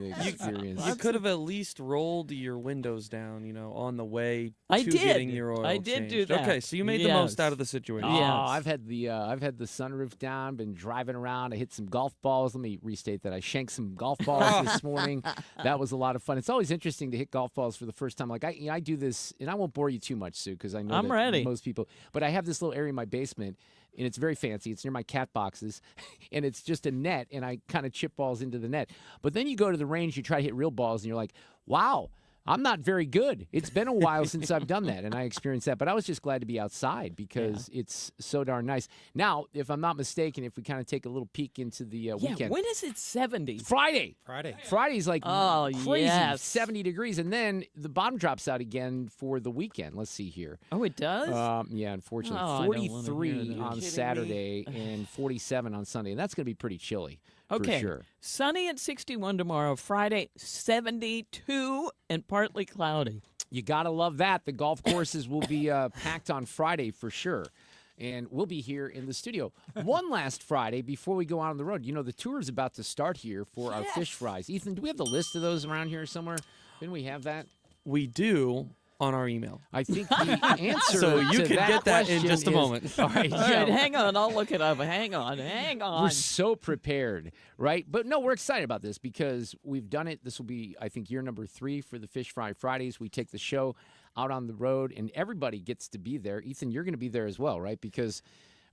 experience. You could have at least rolled your windows down, on the way I to did. getting your oil I did changed. do that. Okay, so you made the most out of the situation. Oh, Yes. I've had the sunroof down, been driving around. I hit some golf balls. Let me restate that. I shanked some golf balls this morning. That was a lot of fun. It's always interesting to hit golf balls for the first time. Like I do this, and I won't bore you too much, Sue, because I know I'm that ready. most people. But I have this little area in my basement, and it's very fancy. It's near my cat boxes, and it's just a net, and I kind of chip balls into the net. But then you go to the range, you try to hit real balls, and you're like, wow, I'm not very good. It's been a while since I've done that, and I experienced that. But I was just glad to be outside because it's so darn nice. Now, if I'm not mistaken, if we kind of take a little peek into the weekend. When is it 70? Friday. Friday's like crazy, yes. 70 degrees. And then the bottom drops out again for the weekend. Let's see here. Oh, it does? Yeah, unfortunately. Oh, I don't wanna hear 43 that. on Kidding Saturday and 47 on Sunday. And that's going to be pretty chilly. Okay. For sure. Sunny at 61 tomorrow. Friday, 72 and partly cloudy. You got to love that. The golf courses will be packed on Friday for sure. And we'll be here in the studio. One last Friday before we go out on the road. The tour is about to start here for our fish fries. Ethan, do we have the list of those around here somewhere? Didn't we have that? We do on our email. I think the answer So you to can get that in question just a is- moment. All right, All right, hang on. I'll look it up. Hang on. We're so prepared, right? But no, we're excited about this because we've done it. This will be, I think, year number 3 for the Fish Fry Fridays. We take the show out on the road, and everybody gets to be there. Ethan, you're going to be there as well, right? Because,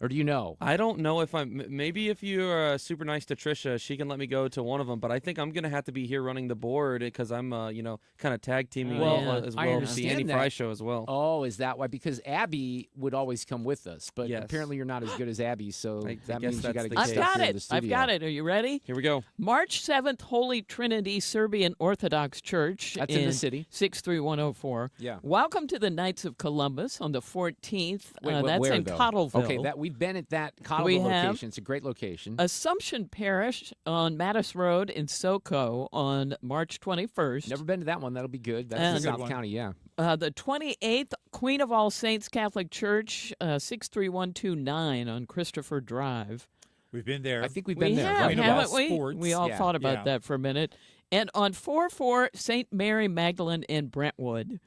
or do you know? I don't know if maybe if you're super nice to Trisha, she can let me go to one of them. But I think I'm going to have to be here running the board because I'm, kind of tag teaming as I well with the Andy understand Fry that. show as well. Oh, is that why? Because Abby would always come with us, but Yes. apparently you're not as good as Abby, so I that guess means you that's got to the get case. I've stuff got here in it. the studio. I've got it. Are you ready? Here we go. March 7th, Holy Trinity Serbian Orthodox Church. That's in the city. 63104. Yeah. Welcome to the Knights of Columbus on the 14th. That's where, in though? Cottleville. Okay, we've been at that Cottleville We have location. It's a great location. Assumption Parish on Mattis Road in SoCo on March 21st. Never been to that one. That'll be good. That's And- in South County, yeah. The 28th, Queen of All Saints Catholic Church, 63129 on Christopher Drive. We've been there. I think we've been We there. have, right? haven't we? Sports. We all Yeah. thought about Yeah. that for a minute. And on 4-4, St. Mary Magdalene in Brentwood.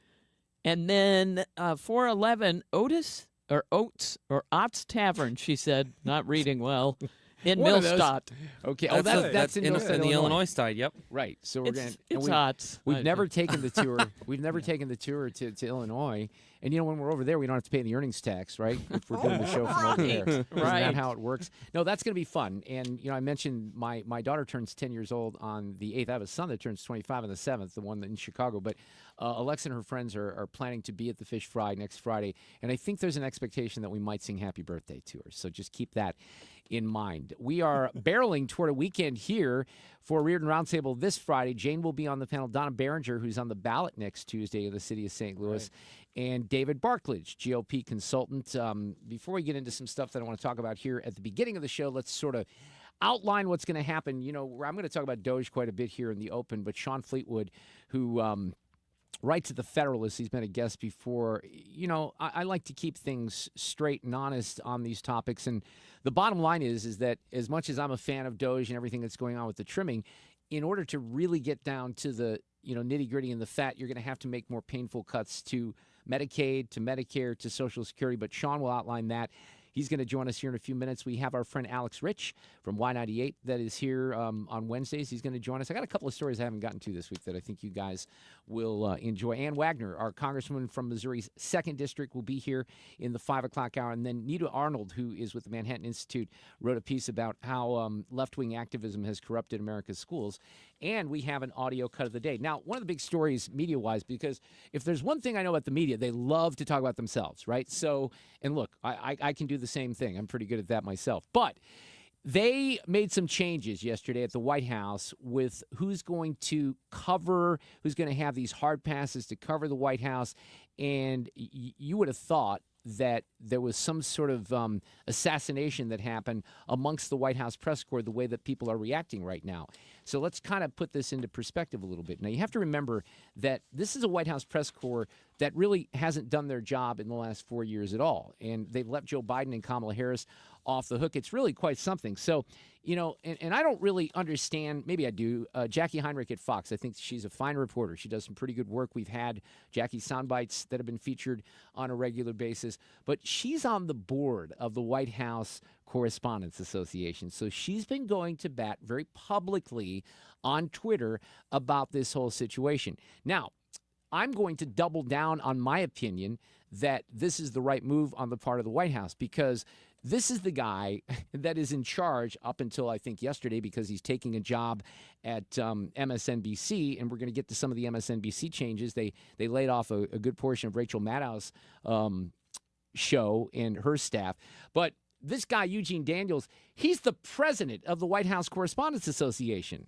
And then 411, Otis or Oats or Ott's Tavern, she said, not reading well, in One of those. Millstadt. Okay. That's in in Millstadt, the Illinois side. Yep. Right. So we're going. It's Ott's. We've never taken the tour. We've never taken the tour to Illinois. And when we're over there, we don't have to pay the earnings tax, right? If we're doing the show from over there. Isn't Right. that how it works? No, that's going to be fun. And I mentioned my daughter turns 10 years old on the 8th. I have a son that turns 25 on the 7th, the one in Chicago. But Alexa and her friends are planning to be at the Fish Fry next Friday. And I think there's an expectation that we might sing Happy Birthday to her. So just keep that in mind. We are barreling toward a weekend here for Reardon Roundtable this Friday. Jane will be on the panel. Donna Behringer, who's on the ballot next Tuesday in the city of St. Louis. And David Barklage, GOP consultant. Before we get into some stuff that I want to talk about here at the beginning of the show, let's sort of outline what's going to happen. I'm going to talk about Doge quite a bit here in the open, but Shawn Fleetwood, who writes at The Federalist, he's been a guest before. I like to keep things straight and honest on these topics. And the bottom line is that as much as I'm a fan of Doge and everything that's going on with the trimming, in order to really get down to the nitty-gritty and the fat, you're going to have to make more painful cuts to Medicaid, to Medicare, to Social Security. But Shawn will outline that. He's going to join us here in a few minutes. We have our friend Alex Rich from Y98 that is here on Wednesdays. He's going to join us. I got a couple of stories I haven't gotten to this week that I think you guys will enjoy. Ann Wagner, our congresswoman from Missouri's 2nd District, will be here in the 5 o'clock hour. And then Neetu Arnold, who is with the Manhattan Institute, wrote a piece about how left-wing activism has corrupted America's schools. And we have an audio cut of the day. Now, one of the big stories media-wise, because if there's one thing I know about the media, they love to talk about themselves, right? So, and look, I can do the same thing. I'm pretty good at that myself. But they made some changes yesterday at the White House with who's going to have these hard passes to cover the White House. And you would have thought that there was some sort of assassination that happened amongst the White House press corps, the way that people are reacting right now. So let's kind of put this into perspective a little bit. Now, you have to remember that this is a White House press corps that really hasn't done their job in the last 4 years at all. And they've left Joe Biden and Kamala Harris off the hook. It's really quite something. So, and I don't really understand, maybe I do, Jackie Heinrich at Fox. I think she's a fine reporter. She does some pretty good work. We've had Jackie soundbites that have been featured on a regular basis. But she's on the board of the White House Correspondents Association. So she's been going to bat very publicly on Twitter about this whole situation. Now, I'm going to double down on my opinion that this is the right move on the part of the White House, because this is the guy that is in charge up until I think yesterday, because he's taking a job at MSNBC, and we're going to get to some of the MSNBC changes. They laid off a good portion of Rachel Maddow's show and her staff. But this guy, Eugene Daniels, he's the president of the White House Correspondents Association.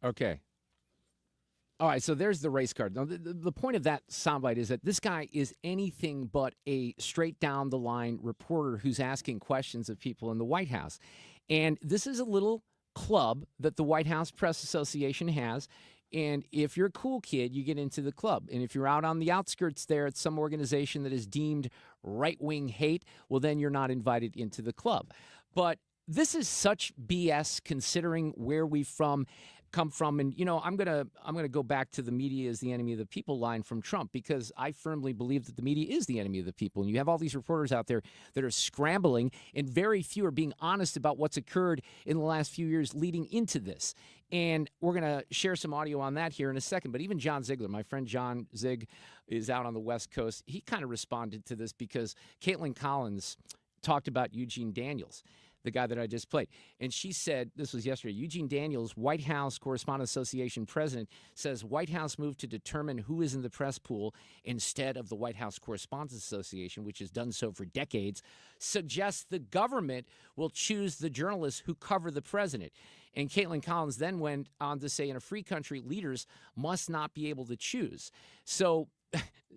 Okay. All right, so there's the race card. Now, the point of that soundbite is that this guy is anything but a straight down the line reporter who's asking questions of people in the White House. And this is a little club that the White House Press Association has. And if you're a cool kid, you get into the club. And if you're out on the outskirts there at some organization that is deemed right-wing hate, well, then you're not invited into the club. But this is such BS considering where we've come from. And, I'm gonna go back to the media is the enemy of the people line from Trump, because I firmly believe that the media is the enemy of the people. And you have all these reporters out there that are scrambling, and very few are being honest about what's occurred in the last few years leading into this. And we're going to share some audio on that here in a second. But even John Ziegler, my friend John Zig, is out on the West Coast. He kind of responded to this because Caitlin Collins talked about Eugene Daniels, the guy that I just played. And she said, this was yesterday, Eugene Daniels, White House Correspondents Association president, says White House moved to determine who is in the press pool instead of the White House Correspondents Association, which has done so for decades, suggests the government will choose the journalists who cover the president. And Caitlin Collins then went on to say, in a free country, leaders must not be able to choose. So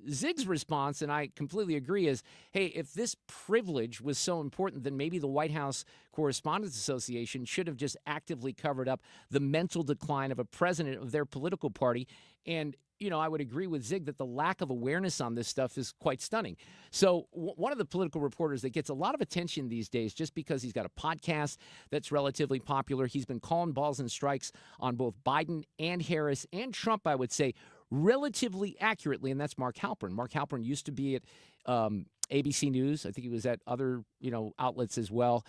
Zig's response, and I completely agree, is, hey, if this privilege was so important, then maybe the White House Correspondents Association should have just actively covered up the mental decline of a president of their political party. And, I would agree with Zig that the lack of awareness on this stuff is quite stunning. So one of the political reporters that gets a lot of attention these days, just because he's got a podcast that's relatively popular, he's been calling balls and strikes on both Biden and Harris and Trump, I would say, relatively accurately, and that's Mark Halperin. Mark Halperin used to be at ABC News. I think he was at other, outlets as well.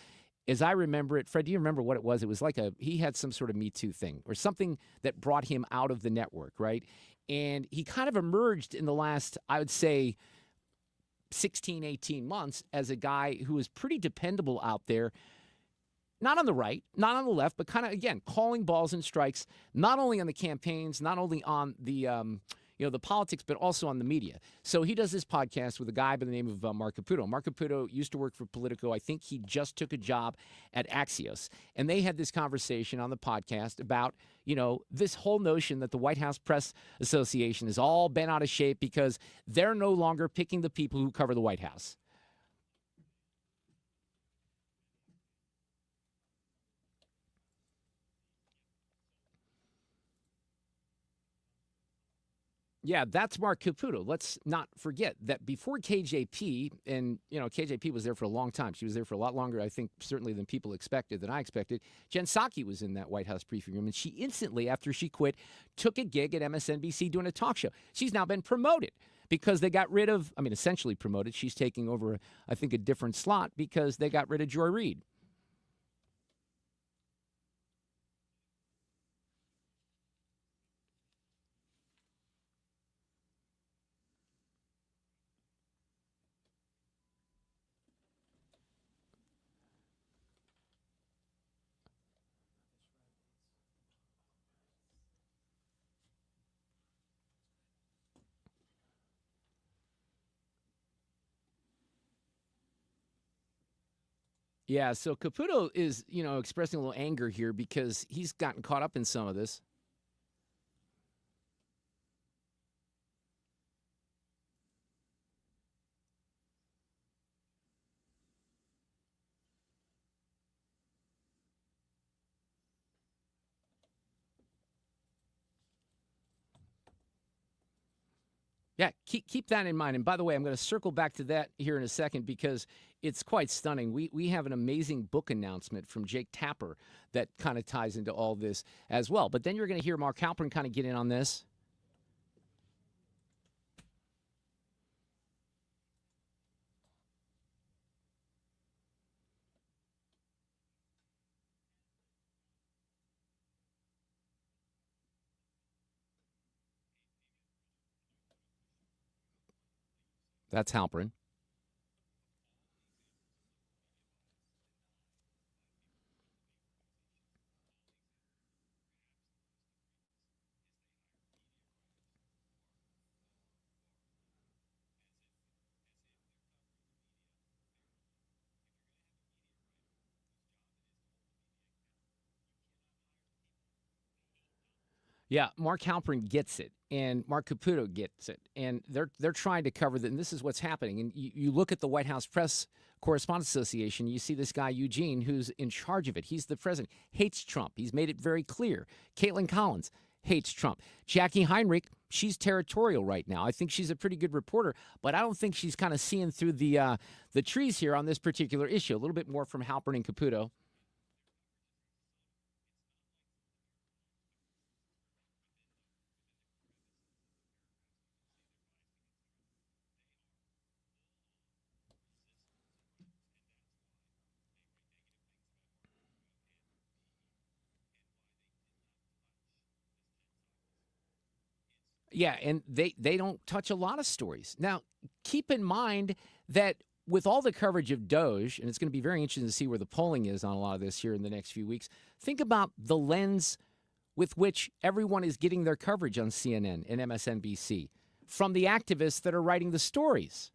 As I remember it, Fred, do you remember what it was? It was like he had some sort of Me Too thing or something that brought him out of the network, right? And he kind of emerged in the last, I would say, 16, 18 months as a guy who was pretty dependable out there. Not on the right, not on the left, but kind of, again, calling balls and strikes, not only on the campaigns, not only on the, the politics, but also on the media. So he does this podcast with a guy by the name of Mark Caputo. Mark Caputo used to work for Politico. I think he just took a job at Axios. And they had this conversation on the podcast about, this whole notion that the White House Press Association is all bent out of shape because they're no longer picking the people who cover the White House. Yeah, that's Mark Caputo. Let's not forget that before KJP, and, KJP was there for a long time. She was there for a lot longer, I think, certainly than people expected, than I expected. Jen Psaki was in that White House briefing room, and she instantly, after she quit, took a gig at MSNBC doing a talk show. She's now been promoted because they got rid of, essentially promoted. She's taking over, I think, a different slot because they got rid of Joy Reid. Yeah, so Caputo is, expressing a little anger here because he's gotten caught up in some of this. Yeah, keep that in mind. And by the way, I'm going to circle back to that here in a second because it's quite stunning. We have an amazing book announcement from Jake Tapper that kind of ties into all this as well. But then you're going to hear Mark Halperin kind of get in on this. That's Halperin. Yeah, Mark Halperin gets it, and Mark Caputo gets it, and they're trying to cover that. And this is what's happening. And you look at the White House Press Correspondents Association. You see this guy Eugene, who's in charge of it. He's the president. Hates Trump. He's made it very clear. Caitlin Collins hates Trump. Jackie Heinrich, she's territorial right now. I think she's a pretty good reporter, but I don't think she's kind of seeing through the trees here on this particular issue. A little bit more from Halperin and Caputo. Yeah, and they don't touch a lot of stories. Now, keep in mind that with all the coverage of Doge, and it's going to be very interesting to see where the polling is on a lot of this here in the next few weeks, think about the lens with which everyone is getting their coverage on CNN and MSNBC from the activists that are writing the stories.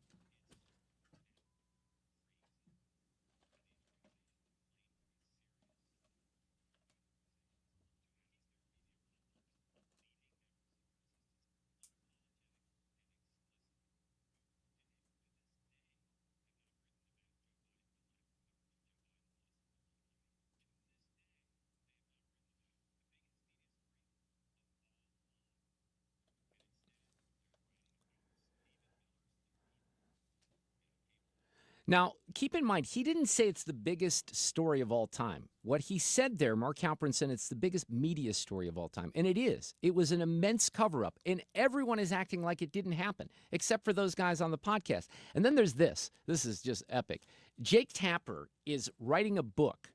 Now, keep in mind, he didn't say it's the biggest story of all time. What he said there, Mark Halperin said it's the biggest media story of all time. And it is. It was an immense cover-up. And everyone is acting like it didn't happen, except for those guys on the podcast. And then there's this. This is just epic. Jake Tapper is writing a book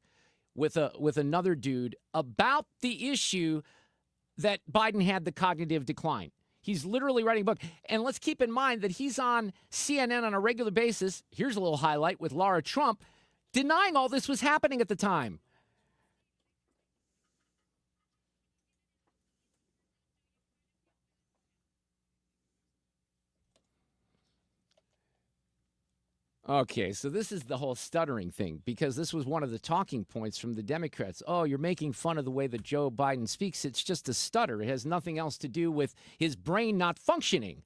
with another dude about the issue that Biden had the cognitive decline. He's literally writing a book. And let's keep in mind that he's on CNN on a regular basis. Here's a little highlight with Laura Trump denying all this was happening at the time. Okay, so this is the whole stuttering thing, because this was one of the talking points from the Democrats. Oh, you're making fun of the way that Joe Biden speaks. It's just a stutter. It has nothing else to do with his brain not functioning.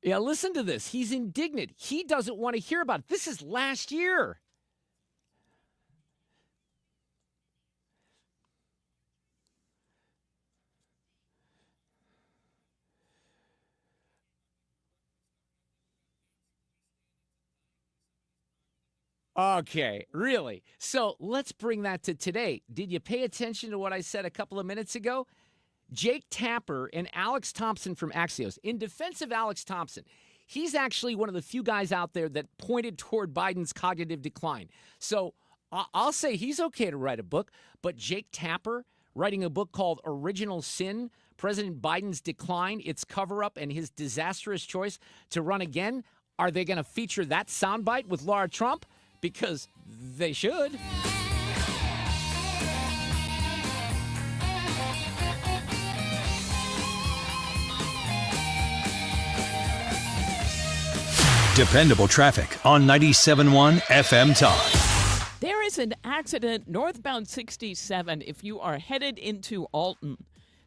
Yeah, listen to this. He's indignant. He doesn't want to hear about it. This is last year. Okay, really? So let's bring that to today. Did you pay attention to what I said a couple of minutes ago? Jake Tapper and Alex Thompson from Axios. In defense of Alex Thompson, he's actually one of the few guys out there that pointed toward Biden's cognitive decline. So I'll say he's okay to write a book, but Jake Tapper writing a book called Original Sin, President Biden's Decline, Its Cover-Up, and His Disastrous Choice to Run Again. Are they going to feature that soundbite with Laura Trump? because they should. Dependable traffic on 97.1 FM Talk. There is an accident northbound 67 if you are headed into Alton.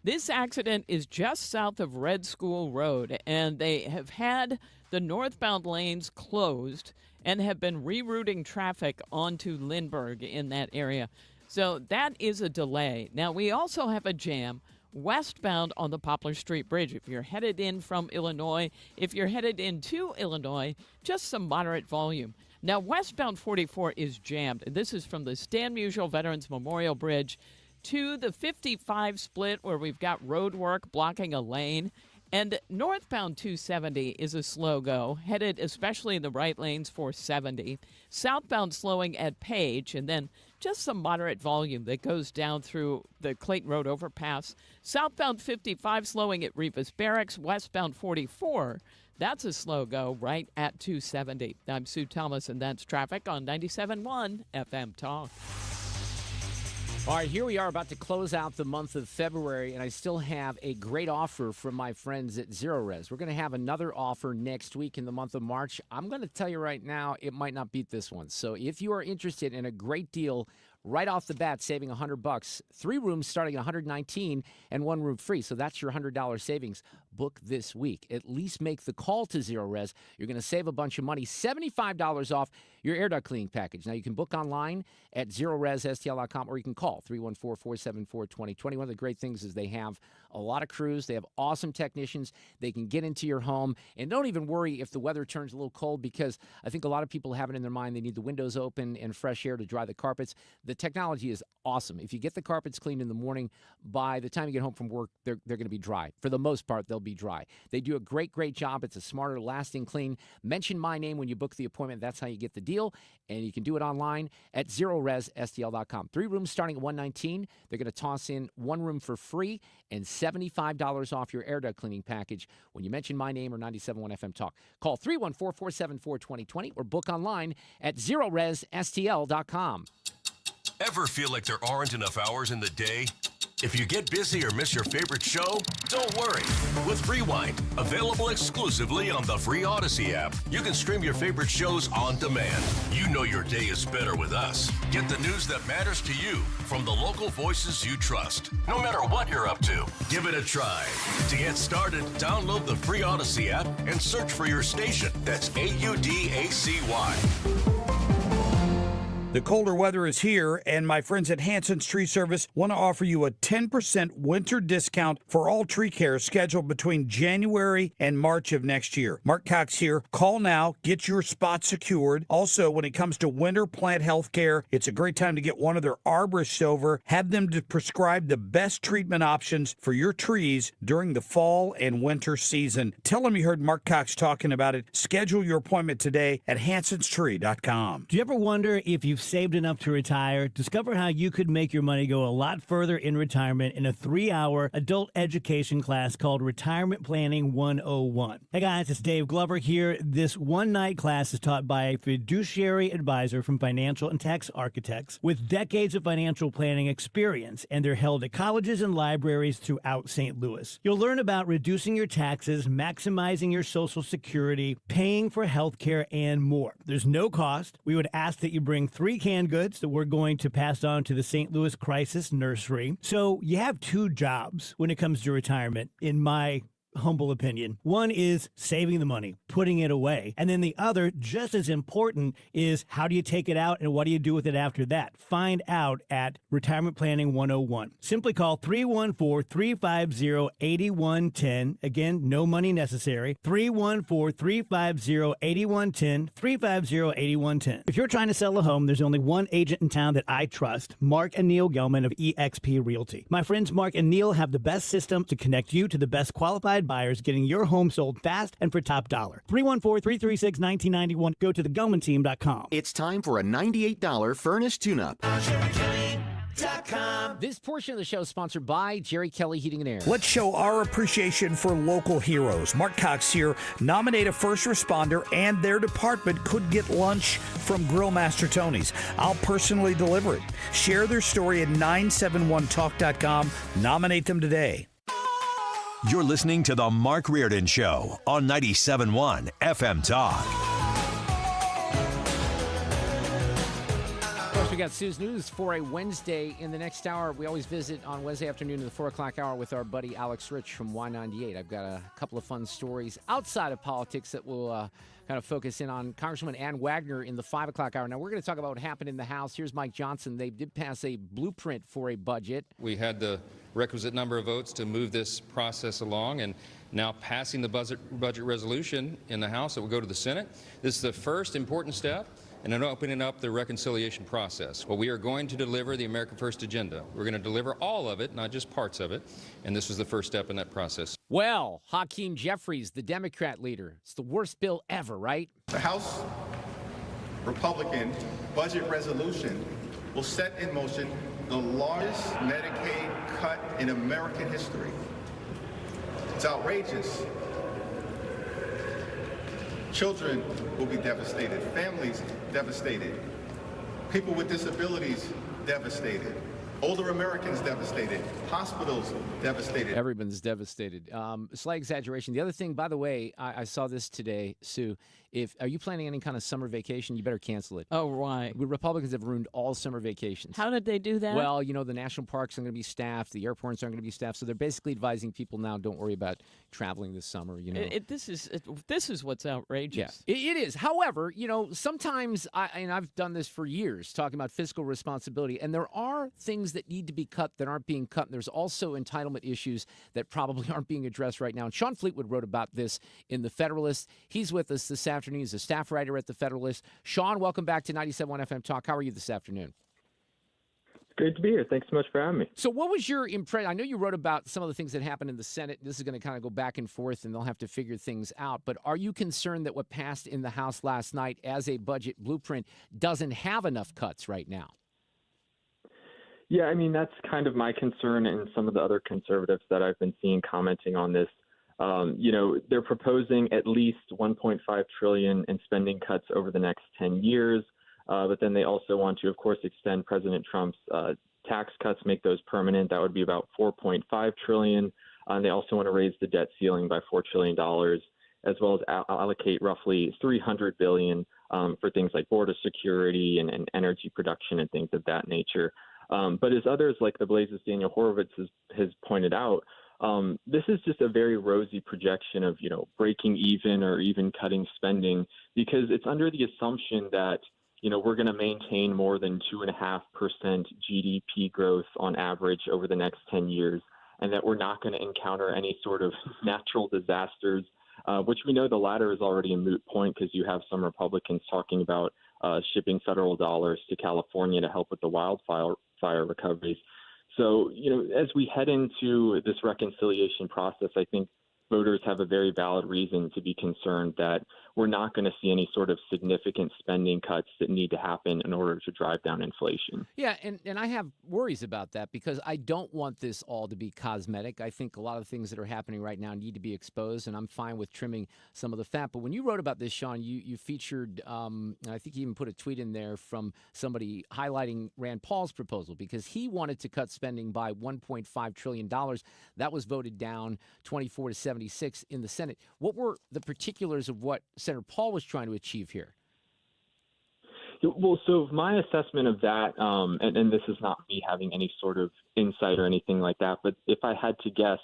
This accident is just south of Red School Road, and they have had the northbound lanes closed and have been rerouting traffic onto Lindbergh in that area. So that is a delay. Now, we also have a jam westbound on the Poplar Street Bridge. If you're headed in from Illinois, if you're headed into Illinois, just some moderate volume. Now, westbound 44 is jammed. This is from the Stan Musial Veterans Memorial Bridge to the 55 split where we've got road work blocking a lane. And northbound 270 is a slow go, headed especially in the right lanes for 70. Southbound slowing at Page, and then just some moderate volume that goes down through the Clayton Road overpass. Southbound 55 slowing at Rivas Barracks. Westbound 44, that's a slow go right at 270. I'm Sue Thomas, and that's traffic on 97.1 FM Talk. All right, here we are about to close out the month of February, and I still have a great offer from my friends at Zero Res. We're going to have another offer next week in the month of March. I'm going to tell you right now, it might not beat this one. So if you are interested in a great deal right off the bat, saving $100, 3 rooms starting at $119 and 1 room free. So that's your $100 savings. Book this week. At least make the call to Zero Res. You're going to save a bunch of money. $75 off your air duct cleaning package. Now, you can book online at ZeroResSTL.com, or you can call 314-474-2020. One of the great things is they have a lot of crews. They have awesome technicians. They can get into your home. And don't even worry if the weather turns a little cold, because I think a lot of people have it in their mind they need the windows open and fresh air to dry the carpets. The technology is awesome. If you get the carpets cleaned in the morning, by the time you get home from work, they're going to be dry. For the most part, they'll be dry. They do a great job. It's a smarter, lasting clean. Mention my name when you book the appointment. That's how you get the deal. And you can do it online at ZeroResSTL.com. 3 rooms starting at $119. They're going to toss in 1 room for free and $75 off your air duct cleaning package when you mention my name or 97.1 FM Talk. Call 314-474-2020 or book online at ZeroResSTL.com. Ever feel like there aren't enough hours in the day? If you get busy or miss your favorite show, don't worry. With Rewind, available exclusively on the free Odyssey app, you can stream your favorite shows on demand. You know your day is better with us. Get the news that matters to you from the local voices you trust. No matter what you're up to, give it a try. To get started, download the free Odyssey app and search for your station. That's AUDACY. The colder weather is here, and my friends at Hanson's Tree Service want to offer you a 10% winter discount for all tree care scheduled between January and March of next year. Mark Cox here. Call now. Get your spot secured. Also, when it comes to winter plant health care, it's a great time to get one of their arborists over. Have them to prescribe the best treatment options for your trees during the fall and winter season. Tell them you heard Mark Cox talking about it. Schedule your appointment today at hansonstree.com. Do you ever wonder if you've saved enough to retire? Discover how you could make your money go a lot further in retirement in a 3-hour adult education class called Retirement Planning 101. Hey guys, it's Dave Glover here. This one-night class is taught by a fiduciary advisor from Financial and Tax Architects with decades of financial planning experience, and they're held at colleges and libraries throughout St. Louis. You'll learn about reducing your taxes, maximizing your Social Security, paying for health care, and more. There's no cost. We would ask that you bring 3 canned goods that we're going to pass on to the St. Louis Crisis Nursery. So you have 2 jobs when it comes to retirement, in my humble opinion. One is saving the money, putting it away. And then the other, just as important, is how do you take it out and what do you do with it after that? Find out at Retirement Planning 101. Simply call 314-350-8110. Again, no money necessary. 314-350-8110. 350-8110. If you're trying to sell a home, there's only one agent in town that I trust, Mark and Neil Gelman of eXp Realty. My friends Mark and Neil have the best system to connect you to the best qualified buyers, getting your home sold fast and for top dollar. 314-336-1991. Go to thegummanteam.com. It's time for a $98 furnace tune-up. This portion of the show is sponsored by Jerry Kelly Heating and Air. Let's show our appreciation for local heroes. Mark Cox here. Nominate a first responder and their department could get lunch from Grill Master Tony's. I'll personally deliver it. Share their story at 971talk.com. Nominate them today. You're listening to The Mark Reardon Show on 97.1 FM Talk. We got Sue's News for a Wednesday. In the next hour, we always visit on Wednesday afternoon in the 4 o'clock hour with our buddy Alex Rich from Y98. I've got a couple of fun stories outside of politics that will kind of focus in on Congresswoman Ann Wagner in the 5 o'clock hour. Now, we're going to talk about what happened in the House. Here's Mike Johnson. They did pass a blueprint for a budget. We had the requisite number of votes to move this process along, and now passing the budget resolution in the House, it will go to the Senate. This is the first important step and then opening up the reconciliation process. Well, we are going to deliver the America First agenda. We're going to deliver all of it, not just parts of it, and this was the first step in that process. Well, Hakeem Jeffries, the Democrat leader, it's the worst bill ever, right? The House Republican budget resolution will set in motion the largest Medicaid cut in American history. It's outrageous. Children will be devastated, families devastated, people with disabilities devastated, older Americans devastated, hospitals devastated. Everyone's devastated. Slight exaggeration. The other thing, by the way, I saw this today, Sue. Are you planning any kind of summer vacation? You better cancel it. Oh, right. Republicans have ruined all summer vacations. How did they do that? Well, the national parks aren't going to be staffed. The airports aren't going to be staffed. So they're basically advising people now, don't worry about traveling this summer. This is what's outrageous. Yeah, it is. However, sometimes, I've done this for years, talking about fiscal responsibility, and there are things that need to be cut that aren't being cut. And there's also entitlement issues that probably aren't being addressed right now. And Shawn Fleetwood wrote about this in The Federalist. He's with us this afternoon. He's a staff writer at The Federalist. Shawn, welcome back to 97.1 FM Talk. How are you this afternoon? Great to be here. Thanks so much for having me. So what was your impression? I know you wrote about some of the things that happened in the Senate. This is going to kind of go back and forth, and they'll have to figure things out. But are you concerned that what passed in the House last night as a budget blueprint doesn't have enough cuts right now? Yeah, that's kind of my concern and some of the other conservatives that I've been seeing commenting on this. They're proposing at least $1.5 trillion in spending cuts over the next 10 years. But then they also want to, of course, extend President Trump's tax cuts, make those permanent. That would be about $4.5 trillion. And they also want to raise the debt ceiling by $4 trillion, as well as allocate roughly $300 billion for things like border security and energy production and things of that nature. But as others like the Blaze's Daniel Horowitz has pointed out, this is just a very rosy projection of, breaking even or even cutting spending, because it's under the assumption that, we're going to maintain more than 2.5% GDP growth on average over the next 10 years, and that we're not going to encounter any sort of natural disasters, which we know the latter is already a moot point because you have some Republicans talking about shipping federal dollars to California to help with the wildfire recoveries. So, as we head into this reconciliation process, I think voters have a very valid reason to be concerned that we're not going to see any sort of significant spending cuts that need to happen in order to drive down inflation. Yeah, and I have worries about that because I don't want this all to be cosmetic. I think a lot of things that are happening right now need to be exposed, and I'm fine with trimming some of the fat. But when you wrote about this, Shawn, you featured, and I think you even put a tweet in there from somebody highlighting Rand Paul's proposal because he wanted to cut spending by $1.5 trillion. That was voted down 24 to 76 in the Senate. What were the particulars of what Senator Paul was trying to achieve here? Well, so my assessment of that, and this is not me having any sort of insight or anything like that, but if I had to guess,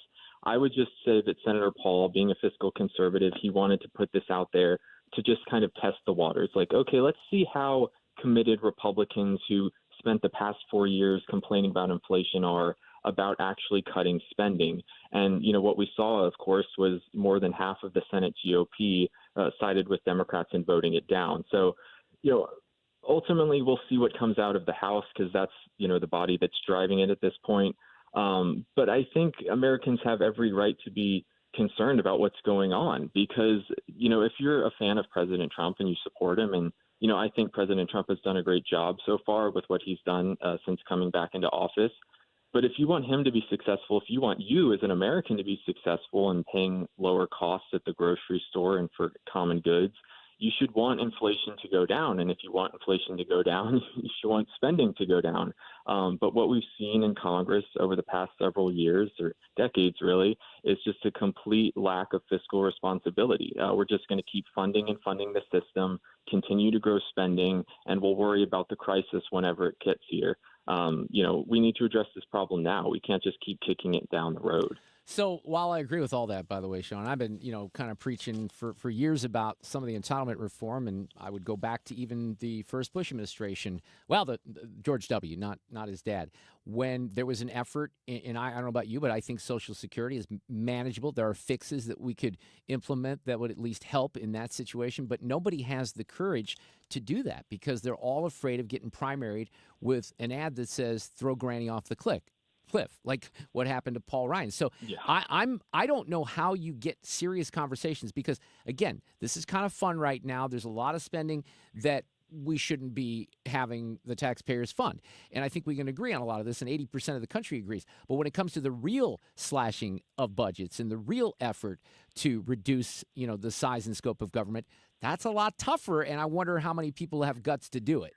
I would just say that Senator Paul, being a fiscal conservative, he wanted to put this out there to just kind of test the waters. Like, okay, let's see how committed Republicans who spent the past 4 years complaining about inflation are about actually cutting spending. And, what we saw, of course, was more than half of the Senate GOP sided with Democrats in voting it down. So, ultimately we'll see what comes out of the House because that's, the body that's driving it at this point. But I think Americans have every right to be concerned about what's going on because, if you're a fan of President Trump and you support him and, I think President Trump has done a great job so far with what he's done since coming back into office. But if you want him to be successful, if you want you as an American to be successful in paying lower costs at the grocery store and for common goods, you should want inflation to go down. And if you want inflation to go down, you should want spending to go down. But what we've seen in Congress over the past several years or decades really is just a complete lack of fiscal responsibility. We're just going to keep funding the system, continue to grow spending, and we'll worry about the crisis whenever it gets here. We need to address this problem now. We can't just keep kicking it down the road. So while I agree with all that, by the way, Shawn, I've been, kind of preaching for years about some of the entitlement reform, and I would go back to even the first Bush administration. Well, the George W., not his dad, when there was an effort, and I don't know about you, but I think Social Security is manageable. There are fixes that we could implement that would at least help in that situation, but nobody has the courage to do that because they're all afraid of getting primaried with an ad that says throw granny off the cliff, like what happened to Paul Ryan. So Yeah. I don't know how you get serious conversations because, again, this is kind of fun right now. There's a lot of spending that we shouldn't be having the taxpayers fund. And I think we can agree on a lot of this, and 80% of the country agrees. But when it comes to the real slashing of budgets and the real effort to reduce, the size and scope of government, that's a lot tougher, and I wonder how many people have guts to do it.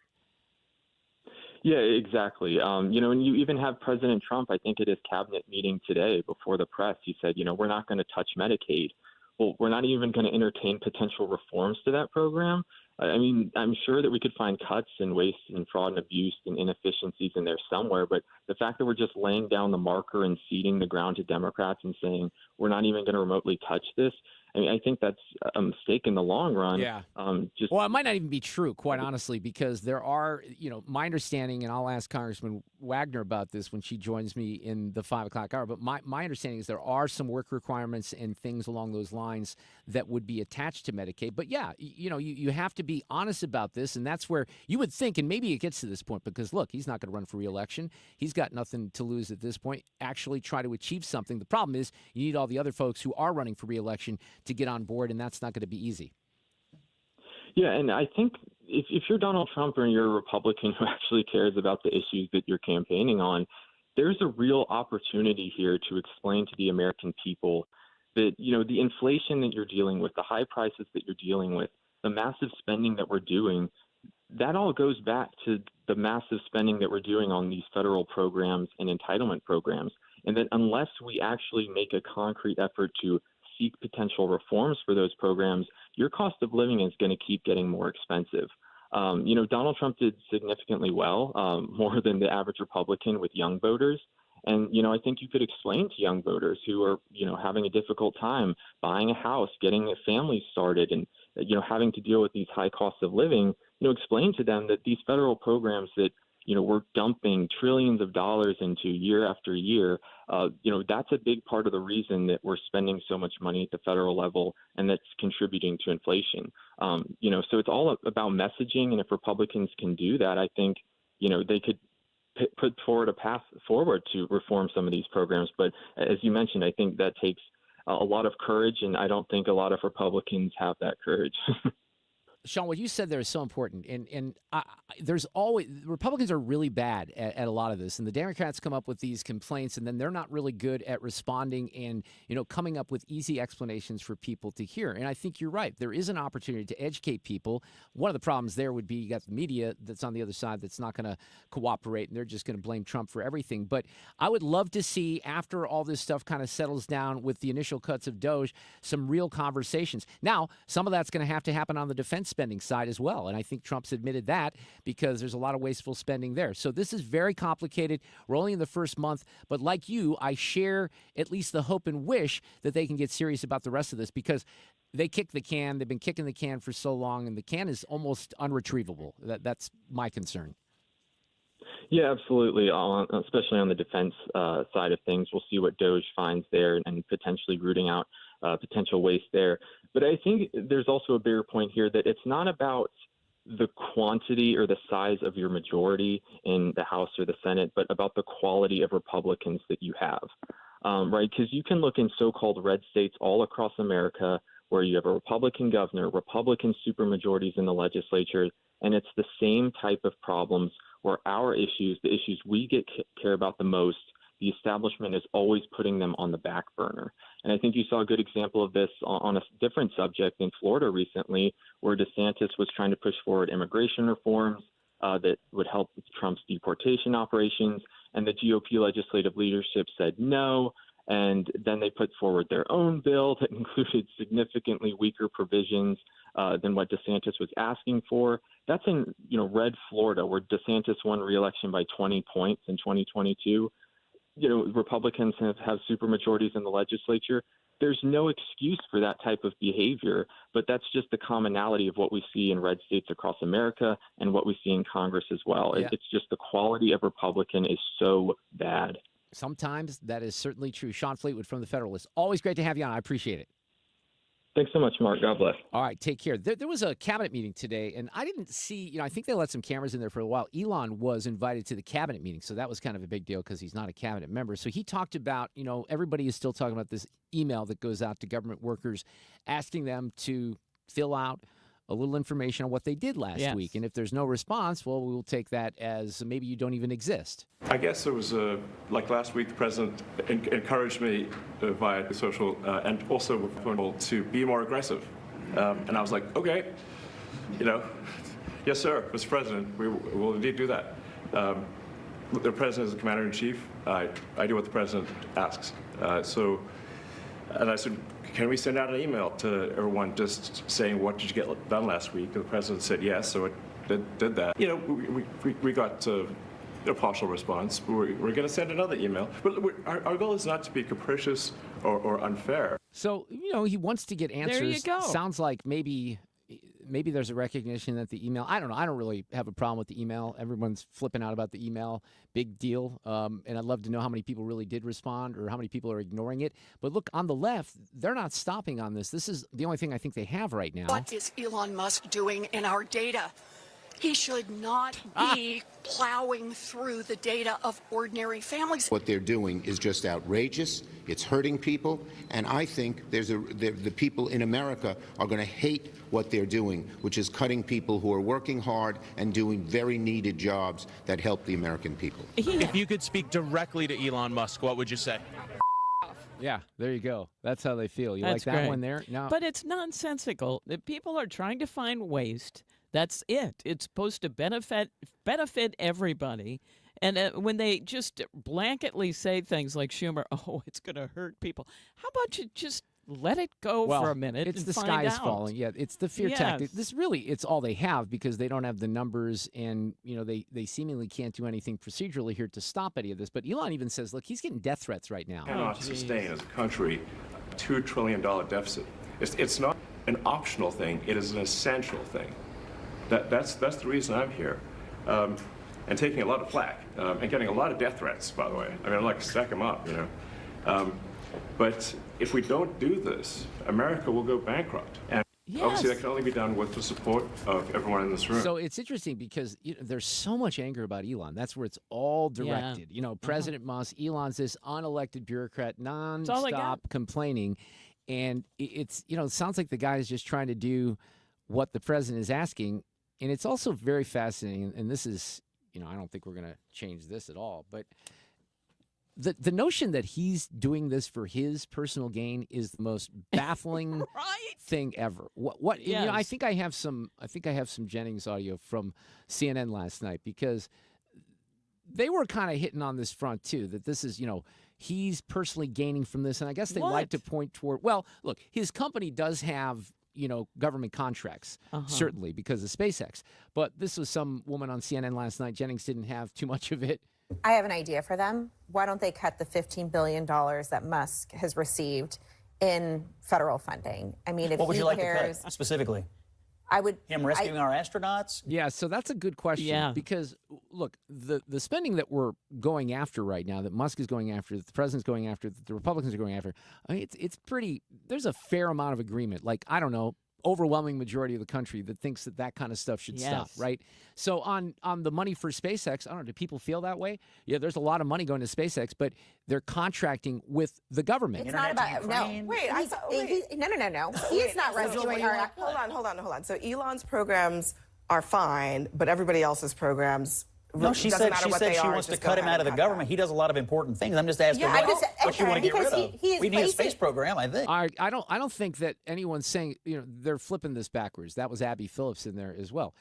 Yeah, exactly. And you even have President Trump, I think at his cabinet meeting today before the press, he said, we're not going to touch Medicaid. Well, we're not even going to entertain potential reforms to that program. I mean, I'm sure that we could find cuts and waste and fraud and abuse and inefficiencies in there somewhere. But the fact that we're just laying down the marker and ceding the ground to Democrats and saying we're not even going to remotely touch this, I mean, I think that's a mistake in the long run. Yeah. Well, it might not even be true, quite honestly, because there are, my understanding, and I'll ask Congressman Wagner about this when she joins me in the 5 o'clock hour, but my understanding is there are some work requirements and things along those lines that would be attached to Medicaid. But yeah, you have to be honest about this, and that's where you would think, and maybe it gets to this point, because look, he's not going to run for re-election. He's got nothing to lose at this point. Actually try to achieve something. The problem is you need all the other folks who are running for re-election to get on board, and that's not going to be easy. Yeah, and I think if you're Donald Trump or you're a Republican who actually cares about the issues that you're campaigning on, there's a real opportunity here to explain to the American people that, the inflation that you're dealing with, the high prices that you're dealing with, the massive spending that we're doing, that all goes back to the massive spending that we're doing on these federal programs and entitlement programs. And that unless we actually make a concrete effort to seek potential reforms for those programs, your cost of living is going to keep getting more expensive. Donald Trump did significantly well, more than the average Republican with young voters. And, I think you could explain to young voters who are, having a difficult time buying a house, getting a family started, and, having to deal with these high costs of living, explain to them that these federal programs that, we're dumping trillions of dollars into year after year, that's a big part of the reason that we're spending so much money at the federal level, and that's contributing to inflation. So it's all about messaging, and if Republicans can do that, I think, they could put forward a path forward to reform some of these programs. But as you mentioned, I think that takes a lot of courage, and I don't think a lot of Republicans have that courage. Shawn, what you said there is so important, and there's always Republicans are really bad at a lot of this, and the Democrats come up with these complaints, and then they're not really good at responding and coming up with easy explanations for people to hear. And I think you're right. There is an opportunity to educate people. One of the problems there would be you got the media that's on the other side that's not going to cooperate, and they're just going to blame Trump for everything. But I would love to see, after all this stuff kind of settles down with the initial cuts of DOGE, some real conversations. Now, some of that's going to have to happen on the defense spending side as well. And I think Trump's admitted that because there's a lot of wasteful spending there. So this is very complicated. We're only in the first month. But like you, I share at least the hope and wish that they can get serious about the rest of this because they kicked the can. They've been kicking the can for so long, and the can is almost unretrievable. That's my concern. Yeah, absolutely. Especially on the defense side of things, we'll see what DOGE finds there and potentially rooting out potential waste there. But I think there's also a bigger point here that it's not about the quantity or the size of your majority in the House or the Senate, but about the quality of Republicans that you have, right? Because you can look in so-called red states all across America where you have a Republican governor, Republican supermajorities in the legislature, And it's the same type of problems where our issues, the issues we care about the most, the establishment is always putting them on the back burner. And I think you saw a good example of this on a different subject in Florida recently, where DeSantis was trying to push forward immigration reforms that would help with Trump's deportation operations. And the GOP legislative leadership said no. And then they put forward their own bill that included significantly weaker provisions than what DeSantis was asking for. That's in, red Florida, where DeSantis won re-election by 20 points in 2022. Republicans have supermajorities in the legislature. There's no excuse for that type of behavior, but that's just the commonality of what we see in red states across America and what we see in Congress as well. Yeah. It's just the quality of Republican is so bad. Sometimes that is certainly true. Shawn Fleetwood from The Federalist. Always great to have you on. I appreciate it. Thanks so much, Mark. God bless. All right, take care. There was a cabinet meeting today, and I didn't see, I think they let some cameras in there for a while. Elon was invited to the cabinet meeting, so that was kind of a big deal because he's not a cabinet member. So he talked about, everybody is still talking about this email that goes out to government workers asking them to fill out a little information on what they did last week. And if there's no response, well, we will take that as maybe you don't even exist. I guess it was like last week, the president encouraged me via social and also to be more aggressive. And I was like, okay, yes, sir, Mr. President, we will indeed do that. The president is the commander-in-chief. I do what the president asks. And I said, can we send out an email to everyone just saying, what did you get done last week? And the president said yes, so it did that. We got a partial response. We're going to send another email. But our goal is not to be capricious or unfair. So, he wants to get answers. There you go. Sounds like maybe there's a recognition that the email, I don't know. I don't really have a problem with the email. Everyone's flipping out about the email. Big deal. And I'd love to know how many people really did respond or how many people are ignoring it. But look, on the left, they're not stopping on this. This is the only thing I think they have right now. What is Elon Musk doing in our data? He should not be plowing through the data of ordinary families. What they're doing is just outrageous. It's hurting people. And I think the people in America are going to hate what they're doing, which is cutting people who are working hard and doing very needed jobs that help the American people. If you could speak directly to Elon Musk, what would you say? Yeah, there you go. That's how they feel. You That's like that great. one there? No. But it's nonsensical. The people are trying to find waste. That's it. It's supposed to benefit everybody. And when they just blanketly say things like Schumer, oh, it's going to hurt people. How about you just let it go for a minute it's and the find sky is out? falling. Yeah, it's the fear tactic. This really, it's all they have because they don't have the numbers and, they seemingly can't do anything procedurally here to stop any of this. But Elon even says, look, he's getting death threats right now. Cannot sustain as a country a $2 trillion deficit. It's not an optional thing. It is an essential thing. That's the reason I'm here, and taking a lot of flack and getting a lot of death threats. By the way, I mean, I'd like to stack them up, But if we don't do this, America will go bankrupt, and obviously that can only be done with the support of everyone in this room. So it's interesting because there's so much anger about Elon. That's where it's all directed. President Musk, Elon's this unelected bureaucrat, nonstop complaining, and it's it sounds like the guy is just trying to do what the president is asking. And it's also very fascinating, and this is, I don't think we're going to change this at all, but the notion that he's doing this for his personal gain is the most baffling thing ever. What Yes. I think I have some Jennings audio from CNN last night because they were kind of hitting on this front too, that this is, he's personally gaining from this, and I guess they like to point toward, well, look, his company does have government contracts, certainly, because of SpaceX. But this was some woman on CNN last night. Jennings didn't have too much of it. I have an idea for them. Why don't they cut the $15 billion that Musk has received in federal funding? I mean, if what would he you like cares, to cut specifically? I would. Him rescuing our astronauts? Yeah, so that's a good question because, look, the spending that we're going after right now, that Musk is going after, that the president's going after, that the Republicans are going after, I mean, it's pretty, there's a fair amount of agreement. Like, I don't know, overwhelming majority of the country that thinks that kind of stuff should stop, right? So on the money for SpaceX, I don't know, do people feel that way? Yeah, there's a lot of money going to SpaceX, but they're contracting with the government. It's not about, no. Wait, no. He's not rescuing our. Hold on. So Elon's programs are fine, but everybody else's programs. No, she doesn't said matter she what said they she are, wants to just go cut him ahead out of and the cut government. He does a lot of important things. I'm just asking Yeah, what you want to get rid of. he is We need a placing- space program, I think. I don't think that anyone's saying, they're flipping this backwards. That was Abby Phillips in there as well.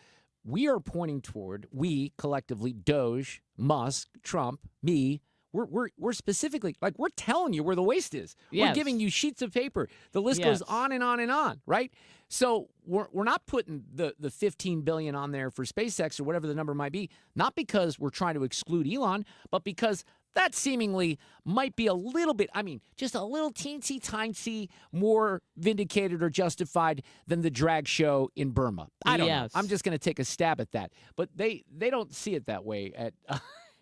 We are pointing toward, we collectively, Doge, Musk, Trump, me, we're specifically, like, we're telling you where the waste is. We're Yes. giving you sheets of paper. The list goes Yes. on and on and on, right? So we're not putting the $15 billion on there for SpaceX or whatever the number might be, not because we're trying to exclude Elon, but because that seemingly might be a little bit, just a little teensy-tiny more vindicated or justified than the drag show in Burma. I don't know. Yes. I'm just going to take a stab at that. But they don't see it that way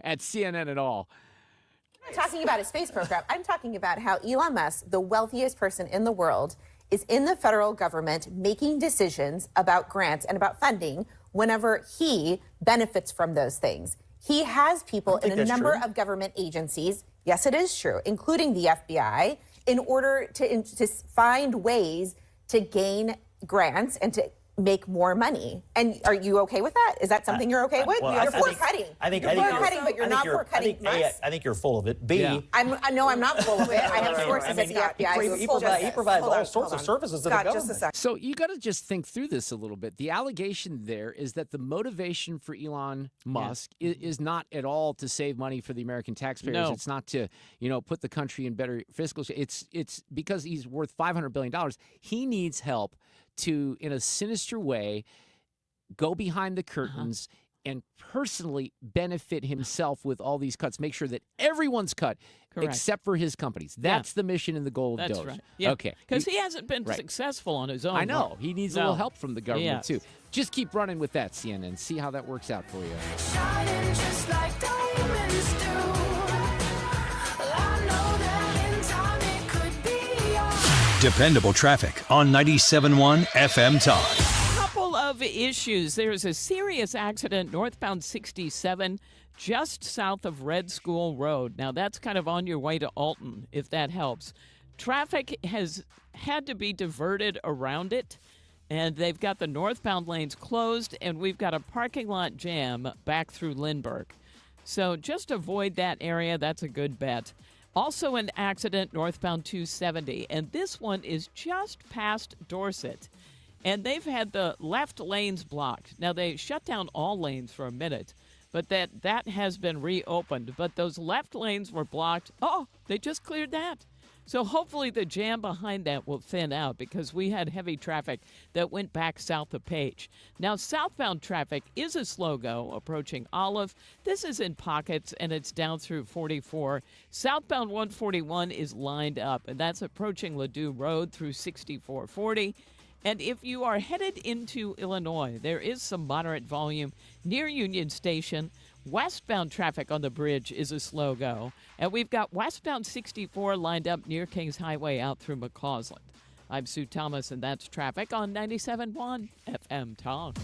at CNN at all. I'm not talking about a space program. I'm talking about how Elon Musk, the wealthiest person in the world, is in the federal government making decisions about grants and about funding whenever he benefits from those things. He has people in a number of government agencies, yes, it is true, including the FBI, in order to find ways to gain grants and to make more money. And are you okay with that? Is that something you're okay with? You're for cutting. You're for cutting, but you're not for cutting Musk. I think you're full of it. B, I'm not full of it. I have sources at the FBI. He provides all sorts of services to the government. Just a second. So you got to just think through this a little bit. The allegation there is that the motivation for Elon Musk is not at all to save money for the American taxpayers. No. It's not to, put the country in better fiscal shape. It's because he's worth $500 billion. He needs help to, in a sinister way, go behind the curtains and personally benefit himself with all these cuts. Make sure that everyone's cut, Correct. except for his companies. That's the mission and the goal of That's Doge. right. Yeah. Okay. Because he hasn't been successful on his own. I know. He needs a little help from the government, Yes. too. Just keep running with that, CNN. See how that works out for you. Shining just like diamonds do. I know that in time it could be yours. Dependable traffic on 97.1 FM Talk. Couple of issues. There's a serious accident northbound 67 just south of Red School Road. Now, that's kind of on your way to Alton, if that helps. Traffic has had to be diverted around it, and they've got the northbound lanes closed, and we've got a parking lot jam back through Lindbergh. So just avoid that area. That's a good bet. Also an accident northbound 270, and this one is just past Dorset. And they've had the left lanes blocked. Now, they shut down all lanes for a minute, but that has been reopened. But those left lanes were blocked. Oh, they just cleared that. So hopefully the jam behind that will thin out because we had heavy traffic that went back south of Page. Now, southbound traffic is a slow go approaching Olive. This is in pockets, and it's down through 44. Southbound 141 is lined up, and that's approaching Ladue Road through 6440. And if you are headed into Illinois, there is some moderate volume near Union Station. Westbound traffic on the bridge is a slow go. And we've got westbound 64 lined up near Kings Highway out through McCausland. I'm Sue Thomas, and that's traffic on 97.1 FM Talk.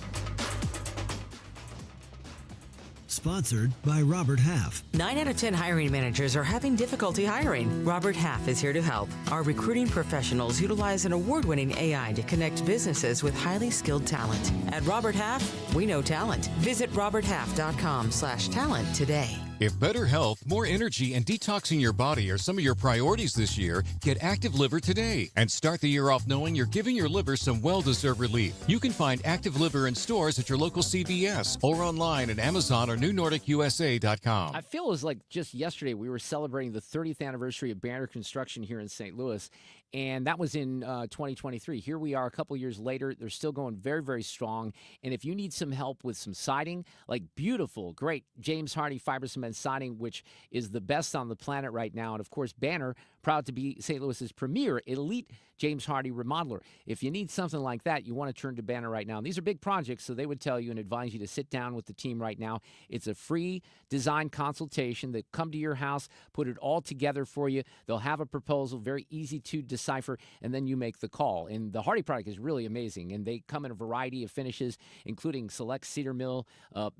Sponsored by Robert Half. 9 out of 10 hiring managers are having difficulty hiring. Robert Half is here to help. Our recruiting professionals utilize an award-winning AI to connect businesses with highly skilled talent. At Robert Half, we know talent. Visit roberthalf.com/talent today. If better health, more energy, and detoxing your body are some of your priorities this year, get Active Liver today and start the year off knowing you're giving your liver some well-deserved relief. You can find Active Liver in stores at your local CVS or online at Amazon or NewNordicUSA.com. I feel as like just yesterday we were celebrating the 30th anniversary of Banner Construction here in St. Louis, and that was in 2023. Here we are a couple years later. They're still going very, very strong. And if you need some help with some siding, like beautiful, great James Hardy fiber cement siding, which is the best on the planet right now, and of course Banner, proud to be St. Louis's premier elite James Hardy remodeler. If you need something like that, you want to turn to Banner right now. And these are big projects, so they would tell you and advise you to sit down with the team right now. It's a free design consultation. They come to your house, put it all together for you. They'll have a proposal, very easy to decipher, and then you make the call. And the Hardy product is really amazing, and they come in a variety of finishes, including select cedar mill,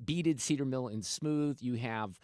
beaded cedar mill, and smooth. You have,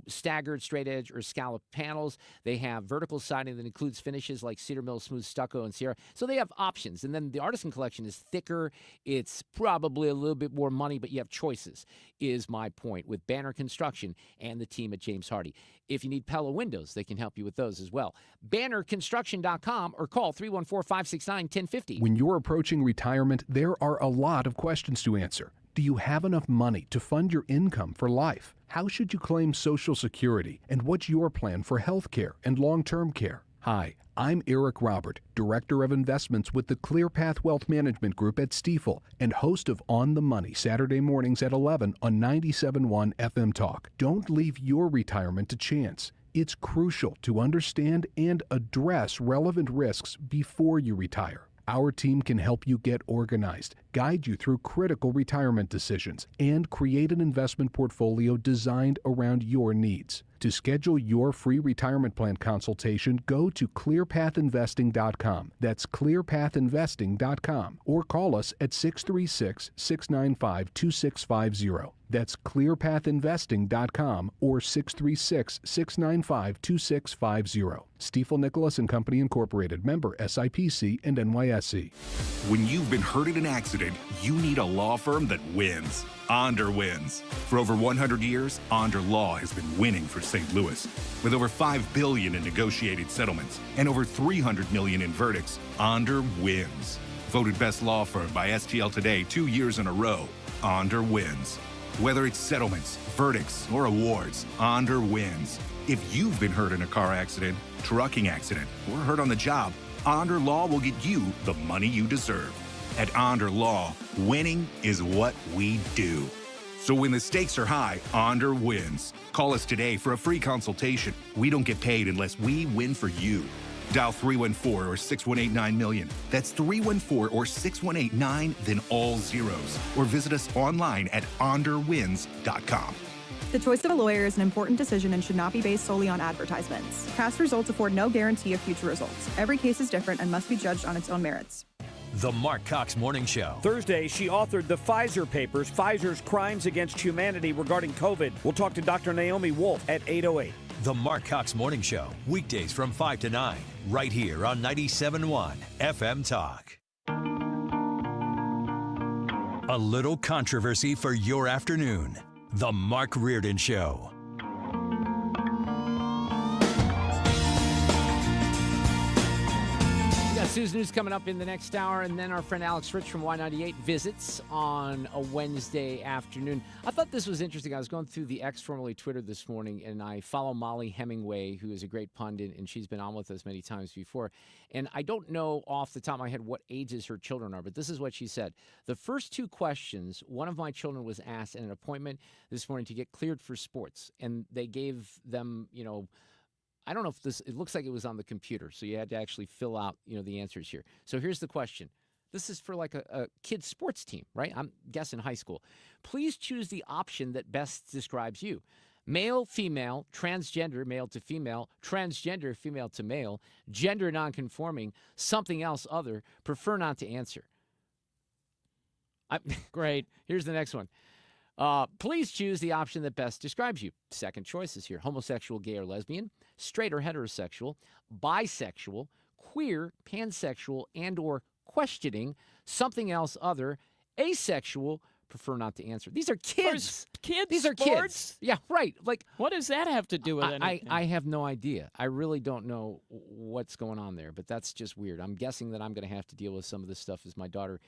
staggered, straight edge, or scallop panels. They have vertical siding that includes finishes like cedar mill, smooth stucco, and Sierra. So they have options. And then the Artisan collection is thicker. It's probably a little bit more money, but you have choices, is my point, with Banner Construction and the team at James Hardie. If you need Pella windows, they can help you with those as well. BannerConstruction.com or call 314-569-1050. When you're approaching retirement, there are a lot of questions to answer. Do you have enough money to fund your income for life? How should you claim Social Security? And what's your plan for health care and long-term care? Hi, I'm Eric Robert, Director of Investments with the ClearPath Wealth Management Group at Stifel and host of On the Money Saturday mornings at 11 on 97.1 FM Talk. Don't leave your retirement to chance. It's crucial to understand and address relevant risks before you retire. Our team can help you get organized, guide you through critical retirement decisions, and create an investment portfolio designed around your needs. To schedule your free retirement plan consultation, go to clearpathinvesting.com. That's clearpathinvesting.com. Or call us at 636-695-2650. That's clearpathinvesting.com or 636-695-2650. Stifel Nicholas and Company Incorporated, member SIPC and NYSE. When you've been hurt in an accident, you need a law firm that wins. Onder wins. For over 100 years, Onder Law has been winning for St. Louis. With over $5 billion in negotiated settlements and over $300 million in verdicts, Onder wins. Voted best law firm by STL Today 2 years in a row, Onder wins. Whether it's settlements, verdicts, or awards, Onder wins. If you've been hurt in a car accident, trucking accident, or hurt on the job, Onder Law will get you the money you deserve. At Onder Law, winning is what we do. So when the stakes are high, Onder wins. Call us today for a free consultation. We don't get paid unless we win for you. Dial 314 or 6189-million. That's 314 or 6189, then all zeros. Or visit us online at onderwins.com. The choice of a lawyer is an important decision and should not be based solely on advertisements. Past results afford no guarantee of future results. Every case is different and must be judged on its own merits. The Mark Cox Morning Show. Thursday, she authored the Pfizer Papers, Pfizer's Crimes Against Humanity regarding COVID. We'll talk to Dr. Naomi Wolf at 8:08. The Mark Cox Morning Show, weekdays from 5 to 9, right here on 97.1 FM Talk. A little controversy for your afternoon. The Mark Reardon Show. We got Sue's News coming up in the next hour, and then our friend Alex Rich from Y98 visits on a Wednesday afternoon. I thought this was interesting. I was going through the X, formerly Twitter, this morning, and I follow Molly Hemingway, who is a great pundit, and she's been on with us many times before. And I don't know off the top of my head what ages her children are, but this is what she said. The first two questions, one of my children was asked at an appointment this morning to get cleared for sports, and they gave them, I don't know if this, it looks like it was on the computer, so you had to actually fill out, the answers here. So here's the question. This is for like a kid's sports team, right? I'm guessing high school. Please choose the option that best describes you. Male, female, transgender, male to female, transgender, female to male, gender nonconforming, something else other, prefer not to answer. Great. Here's the next one. Please choose the option that best describes you. Second choices here. Homosexual, gay, or lesbian, straight or heterosexual, bisexual, queer, pansexual, and or questioning, something else other, asexual, prefer not to answer. These are kids. Kids? These are kids. Yeah, right. Like, what does that have to do with anything? I have no idea. I really don't know what's going on there, but that's just weird. I'm guessing that I'm going to have to deal with some of this stuff as my daughter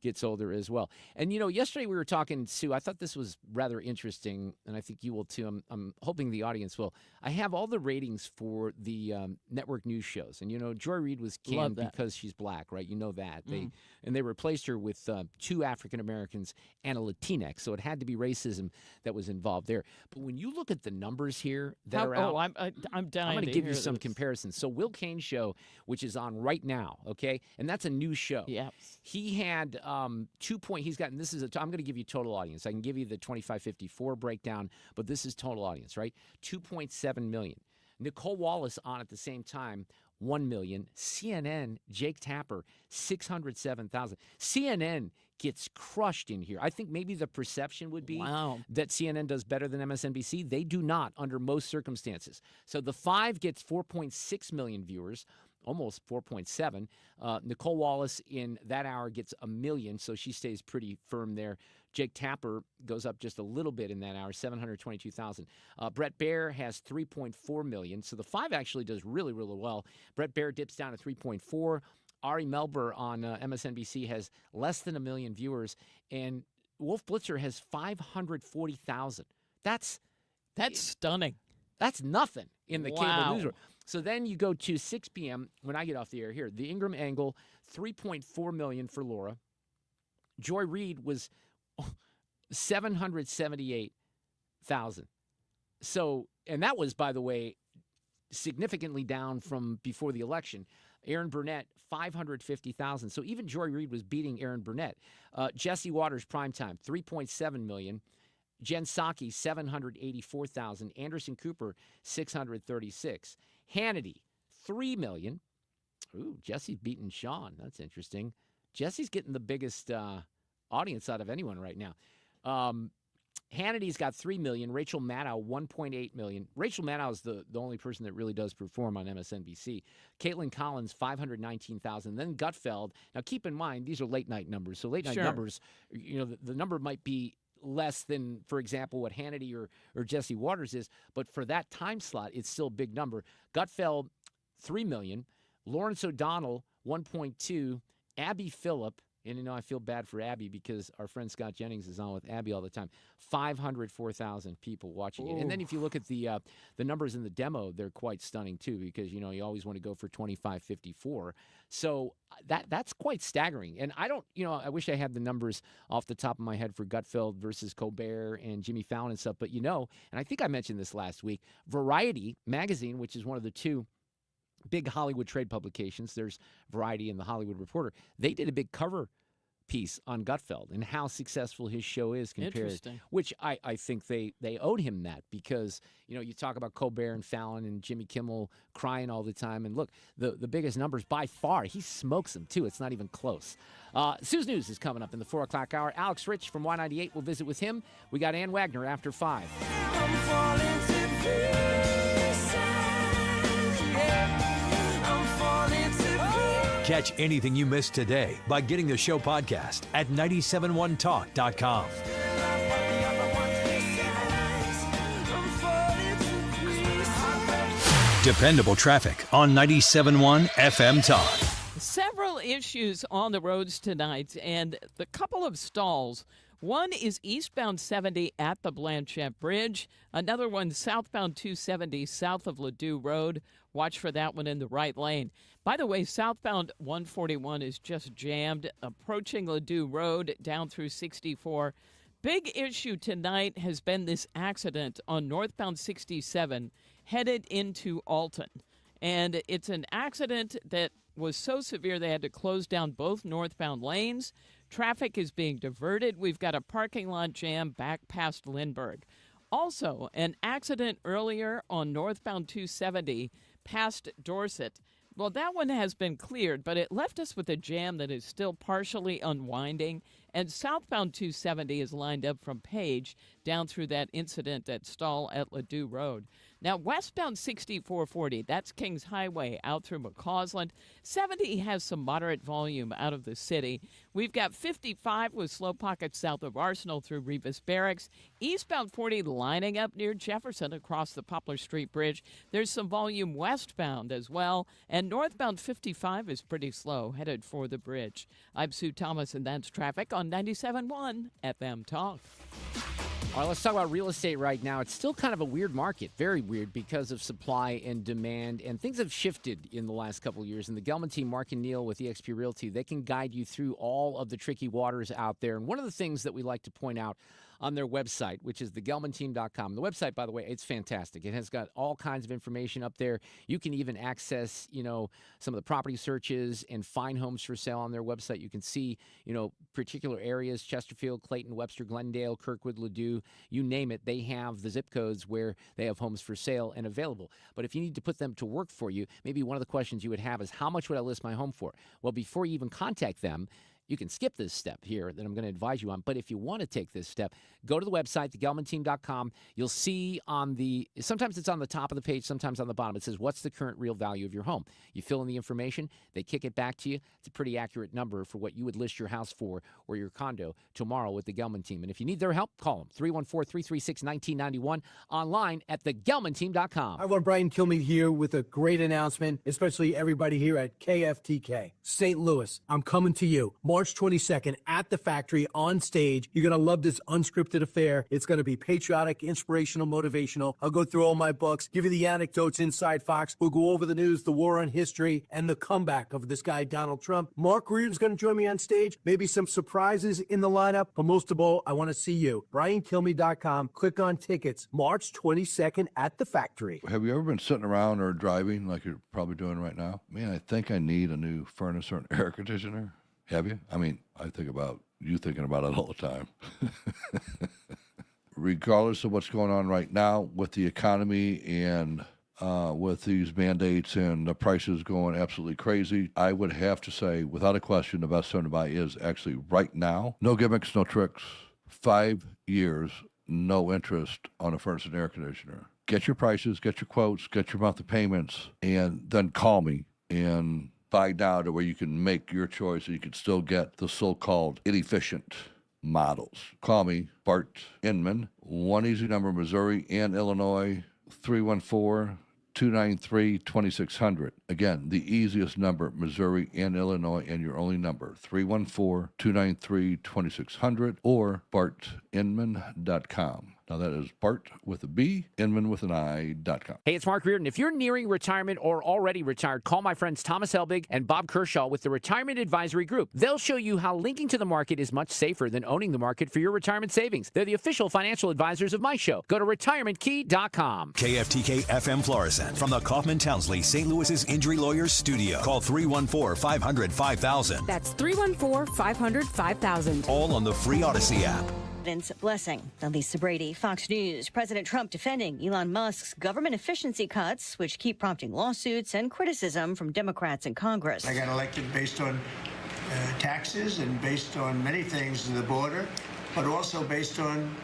gets older as well. And, yesterday we were talking, Sue, I thought this was rather interesting, and I think you will too. I'm hoping the audience will. I have all the ratings for the network news shows. And, Joy Reid was canned because she's black, right? You know that. And they replaced her with two African-Americans and a Latinx, so it had to be racism that was involved there. But when you look at the numbers here that are out, I'm dying. I'm going to give you some comparisons. So Will Cain's show, which is on right now, okay? And that's a new show. Yeah. He had 2 point. He's gotten. This is. I'm going to give you total audience. I can give you the 25-54 breakdown, but this is total audience, right? 2.7 million. Nicole Wallace on at the same time, 1 million. CNN, Jake Tapper, 607,000. CNN gets crushed in here. I think maybe the perception would be Wow. that CNN does better than MSNBC. They do not under most circumstances. So the 5 gets 4.6 million viewers, almost 4.7. Nicole Wallace in that hour gets 1 million, so she stays pretty firm there. Jake Tapper goes up just a little bit in that hour, 722,000. Brett Baer has 3.4 million, so the 5 actually does really, really well. Brett Baer dips down to 3.4. Ari Melber on MSNBC has less than 1 million viewers, and Wolf Blitzer has 540,000. That's stunning. That's nothing in the Wow. cable newsroom. So then you go to 6 p.m. when I get off the air here. The Ingram Angle, 3.4 million for Laura. Joy Reid was 778,000. So, and that was, by the way, significantly down from before the election. Aaron Burnett, 550,000. So even Joy Reid was beating Aaron Burnett. Jesse Waters, primetime, 3.7 million. Jen Psaki, 784,000. Anderson Cooper, 636. Hannity, 3 million. Ooh, Jesse's beating Shawn. That's interesting. Jesse's getting the biggest audience out of anyone right now. Hannity's got 3 million. Rachel Maddow, 1.8 million. Rachel Maddow is the only person that really does perform on MSNBC. Caitlin Collins, 519,000. Then Gutfeld. Now, keep in mind, these are late-night numbers. So late-night numbers, you know, the number might be less than, for example, what Hannity or Jesse Waters is. But for that time slot, it's still a big number. Gutfeld, 3 million. Lawrence O'Donnell, 1.2. Abby Phillip, and, you know, I feel bad for Abby because our friend Scott Jennings is on with Abby all the time. 504,000 people watching it. And then if you look at the numbers in the demo, they're quite stunning, too, because, you know, you always want to go for 25-54. So that's quite staggering. And I don't, you know, I wish I had the numbers off the top of my head for Gutfeld versus Colbert and Jimmy Fallon and stuff. But, you know, and I think I mentioned this last week, Variety magazine, which is one of the two big Hollywood trade publications, there's Variety and the Hollywood Reporter, they did a big cover piece on Gutfeld and how successful his show is compared, which I think they owed him that because, you know, you talk about Colbert and Fallon and Jimmy Kimmel crying all the time, and look, the biggest numbers by far, he smokes them too. It's not even close. Sue's News is coming up in the 4 o'clock hour. Alex Rich from Y98 will visit with him. We got Ann Wagner after 5. Catch anything you missed today by getting the show podcast at 971talk.com. Dependable traffic on 97.1 FM Talk. Several issues on the roads tonight, and the couple of stalls. One is eastbound 70 at the Blanchette Bridge. Another one southbound 270 south of Ladue Road. Watch for that one in the right lane. By the way, southbound 141 is just jammed, approaching Ladue Road down through 64. Big issue tonight has been this accident on northbound 67 headed into Alton. And it's an accident that was so severe they had to close down both northbound lanes. Traffic is being diverted. We've got a parking lot jam back past Lindbergh. Also, an accident earlier on northbound 270 past Dorset. Well, that one has been cleared, but it left us with a jam that is still partially unwinding. And southbound 270 is lined up from Page down through that incident at Stall at Ladue Road. Now, westbound 6440, that's Kings Highway out through McCausland. 70 has some moderate volume out of the city. We've got 55 with slow pockets south of Arsenal through Revis Barracks. Eastbound 40 lining up near Jefferson across the Poplar Street Bridge. There's some volume westbound as well. And northbound 55 is pretty slow, headed for the bridge. I'm Sue Thomas, and that's traffic on 97.1 FM Talk. All right, let's talk about real estate right now. It's still kind of a weird market, very weird because of supply and demand, and things have shifted in the last couple of years. And the Gelman team, Mark and Neil with eXp Realty, they can guide you through all of the tricky waters out there. And one of the things that we like to point out on their website, which is thegelmanteam.com. The website, by the way, it's fantastic. It has got all kinds of information up there. You can even access, you know, some of the property searches and find homes for sale on their website. You can see, you know, particular areas, Chesterfield, Clayton, Webster, Glendale, Kirkwood, Ladue, you name it. They have the zip codes where they have homes for sale and available. But if you need to put them to work for you, maybe one of the questions you would have is, how much would I list my home for? Well, before you even contact them, You can skip this step here that I'm going to advise you on. But if you want to take this step, go to the website, thegelmanteam.com. You'll see sometimes it's on the top of the page, sometimes on the bottom. It says, what's the current real value of your home? You fill in the information. They kick it back to you. It's a pretty accurate number for what you would list your house for or your condo tomorrow with the Gelman team. And if you need their help, call them, 314-336-1991, online at thegelmanteam.com. I want Brian Kilmeade here with a great announcement, especially everybody here at KFTK. St. Louis, I'm coming to you. March 22nd at the factory on stage. You're going to love this unscripted affair. It's going to be patriotic, inspirational, motivational. I'll go through all my books, give you the anecdotes inside Fox. We'll go over the news, the war on history, and the comeback of this guy, Donald Trump. Mark Reardon's going to join me on stage. Maybe some surprises in the lineup. But most of all, I want to see you. BrianKilmeade.com. Click on tickets. March 22nd at the factory. Have you ever been sitting around or driving like you're probably doing right now? Man, I think I need a new furnace or an air conditioner. Have you? I mean, I think about you thinking about it all the time. Regardless of what's going on right now with the economy and with these mandates and the prices going absolutely crazy, I would have to say, without a question, the best time to buy is actually right now. No gimmicks, no tricks. 5 years, no interest on a furnace and air conditioner. Get your prices, get your quotes, get your monthly payments, and then call me and buy now to where you can make your choice and you can still get the so-called inefficient models. Call me, Bart Inman, one easy number, Missouri and Illinois, 314-293-2600. Again, the easiest number, Missouri and Illinois, and your only number, 314-293-2600 or bartinman.com. Now, that is Bart with a B, Inman with an I.com. Hey, it's Mark Reardon. If you're nearing retirement or already retired, call my friends Thomas Helbig and Bob Kershaw with the Retirement Advisory Group. They'll show you how linking to the market is much safer than owning the market for your retirement savings. They're the official financial advisors of my show. Go to retirementkey.com. KFTK FM Florissant from the Kaufman Townsley St. Louis's Injury Lawyers Studio. Call 314-500-5000. That's 314-500-5000. All on the free Odyssey app. Blessing. Lisa Brady, Fox News. President Trump defending Elon Musk's government efficiency cuts, which keep prompting lawsuits and criticism from Democrats in Congress. I got elected based on taxes and based on many things in the border, but also based on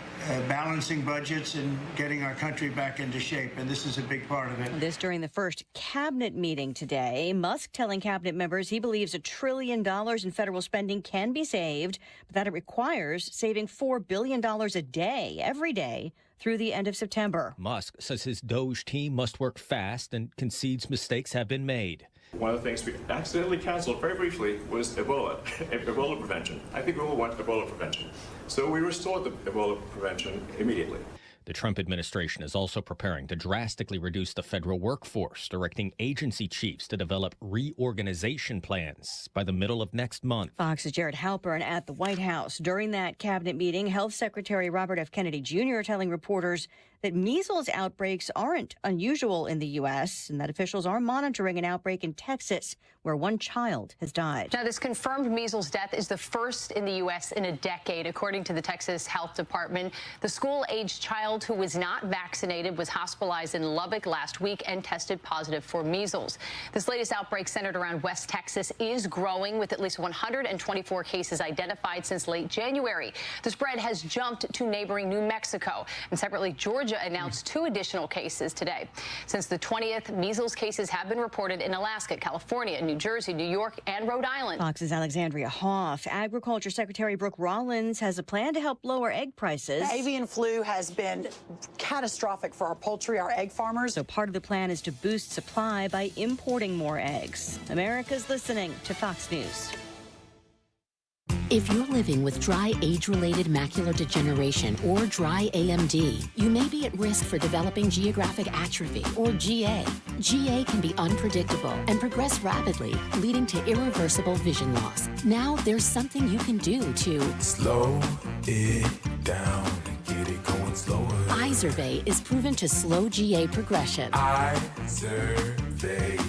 balancing budgets and getting our country back into shape, and this is a big part of it. This during the first cabinet meeting today. Musk telling cabinet members he believes $1 trillion in federal spending can be saved, but that it requires saving $4 billion a day, every day, through the end of September. Musk says his DOGE team must work fast and concedes mistakes have been made. One of the things we accidentally canceled very briefly was Ebola, Ebola prevention. I think we all want Ebola prevention. So we restored the Ebola prevention immediately. The Trump administration is also preparing to drastically reduce the federal workforce, directing agency chiefs to develop reorganization plans by the middle of next month. Fox's Jared Halpern at the White House. During that cabinet meeting, Health Secretary Robert F. Kennedy Jr. telling reporters that measles outbreaks aren't unusual in the U.S. and that officials are monitoring an outbreak in Texas where one child has died. Now, this confirmed measles death is the first in the U.S. in a decade, according to the Texas Health Department. The school-aged child who was not vaccinated was hospitalized in Lubbock last week and tested positive for measles. This latest outbreak centered around West Texas is growing, with at least 124 cases identified since late January. The spread has jumped to neighboring New Mexico, and separately, Georgia announced 2 additional cases today. Since the 20th, measles cases have been reported in Alaska, California, New Jersey, New York, and Rhode Island. Fox's Alexandria Hoff. Agriculture Secretary Brooke Rollins has a plan to help lower egg prices. The avian flu has been catastrophic for our poultry, our egg farmers. So part of the plan is to boost supply by importing more eggs. America's listening to Fox News. If you're living with dry age-related macular degeneration or dry AMD, you may be at risk for developing geographic atrophy or GA. GA can be unpredictable and progress rapidly, leading to irreversible vision loss. Now there's something you can do to slow it down and get it going slower. Eye Izervay is proven to slow GA progression. Izervay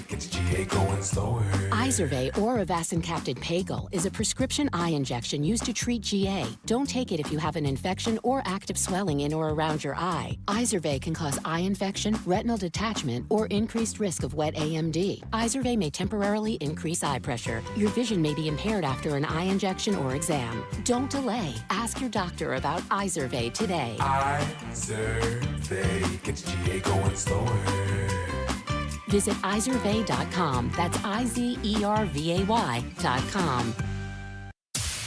gets GA going slower. Izervay or avacincaptad Pagel is a prescription eye injection used to treat GA. Don't take it if you have an infection or active swelling in or around your eye. Izervay can cause eye infection, retinal detachment, or increased risk of wet AMD. Izervay may temporarily increase eye pressure. Your vision may be impaired after an eye injection or exam. Don't delay. Ask your doctor about Izervay today. Izervay gets GA going slower. Visit Izervay.com. That's IZERVAY.com.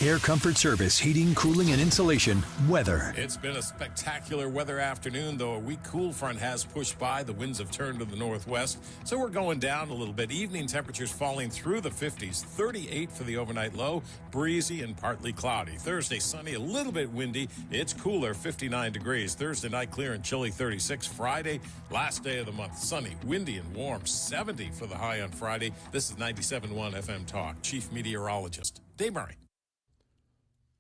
Air Comfort Service, heating, cooling, and insulation, weather. It's been a spectacular weather afternoon, though a weak cool front has pushed by. The winds have turned to the northwest, so we're going down a little bit. Evening temperatures falling through the 50s, 38 for the overnight low, breezy and partly cloudy. Thursday, sunny, a little bit windy. It's cooler, 59 degrees. Thursday night, clear and chilly, 36. Friday, last day of the month, sunny, windy, and warm, 70 for the high on Friday. This is 97.1 FM Talk. Chief Meteorologist Dave Murray.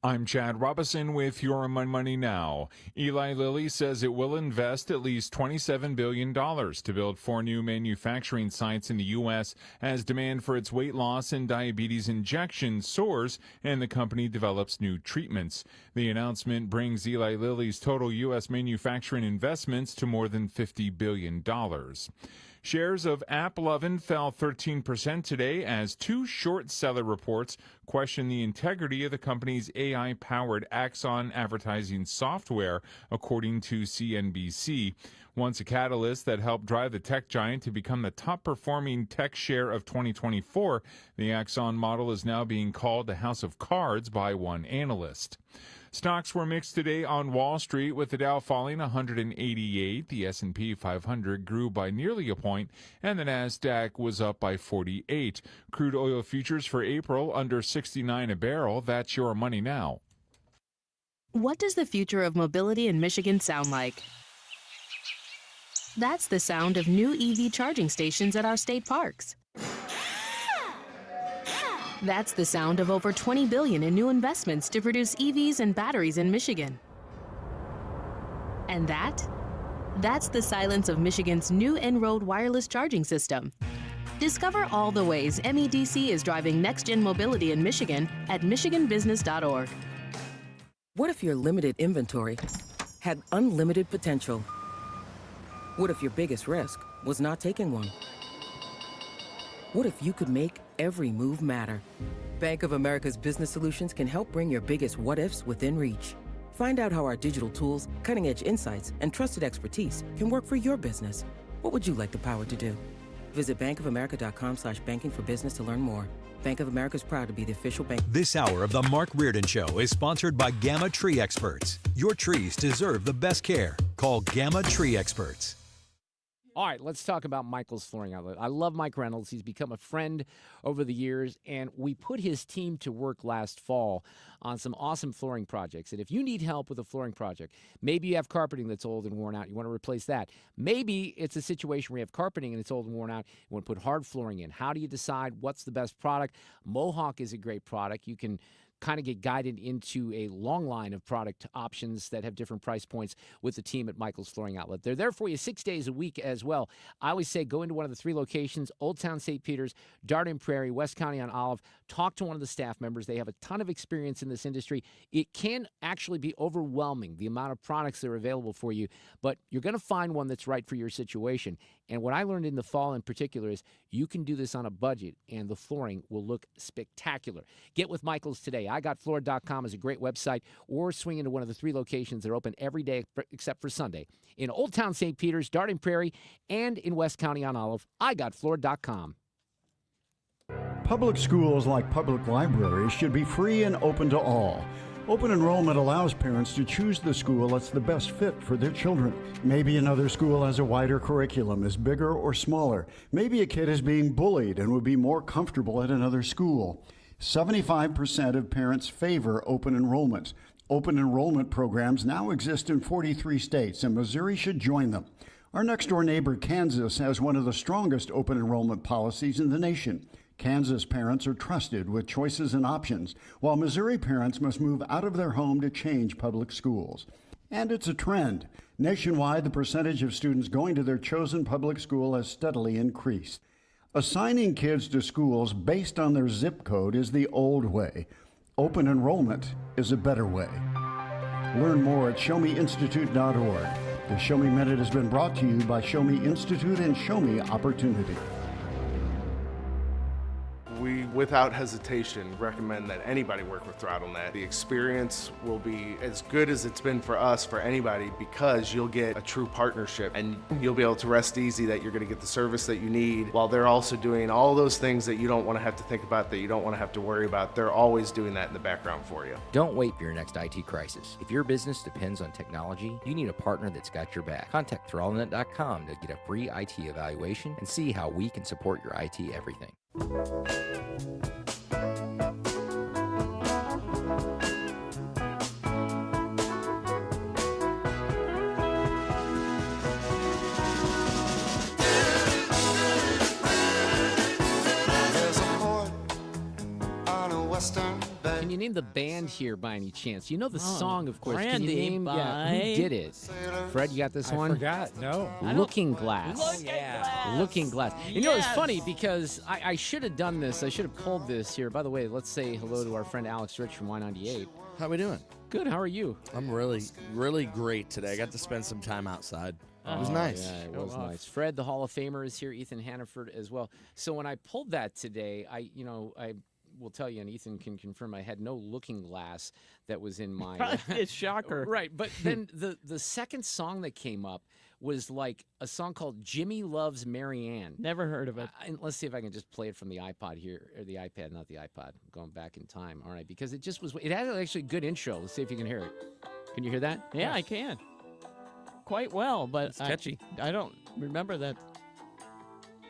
I'm Chad Robison with your Money Now. Eli Lilly says it will invest at least $27 billion to build 4 new manufacturing sites in the U.S. as demand for its weight loss and diabetes injections soars and the company develops new treatments. The announcement brings Eli Lilly's total U.S. manufacturing investments to more than $50 billion. Shares of AppLovin fell 13% today as 2 short seller reports question the integrity of the company's AI-powered Axon advertising software, according to CNBC. Once a catalyst that helped drive the tech giant to become the top-performing tech share of 2024, the Axon model is now being called the House of Cards by one analyst. Stocks were mixed today on Wall Street, with the Dow falling 188, the S&P 500 grew by nearly a point, and the Nasdaq was up by 48. Crude oil futures for April under 69 a barrel. That's your Money Now. What does the future of mobility in Michigan sound like? That's the sound of new EV charging stations at our state parks. That's the sound of over $20 billion in new investments to produce EVs and batteries in Michigan. And that's the silence of Michigan's new En-Road wireless charging system. Discover all the ways MEDC is driving next-gen mobility in Michigan at michiganbusiness.org. What if your limited inventory had unlimited potential? What if your biggest risk was not taking one? What if you could make every move matter? Bank of America's business solutions can help bring your biggest what-ifs within reach. Find out how our digital tools, cutting-edge insights, and trusted expertise can work for your business. What would you like the power to do? Visit bankofamerica.com/banking for business to learn more. Bank of America is proud to be the official bank. This hour of the Mark Reardon Show is sponsored by Gamma Tree Experts. Your trees deserve the best care. Call Gamma Tree Experts. All right, let's talk about Michael's Flooring Outlet. I love Mike Reynolds. He's become a friend over the years, and we put his team to work last fall on some awesome flooring projects. And if you need help with a flooring project, maybe you have carpeting that's old and worn out, you want to replace that. Maybe it's a situation where you have carpeting and it's old and worn out, you want to put hard flooring in. How do you decide what's the best product? Mohawk is a great product. You can kind of get guided into a long line of product options that have different price points with the team at Michael's Flooring Outlet. They're there for you 6 days a week as well. I always say go into one of the 3 locations, Old Town St. Peters, Darden Prairie, West County on Olive. Talk to one of the staff members. They have a ton of experience in this industry. It can actually be overwhelming, the amount of products that are available for you, but you're going to find one that's right for your situation. And what I learned in the fall in particular is you can do this on a budget, and the flooring will look spectacular. Get with Michael's today. IGotFloored.com is a great website, or swing into one of the 3 locations that are open every day except for Sunday in Old Town St. Peters, Darden Prairie, and in West County on Olive. IGotFloored.com. Public schools, like public libraries, should be free and open to all. Open enrollment allows parents to choose the school that's the best fit for their children. Maybe another school has a wider curriculum, is bigger or smaller. Maybe a kid is being bullied and would be more comfortable at another school. 75% of parents favor open enrollment. Open enrollment programs now exist in 43 states, and Missouri should join them. Our next-door neighbor, Kansas, has one of the strongest open enrollment policies in the nation. Kansas parents are trusted with choices and options, while Missouri parents must move out of their home to change public schools. And it's a trend. Nationwide, the percentage of students going to their chosen public school has steadily increased. Assigning kids to schools based on their zip code is the old way. Open enrollment is a better way. Learn more at showmeinstitute.org. The Show Me Minute has been brought to you by Show Me Institute and Show Me Opportunity. We, without hesitation, recommend that anybody work with ThrottleNet. The experience will be as good as it's been for us, for anybody, because you'll get a true partnership and you'll be able to rest easy that you're going to get the service that you need while they're also doing all those things that you don't want to have to think about, that you don't want to have to worry about. They're always doing that in the background for you. Don't wait for your next IT crisis. If your business depends on technology, you need a partner that's got your back. Contact ThrottleNet.com to get a free IT evaluation and see how we can support your IT everything. Can you name the band here by any chance? You know the song, of course. Can Brandy you name who did it? Fred, you got this one? I forgot. No. Looking Glass. Looking Glass. You know, it's Yes. funny because I should have done this. I should have pulled this here. By the way, let's say hello to our friend Alex Rich from Y98. How we doing? Good. How are you? I'm really great today. I got to spend some time outside. It was nice. Yeah, it was nice. Fred, the Hall of Famer, is here. Ethan Hannaford as well. So when I pulled that today, I will tell you, and Ethan can confirm, I had no looking glass that was in my... It's shocker. Right, but then the second song that came up was like a song called Jimmy Loves Marianne. Never heard of it. And let's see if I can just play it from the iPod here, or the iPad, not the iPod. I'm going back in time, all right, because it just was... It had actually a good intro. Let's see if you can hear it. Can you hear that? Yeah, I can. Quite well, but It's catchy. I don't remember that.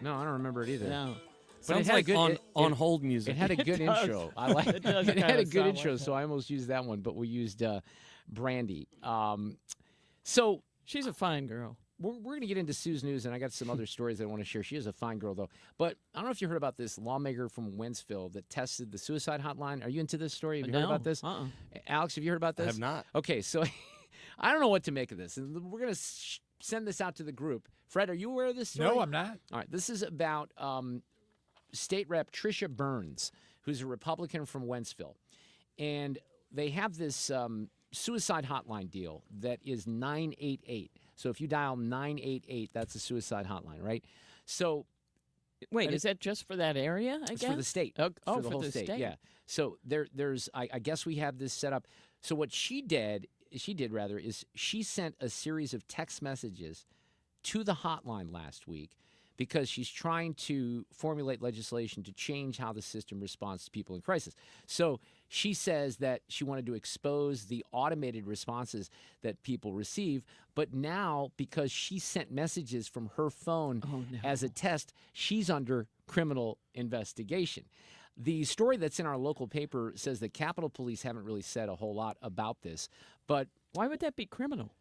No, I don't remember it either. No. But Sounds it had like a good, on-hold music. It had a good does. intro. I like It does it. Had kinda a good sound intro, like so that. I almost used that one, but we used Brandy. So She's a fine girl. we're going to get into Sue's news, and I got some other stories I want to share. She is a fine girl, though. But I don't know if you heard about this lawmaker from Wentzville that tested the suicide hotline. Are you into this story? Have you heard No. about this? Alex, have you heard about this? I have not. Okay, so I don't know what to make of this. And we're going to send this out to the group. Fred, are you aware of this story? No, I'm not. All right, this is about State Rep Tricia Burns, who's a Republican from Wentzville. And they have this suicide hotline deal that is 988. So if you dial 988, that's a suicide hotline, right? So Wait, is that just for that area, I it's guess? for the state. Oh, for the for whole the state. state. Yeah. So there's I guess we have this set up. So what she did is she sent a series of text messages to the hotline last week because she's trying to formulate legislation to change how the system responds to people in crisis. So she says that she wanted to expose the automated responses that people receive, but now because she sent messages from her phone as a test, she's under criminal investigation. The story that's in our local paper says that Capitol Police haven't really said a whole lot about this, but why would that be criminal?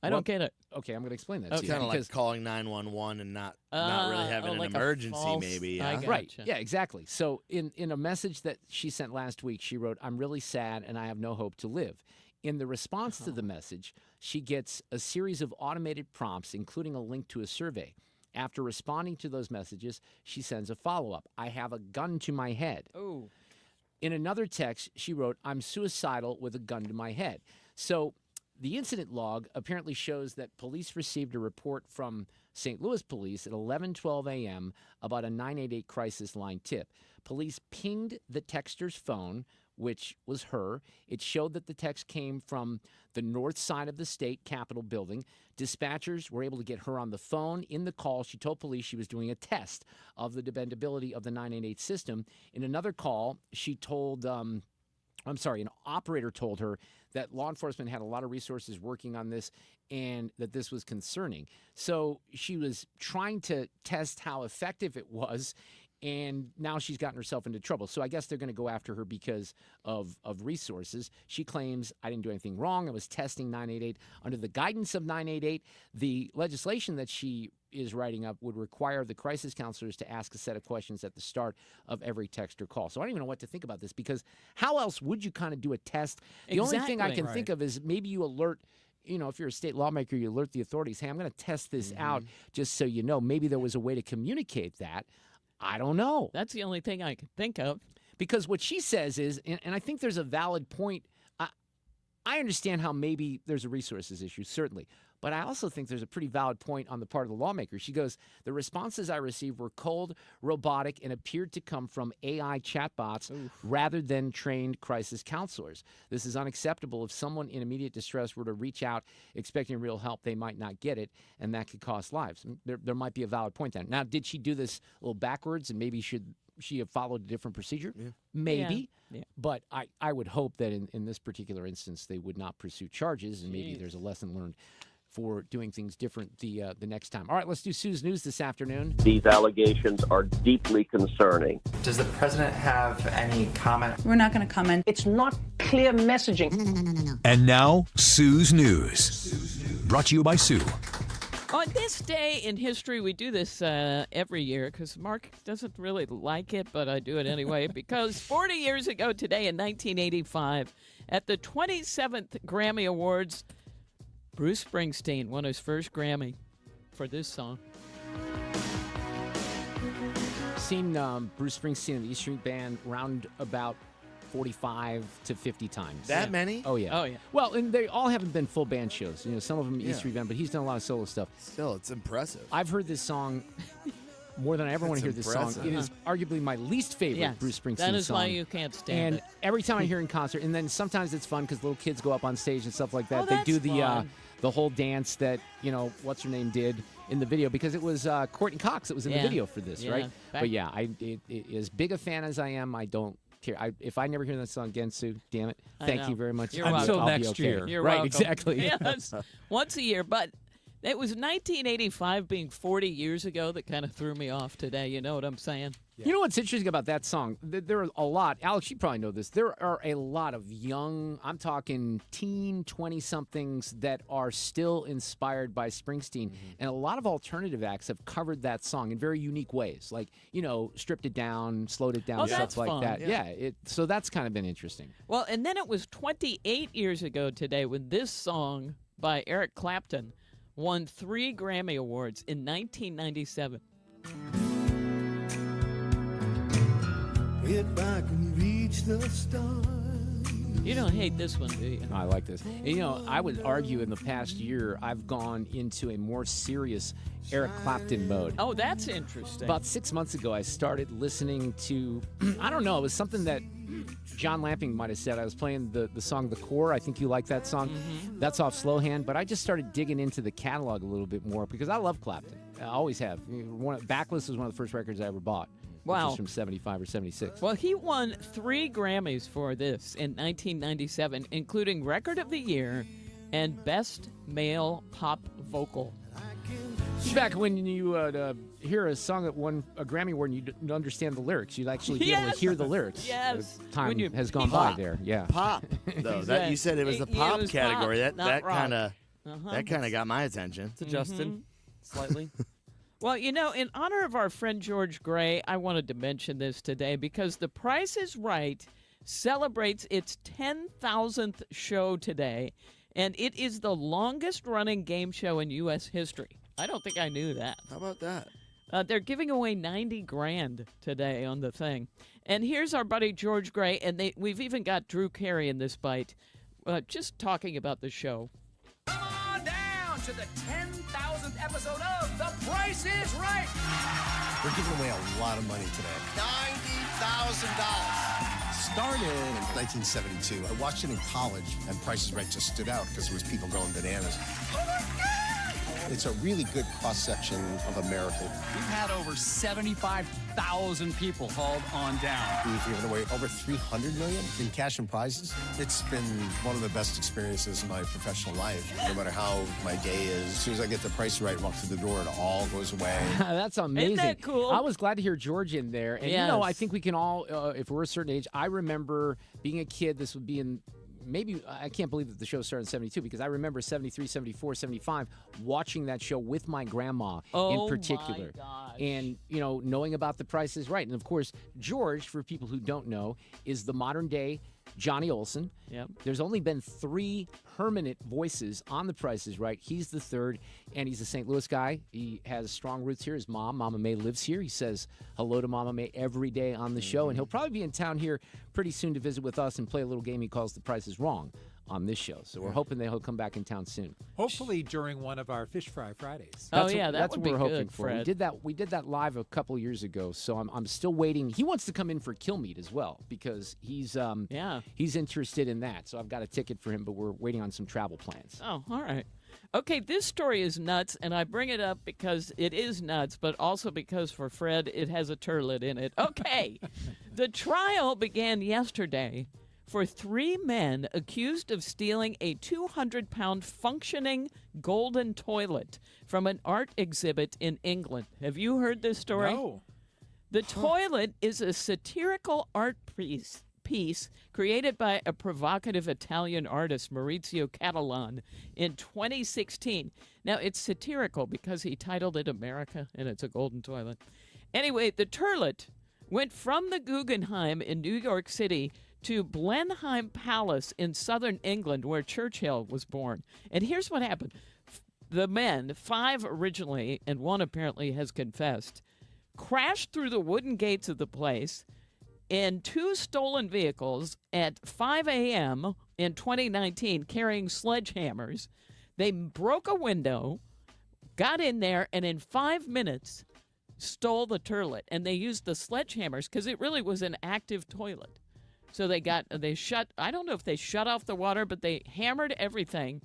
I Well, don't get it. Okay, I'm going to explain that It's to you. kind of like because- calling 911 and not really having like an a emergency, false- maybe. I Yeah? got Right. Gotcha. Yeah, exactly. So in a message that she sent last week, she wrote, "I'm really sad and I have no hope to live." In the response to the message, she gets a series of automated prompts, including a link to a survey. After responding to those messages, she sends a follow-up. "I have a gun to my head." Oh. In another text, she wrote, "I'm suicidal with a gun to my head." So the incident log apparently shows that police received a report from St. Louis police at 11:12 a.m. about a 988 crisis line tip. Police pinged the texter's phone, which was her. It showed that the text came from the north side of the state Capitol building. Dispatchers were able to get her on the phone. In the call, she told police she was doing a test of the dependability of the 988 system. In another call, she told... an operator told her that law enforcement had a lot of resources working on this and that this was concerning. So she was trying to test how effective it was, and now she's gotten herself into trouble. So I guess they're going to go after her because of resources. She claims, "I didn't do anything wrong. I was testing 988." Under the guidance of 988, the legislation that she is writing up would require the crisis counselors to ask a set of questions at the start of every text or call. So I don't even know what to think about this, because how else would you kind of do a test? The only thing I Exactly. can think of is maybe you alert if you're a state lawmaker, you alert the authorities, hey, I'm going to test this out just so you know. Maybe there was a way to communicate that. I don't know. That's the only thing I can think of. Because what she says is, and I think there's a valid point. I understand how maybe there's a resources issue, certainly. But I also think there's a pretty valid point on the part of the lawmaker. She goes, the responses I received were cold, robotic, and appeared to come from AI chatbots rather than trained crisis counselors. This is unacceptable. If someone in immediate distress were to reach out expecting real help, they might not get it, and that could cost lives. There might be a valid point there. Now, did she do this a little backwards, and maybe should she have followed a different procedure? Yeah. Maybe. Yeah. But I would hope that in this particular instance, they would not pursue charges, and maybe there's a lesson learned for doing things different the next time. All right, let's do Sue's News this afternoon. These allegations are deeply concerning. Does the president have any comment? We're not going to comment. It's not clear messaging. No. And now, Sue's News. Brought to you by Sue. On this day in history, we do this every year because Mark doesn't really like it, but I do it anyway, because 40 years ago today in 1985, at the 27th Grammy Awards, Bruce Springsteen won his first Grammy for this song. Seen Bruce Springsteen and the E Street Band round about 45 to 50 times. That many? Oh, yeah. Oh, yeah. Well, and they all haven't been full band shows. Some of them E Street Band, but he's done a lot of solo stuff. Still, it's impressive. I've heard this song more than I ever want to hear this song. It is arguably my least favorite Bruce Springsteen song. That is why you can't stand it. And every time I hear it in concert, and then sometimes it's fun because little kids go up on stage and stuff like that. Oh, they do fun. The whole dance that, what's her name did in the video, because it was Courtney Cox that was in the video for this, right? But yeah, as big a fan as I am, I don't care. If I never hear that song again, Sue, damn it. Thank you very much. Until next year. You're right, welcome. Exactly. Yes, once a year. But it was 1985 being 40 years ago that kind of threw me off today. You know what I'm saying? You know what's interesting about that song? There are a lot. Alex, you probably know this. There are a lot of young, I'm talking teen, 20-somethings that are still inspired by Springsteen. And a lot of alternative acts have covered that song in very unique ways. Like, stripped it down, slowed it down, stuff like fun. that. Yeah. So that's kind of been interesting. Well, and then it was 28 years ago today when this song by Eric Clapton won 3 Grammy Awards in 1997. If I can reach the stars. You don't hate this one, do you? I like this. And, I would argue in the past year, I've gone into a more serious Eric Clapton mode. Oh, that's interesting. About 6 months ago, I started listening to, I don't know, it was something that John Lamping might have said. I was playing the song The Core. I think you like that song. That's off Slow Hand. But I just started digging into the catalog a little bit more because I love Clapton. I always have. Backlist was one of the first records I ever bought. Wow. Which was from 75 or 76. Well, he won 3 Grammys for this in 1997, including Record of the Year and Best Male Pop Vocal. Back when you hear a song that won a Grammy Award and you don't understand the lyrics, you'd actually be able to hear the lyrics. Yes. Time has gone by there. Yeah. Pop, though. That you said it was the pop category. Pop, that kind of got my attention. It's adjusted slightly. Well, in honor of our friend George Gray, I wanted to mention this today because The Price is Right celebrates its 10,000th show today, and it is the longest-running game show in U.S. history. I don't think I knew that. How about that? They're giving away $90,000 today on the thing. And here's our buddy George Gray, and we've even got Drew Carey in this bite, just talking about the show. Come on down to the 10,000th episode of The Price is Right. We're giving away a lot of money today. $90,000. Started in 1972. I watched it in college, and Price is Right just stood out because there was people going bananas. Oh my God! It's a really good cross-section of America. We've had over 75,000 people hauled on down. We've given away over $300 million in cash and prizes. It's been one of the best experiences in my professional life. No matter how my day is, as soon as I get the price right, walk through the door, it all goes away. That's amazing. Isn't that cool? I was glad to hear George in there. And, Yes. I think we can all, if we're a certain age, I remember being a kid, this would be in... Maybe, I can't believe that the show started in 72 because I remember 73, 74, 75 watching that show with my grandma in particular. My gosh. And, knowing about The Price is Right. And, of course, George, for people who don't know, is the modern day Johnny Olson. Yep. There's only been 3 permanent voices on The Price is Right. He's the third, and he's a St. Louis guy. He has strong roots here. His mom, Mama May, lives here. He says hello to Mama May every day on the show, and he'll probably be in town here pretty soon to visit with us and play a little game he calls The Price is Wrong on this show. So we're hoping that he'll come back in town soon. Hopefully during one of our Fish Fry Fridays. That's that would what be we're good, hoping for. Fred. We did that live a couple years ago, so I'm still waiting. He wants to come in for Kill Meat as well because he's interested in that. So I've got a ticket for him, but we're waiting on some travel plans. Oh, all right. Okay, this story is nuts, and I bring it up because it is nuts, but also because for Fred, it has a turlet in it. Okay, the trial began yesterday for 3 men accused of stealing a 200-pound functioning golden toilet from an art exhibit in England. Have you heard this story? No. The toilet is a satirical art piece created by a provocative Italian artist, Maurizio Catalan, in 2016. Now, it's satirical because he titled it America, and it's a golden toilet. Anyway, the turlet went from the Guggenheim in New York City to Blenheim Palace in southern England, where Churchill was born. And here's what happened. The men, 5 originally, and 1 apparently has confessed, crashed through the wooden gates of the place in 2 stolen vehicles at 5 a.m. in 2019 carrying sledgehammers. They broke a window, got in there, and in 5 minutes stole the toilet. And they used the sledgehammers because it really was an active toilet. So I don't know if they shut off the water, but they hammered everything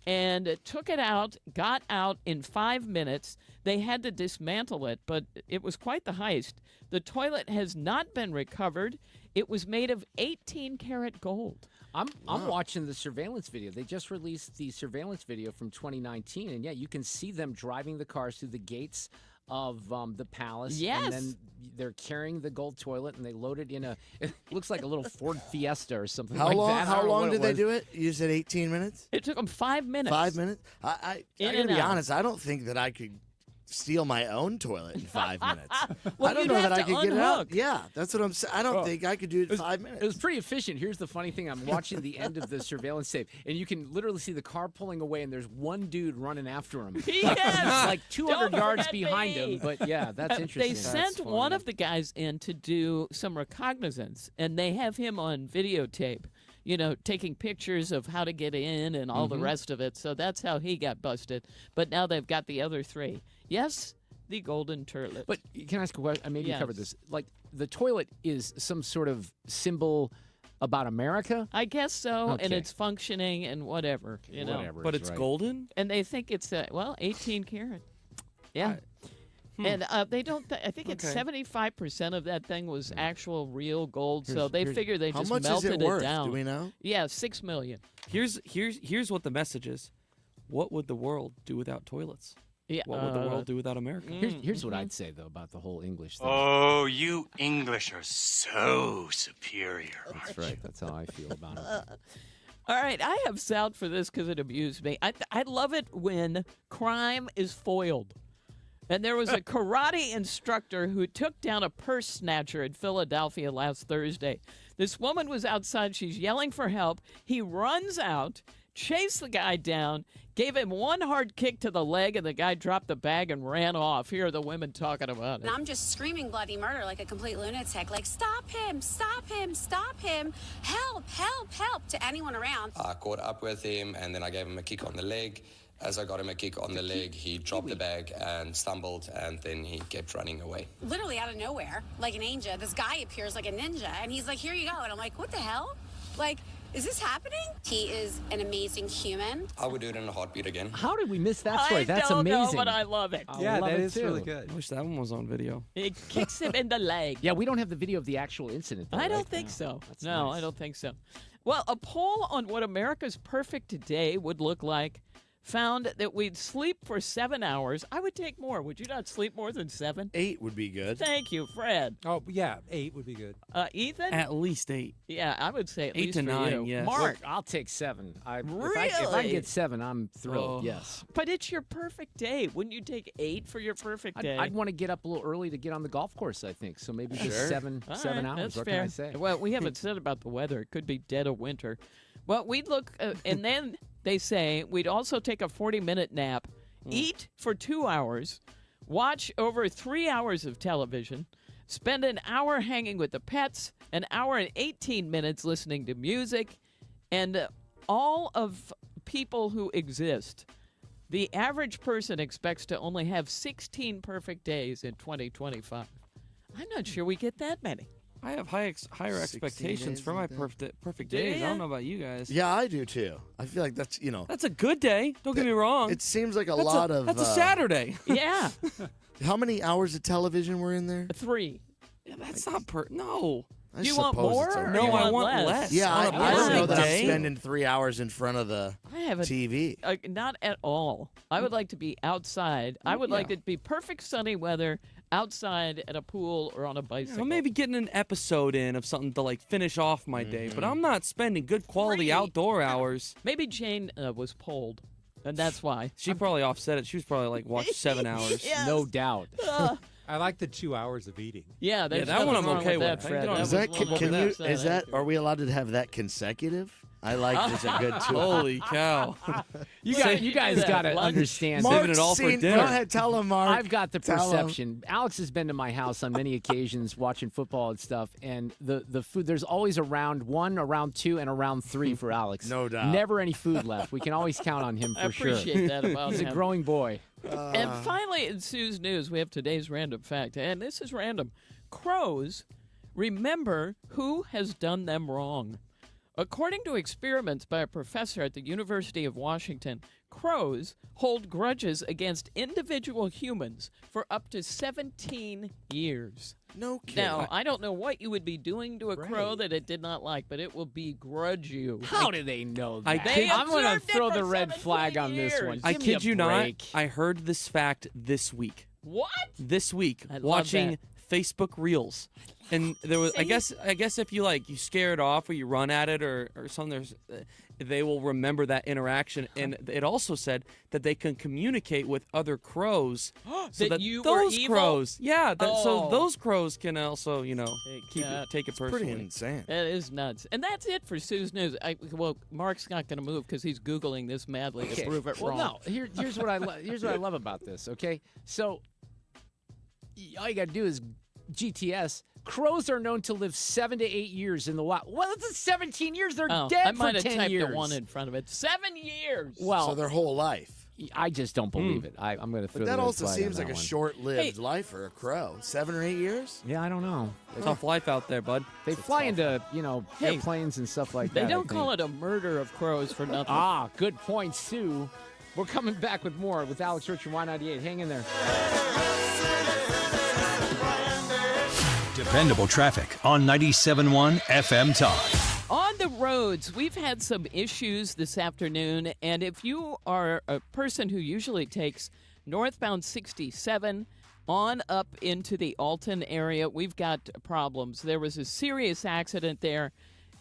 and took it out, got out in 5 minutes. They had to dismantle it, but it was quite the heist. The toilet has not been recovered. It was made of 18-karat gold. I'm watching the surveillance video. They just released the surveillance video from 2019, and you can see them driving the cars through the gates of the palace. Yes. And then they're carrying the gold toilet, and they load it in it looks like a little Ford Fiesta or something like that. How long did they do it? You said 18 minutes? It took them 5 minutes. 5 minutes? I gotta be honest, I don't think that I could steal my own toilet in 5 minutes. Well, I don't you'd know have that I to could get it out. unhook. Yeah, that's what I'm saying. I don't think I could do it in 5 minutes. It was pretty efficient. Here's the funny thing. I'm watching the end of the surveillance tape, and you can literally see the car pulling away, and there's one dude running after him. Yes! Like 200 Don't yards forget behind me. him. But, yeah, that's interesting. They sent one of the guys in to do some recognizance, and they have him on videotape, taking pictures of how to get in and all the rest of it. So that's how he got busted. But now they've got the other 3. Yes, the golden turlet. But can I ask a question? Maybe you covered Yes. this. Like, the toilet is some sort of symbol about America? I guess so, and Okay. it's functioning and whatever, Whatever But is it's right. golden? And they think it's 18 karat. Yeah. And they don't. I think it's 75% of that thing was actual real gold. So they figure they How just much is melted it worth? down. Do we know? Yeah, $6 million. Here's what the message is. What would the world do without toilets? Yeah. What would the world do without America? Here's what I'd say, though, about the whole English thing. Oh, you English are so superior. That's right. That's how I feel about it. All right, I have sound for this because it amused me. I love it when crime is foiled. And there was a karate instructor who took down a purse snatcher in Philadelphia last Thursday. This woman was outside. She's yelling for help. He runs out, chased the guy down, gave him one hard kick to the leg, and the guy dropped the bag and ran off. Here are the women talking about it. And I'm just screaming bloody murder like a complete lunatic, like, stop him, stop him, stop him, help, help, help, to anyone around. I caught up with him, and then I gave him a kick on the leg. As I got him a kick on the leg, he dropped the bag and stumbled, and then he kept running away. Literally out of nowhere, like a ninja, this guy appears like a ninja, and he's like, here you go. And I'm like, what the hell? Like, is this happening? He is an amazing human. I would do it in a heartbeat again. How did we miss that story? That's I don't amazing. know, but I love it. I love that it is too. really good. I wish that one was on video. It kicks him in the leg. Yeah, we don't have the video of the actual incident, though, I don't right? think so. That's No, nice. I don't think so. Well, a poll on what America's perfect day would look like found that we'd sleep for 7 hours. I would take more. Would you not sleep more than 7? 8 would be good. Thank you, Fred. Oh, yeah, 8 would be good. Ethan? At least 8. Yeah, I would say at 8 least to for 9, you. yes. Mark. I'll take 7. If I Really? get 7, I'm thrilled. Oh. Yes. But it's your perfect day. Wouldn't you take 8 for your perfect day? I'd want to get up a little early to get on the golf course, I think. So maybe just Sure. 7 All 7 right, hours. that's What fair. can I say? Well, we haven't said about the weather. It could be dead of winter. Well, we'd look, and then they say we'd also take a 40-minute nap, eat for 2 hours, watch over 3 hours of television, spend an hour hanging with the pets, an hour and 18 minutes listening to music, and all of people who exist. The average person expects to only have 16 perfect days in 2025. I'm not sure we get that many. I have higher 16 expectations days for my like that. perfect Do days. I ya? don't know about you guys. Yeah, I do too. I feel like that's That's a good day. Don't get me wrong. It seems like That's lot of. That's a Saturday. Yeah, How many hours of television were in there? 3. Yeah, that's not No. I Do you want suppose more? it's or okay. No, you I want less. Yeah, On I a don't know perfect that I'm day. spending 3 hours in front of the I haven't. TV. Not at all. I would like to be outside. I would like it to be perfect sunny weather outside at a pool or on a bicycle. Well, maybe getting an episode in of something to like finish off my day, but I'm not spending good quality 3. outdoor hours. Maybe Jane was polled, and that's why. She probably offset it. She was probably like watched 7 hours. Yes. No doubt. I like the 2 hours of eating. Yeah, there's that one nothing I'm wrong okay with with. that, Fred. Is Is That that was can, one can of you? the Is best. that? Are we allowed to have that consecutive? I like this a good 2 Holy cow. You you guys do that got to lunch. understand. Saving it all for dinner. Go ahead, tell him, Mark. I've got the Tell 'em. perception. Alex has been to my house on many occasions watching football and stuff, and the food, there's always a round 1, a round 2, and a round 3 for Alex. No doubt. Never any food left. We can always count on him for I appreciate that about He's a him. growing boy. And finally, in Sue's news, we have today's random fact. And this is random. Crows remember who has done them wrong. According to experiments by a professor at the University of Washington, crows hold grudges against individual humans for up to 17 years. No kidding. Now, I don't know what you would be doing to a crow Right. that it did not like, but it will begrudge you. How do they know that? I kid- I'm going to observed it throw for the red 17 flag on this one. years. I Give me kid a you break. not. I heard this fact this week. What? This week, I love watching that. Facebook Reels, and there was. I guess if you you scare it off or you run at it or something, there's. They will remember that interaction, and it also said that they can communicate with other crows, so That you were those evil? crows, yeah, so Oh. those crows can also, take it Pretty personally. insane. That is nuts. And that's it for Sue's news. Well, Mark's not going to move because he's Googling this madly to prove it Well, wrong. no. Here's what here's what I love about this. Okay, so all you got to do is GTS. Crows are known to live 7 to 8 years in the wild. Well, it's 17 years. They're Oh, dead I might for have 10 typed years. a 1 in front of it. 7 years. Well, So their whole life. I just don't believe it. I'm going to throw But that the red also flag seems on like a that one. short-lived life for a crow. 7 or 8 years. Yeah, I don't know. Tough life out there, bud. They fly into airplanes and stuff like that. They don't call it a murder of crows for nothing. Ah, good point, Sue. We're coming back with more with Alex Rich and Y98. Hang in there. Dependable traffic on 97.1 FM Talk. On the roads, we've had some issues this afternoon, and if you are a person who usually takes northbound 67 on up into the Alton area, we've got problems. There was a serious accident there,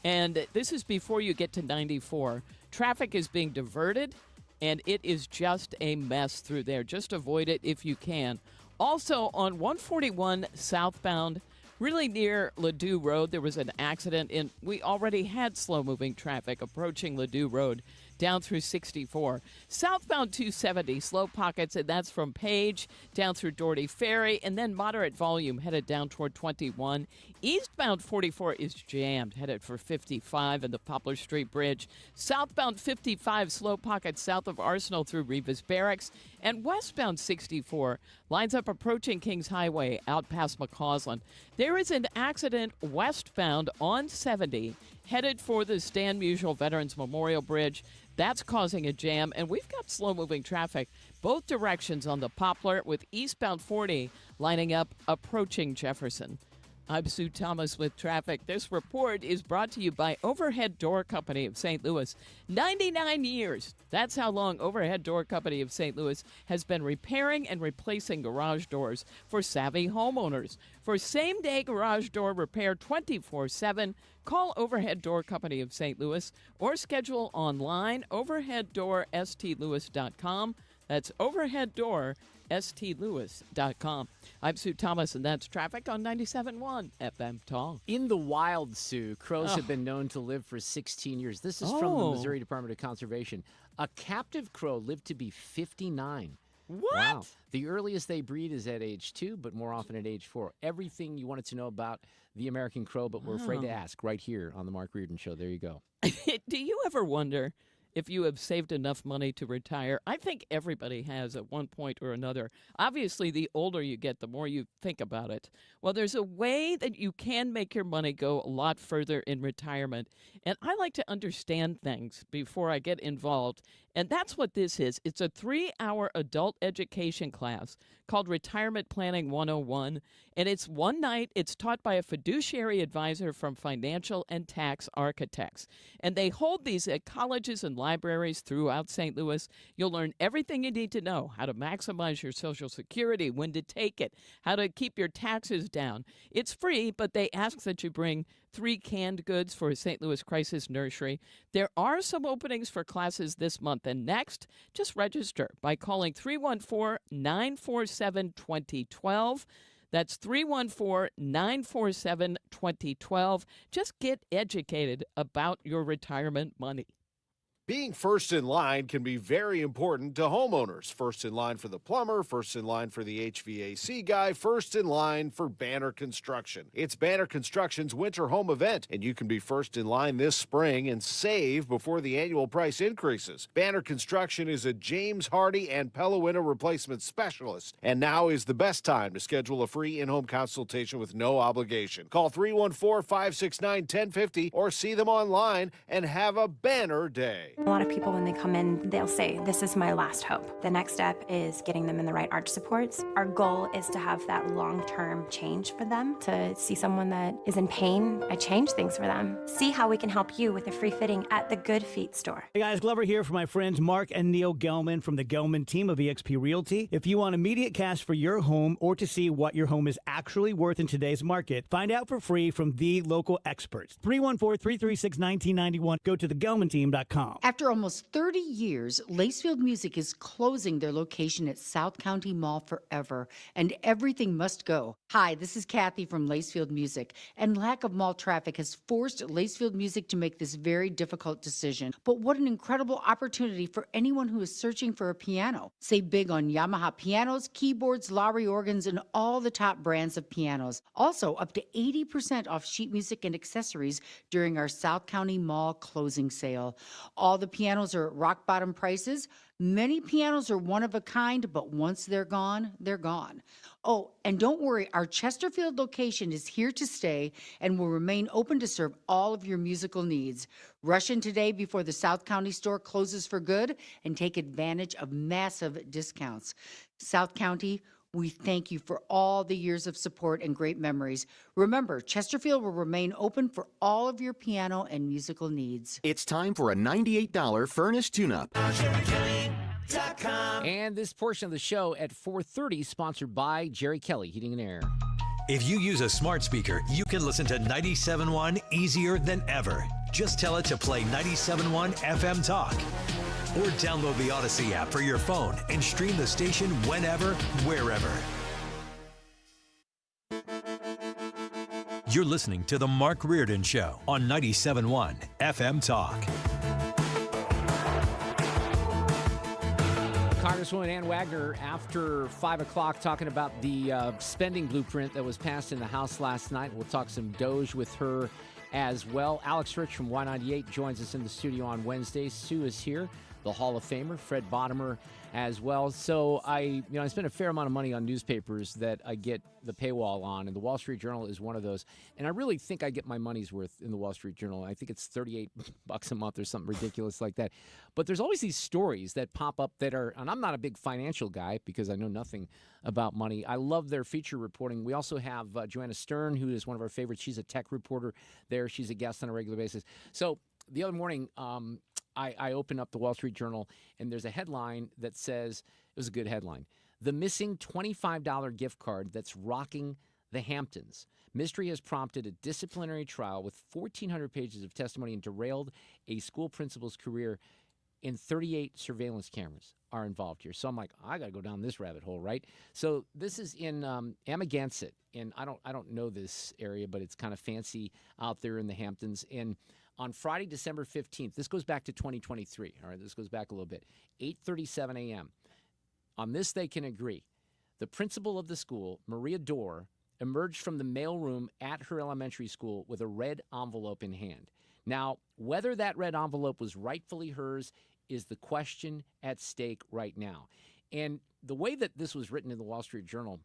and this is before you get to 94. Traffic is being diverted, and it is just a mess through there. Just avoid it if you can. Also, on 141 southbound, really near Ladue Road, there was an accident, and we already had slow-moving traffic approaching Ladue Road down through 64. Southbound 270, slow pockets, and that's from Page down through Doherty Ferry, and then moderate volume headed down toward 21. Eastbound 44 is jammed, headed for 55 and the Poplar Street Bridge. Southbound 55, slow pockets south of Arsenal through Revis Barracks. And westbound 64 lines up approaching Kings Highway out past McCausland. There is an accident westbound on 70 headed for the Stan Musial Veterans Memorial Bridge. That's causing a jam, and we've got slow-moving traffic both directions on the Poplar with eastbound 40 lining up approaching Jefferson. I'm Sue Thomas with traffic. This report is brought to you by Overhead Door Company of St. Louis. 99 years. That's how long Overhead Door Company of St. Louis has been repairing and replacing garage doors for savvy homeowners. For same-day garage door repair 24/7, call Overhead Door Company of St. Louis or schedule online overheaddoorstlewis.com. That's overheaddoorstlewis.com. I'm Sue Thomas, and that's traffic on 97.1 FM Talk. In the wild, Sue, crows have been known to live for 16 years. This is from the Missouri Department of Conservation. A captive crow lived to be 59. What? Wow. The earliest they breed is at age 2, but more often at age 4. Everything you wanted to know about the American crow, but we're afraid to ask, right here on the Mark Reardon Show. There you go. Do you ever wonder if you have saved enough money to retire? I think everybody has at one point or another. Obviously, the older you get, the more you think about it. Well, there's a way that you can make your money go a lot further in retirement. And I like to understand things before I get involved. And that's what this is. It's a 3-hour adult education class called Retirement Planning 101. And it's one night. It's taught by a fiduciary advisor from Financial and Tax Architects. And they hold these at colleges and libraries throughout St. Louis. You'll learn everything you need to know: how to maximize your Social Security, when to take it, how to keep your taxes down. It's free, but they ask that you bring 3 canned goods for a St. Louis Crisis Nursery. There are some openings for classes this month and next. Just register by calling 314-947-2012. That's 314-947-2012. Just get educated about your retirement money. Being first in line can be very important to homeowners. First in line for the plumber, first in line for the HVAC guy, first in line for Banner Construction. It's Banner Construction's winter home event, and you can be first in line this spring and save before the annual price increases. Banner Construction is a James Hardy and Pella window replacement specialist, and now is the best time to schedule a free in-home consultation with no obligation. Call 314-569-1050 or see them online and have a banner day. A lot of people, when they come in, they'll say, "This is my last hope." The next step is getting them in the right arch supports. Our goal is to have that long-term change for them, to see someone that is in pain. I change things for them. See how we can help you with a free fitting at the Good Feet store. Hey guys, Glover here for my friends Mark and Neil Gelman from the Gelman team of eXp Realty. If you want immediate cash for your home or to see what your home is actually worth in today's market, find out for free from the local experts. 314-336-1991. Go to thegelmanteam.com. After almost 30 years, Lacefield Music is closing their location at South County Mall forever, and everything must go. Hi, this is Kathy from Lacefield Music, and lack of mall traffic has forced Lacefield Music to make this very difficult decision. But what an incredible opportunity for anyone who is searching for a piano. Save big on Yamaha pianos, keyboards, Lowry organs, and all the top brands of pianos. Also, up to 80% off sheet music and accessories during our South County Mall closing sale. All the pianos are at rock bottom prices. Many pianos are one of a kind, but once they're gone, they're gone. Oh, and don't worry, our Chesterfield location is here to stay and will remain open to serve all of your musical needs. Rush in today before the South County store closes for good and take advantage of massive discounts. South County, we thank you for all the years of support and great memories. Remember, Chesterfield will remain open for all of your piano and musical needs. It's time for a $98 furnace tune-up. And this portion of the show at 4:30, sponsored by Jerry Kelly Heating and Air. If you use a smart speaker, you can listen to 97.1 easier than ever. Just tell it to play 97.1 FM Talk. Or download the Odyssey app for your phone and stream the station whenever, wherever. You're listening to The Mark Reardon Show on 97.1 FM Talk. Congresswoman Ann Wagner, after 5 o'clock, talking about the spending blueprint that was passed in the House last night. We'll talk some Doge with her as well. Alex Rich from Y98 joins us in the studio on Wednesdays. Sue is here. the Hall of Famer, Fred Bottomer, as well. So I spend a fair amount of money on newspapers that I get the paywall on, and the Wall Street Journal is one of those. And I really think I get my money's worth in the Wall Street Journal. I think it's $38 a month or something ridiculous like that. But there's always these stories that pop up that are, and I'm not a big financial guy because I know nothing about money. I love their feature reporting. We also have Joanna Stern, who is one of our favorites. She's a tech reporter there. She's a guest on a regular basis. So the other morning, I open up the Wall Street Journal, and there's a headline that says, it was a good headline, "The missing $25 gift card that's rocking the Hamptons. Mystery has prompted a disciplinary trial with 1,400 pages of testimony and derailed a school principal's career, and 38 surveillance cameras are involved here." So I'm like, I got to go down this rabbit hole, right? So this is in Amagansett, and I don't know this area, but it's kind of fancy out there in the Hamptons. And on Friday, December 15th, this goes back to 2023, all right? This goes back a little bit, 8:37 a.m. On this, they can agree. The principal of the school, Maria Dorr, emerged from the mailroom at her elementary school with a red envelope in hand. Now, whether that red envelope was rightfully hers is the question at stake right now. And the way that this was written in the Wall Street Journal,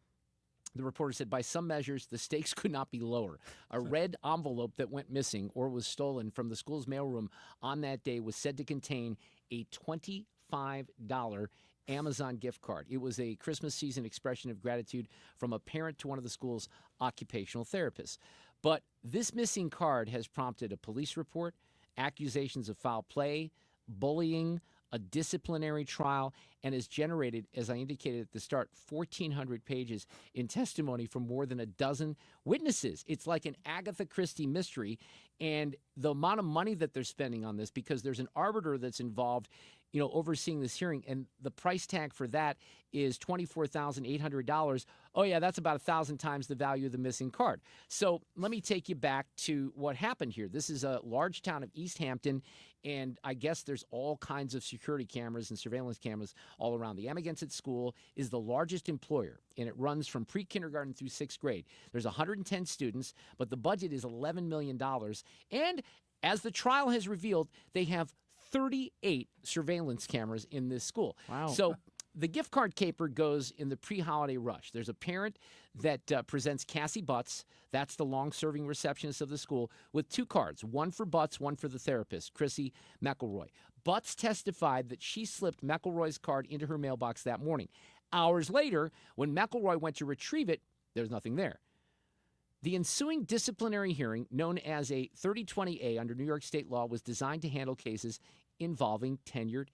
the reporter said, by some measures, the stakes could not be lower. A red envelope that went missing or was stolen from the school's mailroom on that day was said to contain a $25 Amazon gift card. It was a Christmas season expression of gratitude from a parent to one of the school's occupational therapists. But this missing card has prompted a police report, accusations of foul play, bullying, a disciplinary trial, and has generated, as I indicated at the start, 1,400 pages in testimony from more than a dozen witnesses. It's like an Agatha Christie mystery, and the amount of money that they're spending on this, because there's an arbiter that's involved, overseeing this hearing, and the price tag for that is $24,800. Oh, yeah, that's about 1,000 times the value of the missing card. So let me take you back to what happened here. This is a large town of East Hampton, and I guess there's all kinds of security cameras and surveillance cameras all around. The Amagansett School is the largest employer, and it runs from pre-kindergarten through 6th grade. There's 110 students, but the budget is $11 million. And as the trial has revealed, they have 38 surveillance cameras in this school. Wow. So the gift card caper goes in the pre-holiday rush. There's a parent that presents Cassie Butts, that's the long-serving receptionist of the school, with 2 cards, one for Butts, one for the therapist, Chrissy McElroy. Butts testified that she slipped McElroy's card into her mailbox that morning. Hours later, when McElroy went to retrieve it, there's nothing there. The ensuing disciplinary hearing, known as a 3020A under New York state law, was designed to handle cases involving tenured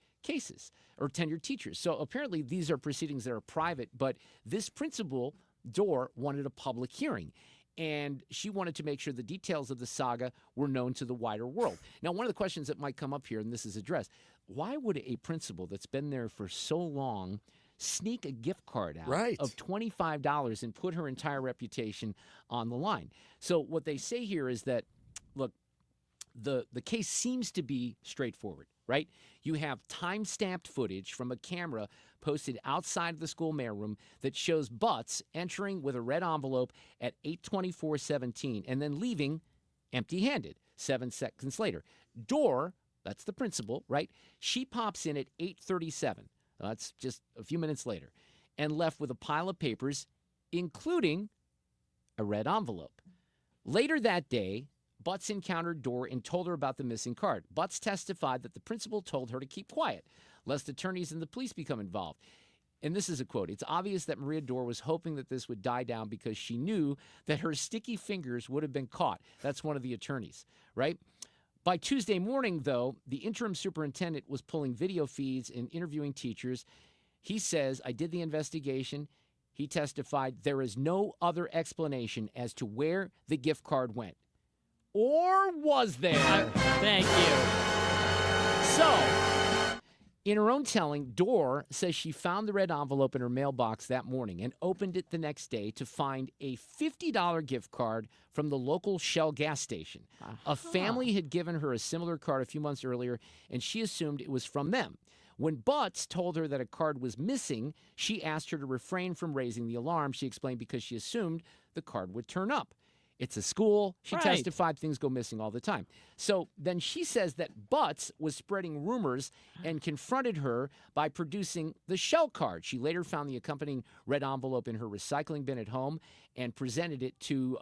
teachers. So apparently these are proceedings that are private, but this principal, Dorr, wanted a public hearing, and she wanted to make sure the details of the saga were known to the wider world. Now, one of the questions that might come up here, and this is addressed, why would a principal that's been there for so long sneak a gift card out of $25 and put her entire reputation on the line? So what they say here is that, look, the case seems to be straightforward, right? You have time-stamped footage from a camera posted outside of the school mailroom that shows Butts entering with a red envelope at 8:24:17 and then leaving empty-handed 7 seconds later. Dorr, that's the principal, right? She pops in at 8:37. That's just a few minutes later, and left with a pile of papers, including a red envelope. Later that day, Butts encountered Dorr and told her about the missing card. Butts testified that the principal told her to keep quiet, lest attorneys and the police become involved. And this is a quote. "It's obvious that Maria Dorr was hoping that this would die down because she knew that her sticky fingers would have been caught." That's one of the attorneys, right? By Tuesday morning, though, the interim superintendent was pulling video feeds and interviewing teachers. He says, "I did the investigation." He testified, "There is no other explanation as to where the gift card went." Or was there? Thank you. So, in her own telling, Dorr says she found the red envelope in her mailbox that morning and opened it the next day to find a $50 gift card from the local Shell gas station. A family had given her a similar card a few months earlier, and she assumed it was from them. When Butts told her that a card was missing, she asked her to refrain from raising the alarm. She explained because she assumed the card would turn up. It's a school. She Right. testified things go missing all the time. So then she says that Butts was spreading rumors and confronted her by producing the shell card. She later found the accompanying red envelope in her recycling bin at home and presented it to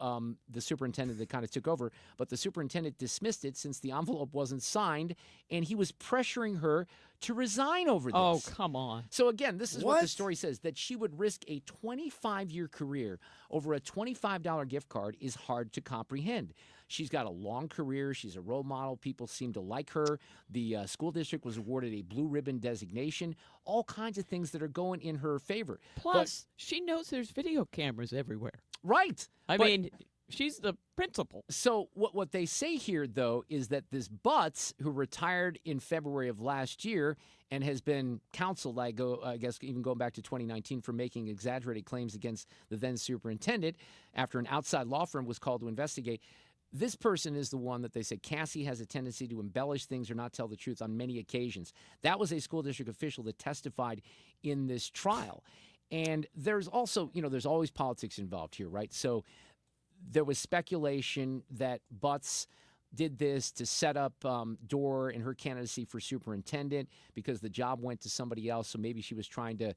the superintendent that kind of took over. But the superintendent dismissed it since the envelope wasn't signed, and he was pressuring her to resign over this. Oh, come on. So again, this is what the What? story says, that she would risk a 25-year career over a $25 gift card is hard to comprehend. She's got a long career. She's a role model. People seem to like her. The school district was awarded a blue ribbon designation. All kinds of things that are going in her favor. Plus, she knows there's video cameras everywhere. Right. I But- mean, she's the principal. So what they say here, though, is that this Butts, who retired in February of last year and has been counseled, I guess even going back to 2019, for making exaggerated claims against the then superintendent after an outside law firm was called to investigate. This person is the one that they say Cassie has a tendency to embellish things or not tell the truth on many occasions. That was a school district official that testified in this trial. And there's also, there's always politics involved here, right? So there was speculation that Butts did this to set up Dorr in her candidacy for superintendent because the job went to somebody else. So maybe she was trying to,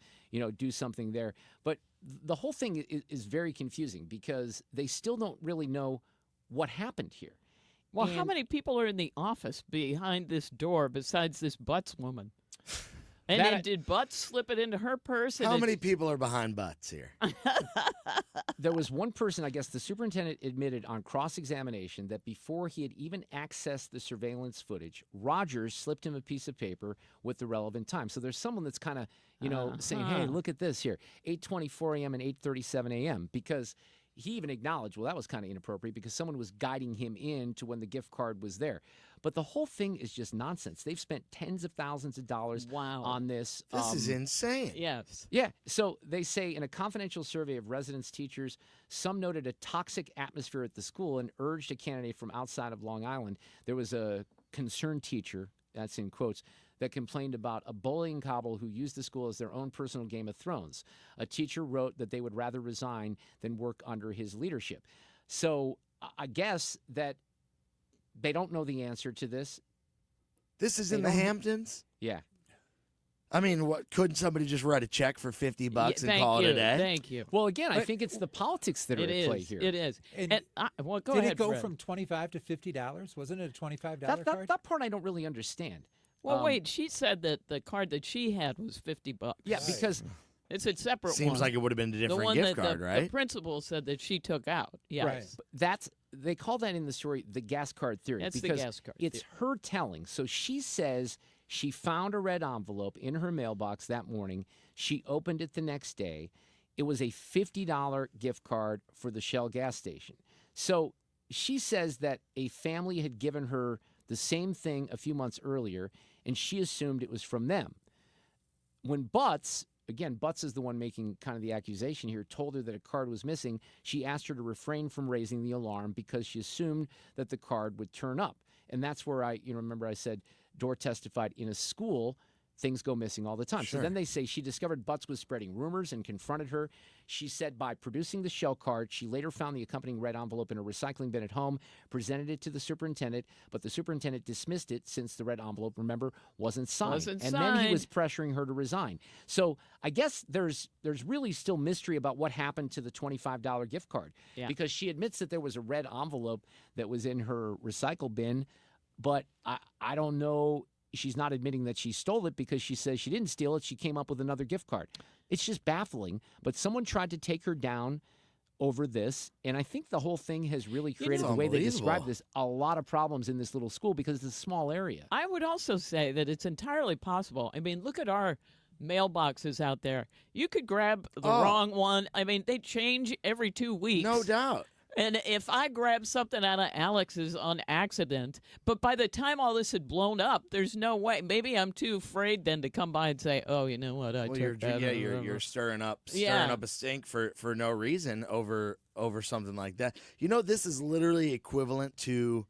do something there. But the whole thing is very confusing because they still don't really know what happened here. Well, how And- many people are in the office behind this door besides this Butts woman? And That then I- did Butts slip it into her purse? How and many people are behind butts here? There was one person, I guess the superintendent admitted on cross-examination that before he had even accessed the surveillance footage, Rogers slipped him a piece of paper with the relevant time. So there's someone that's kind of, saying, hey, look at this here, 8:24 a.m. and 8:37 a.m. because he even acknowledged, well, that was kind of inappropriate because someone was guiding him in to when the gift card was there. But the whole thing is just nonsense. They've spent tens of thousands of dollars on this. This is insane. Yes. Yeah. So they say in a confidential survey of residents, teachers, some noted a toxic atmosphere at the school and urged a candidate from outside of Long Island. There was a concerned teacher, that's in quotes, that complained about a bullying couple who used the school as their own personal Game of Thrones. A teacher wrote that they would rather resign than work under his leadership. So I guess that they don't know the answer to this. This is They in the don't- Hamptons? Yeah. I mean, what couldn't somebody just write a check for $50 and thank call it you, a day? Thank you. Well, again, I But- think it's the politics that are It at play is. here. It is. And Well, go Did ahead, it go Fred. from $25 to $50? Wasn't it a $25 card? That part I don't really understand. Well, wait. She said that the card that she had was $50. Yeah, because it's a separate one. Seems like it would have been a the different one gift that card, the right? principal said that she took out. Yes. But they call that in the story the gas card theory. That's the because gas card it's her telling. So she says she found a red envelope in her mailbox that morning. She opened it the next day. It was a $50 gift card for the Shell gas station. So she says that a family had given her the same thing a few months earlier, and she assumed it was from them. When Butts, again, Butts is the one making kind of the accusation here, told her that a card was missing, she asked her to refrain from raising the alarm because she assumed that the card would turn up. And that's where remember I said Dorr testified in a school, things go missing all the time. Sure. So then they say she discovered Butts was spreading rumors and confronted her. She said by producing the shell card, she later found the accompanying red envelope in a recycling bin at home, presented it to the superintendent, but the superintendent dismissed it since the red envelope, remember, wasn't signed. And then he was pressuring her to resign. So I guess there's really still mystery about what happened to the $25 gift card. Yeah. Because she admits that there was a red envelope that was in her recycle bin, but I don't know. She's not admitting that she stole it because she says she didn't steal it. She came up with another gift card. It's just baffling. But someone tried to take her down over this. And I think the whole thing has really created, the way they describe this, a lot of problems in this little school because it's a small area. I would also say that it's entirely possible. I mean, look at our mailboxes out there. You could grab the wrong one. I mean, they change every 2 weeks. No doubt. And if I grab something out of Alex's on accident, but by the time all this had blown up, there's no way. Maybe I'm too afraid then to come by and say, "Oh, you know what? I Well, took that." you're stirring up Yeah. a stink for no reason over something like that. This is literally equivalent to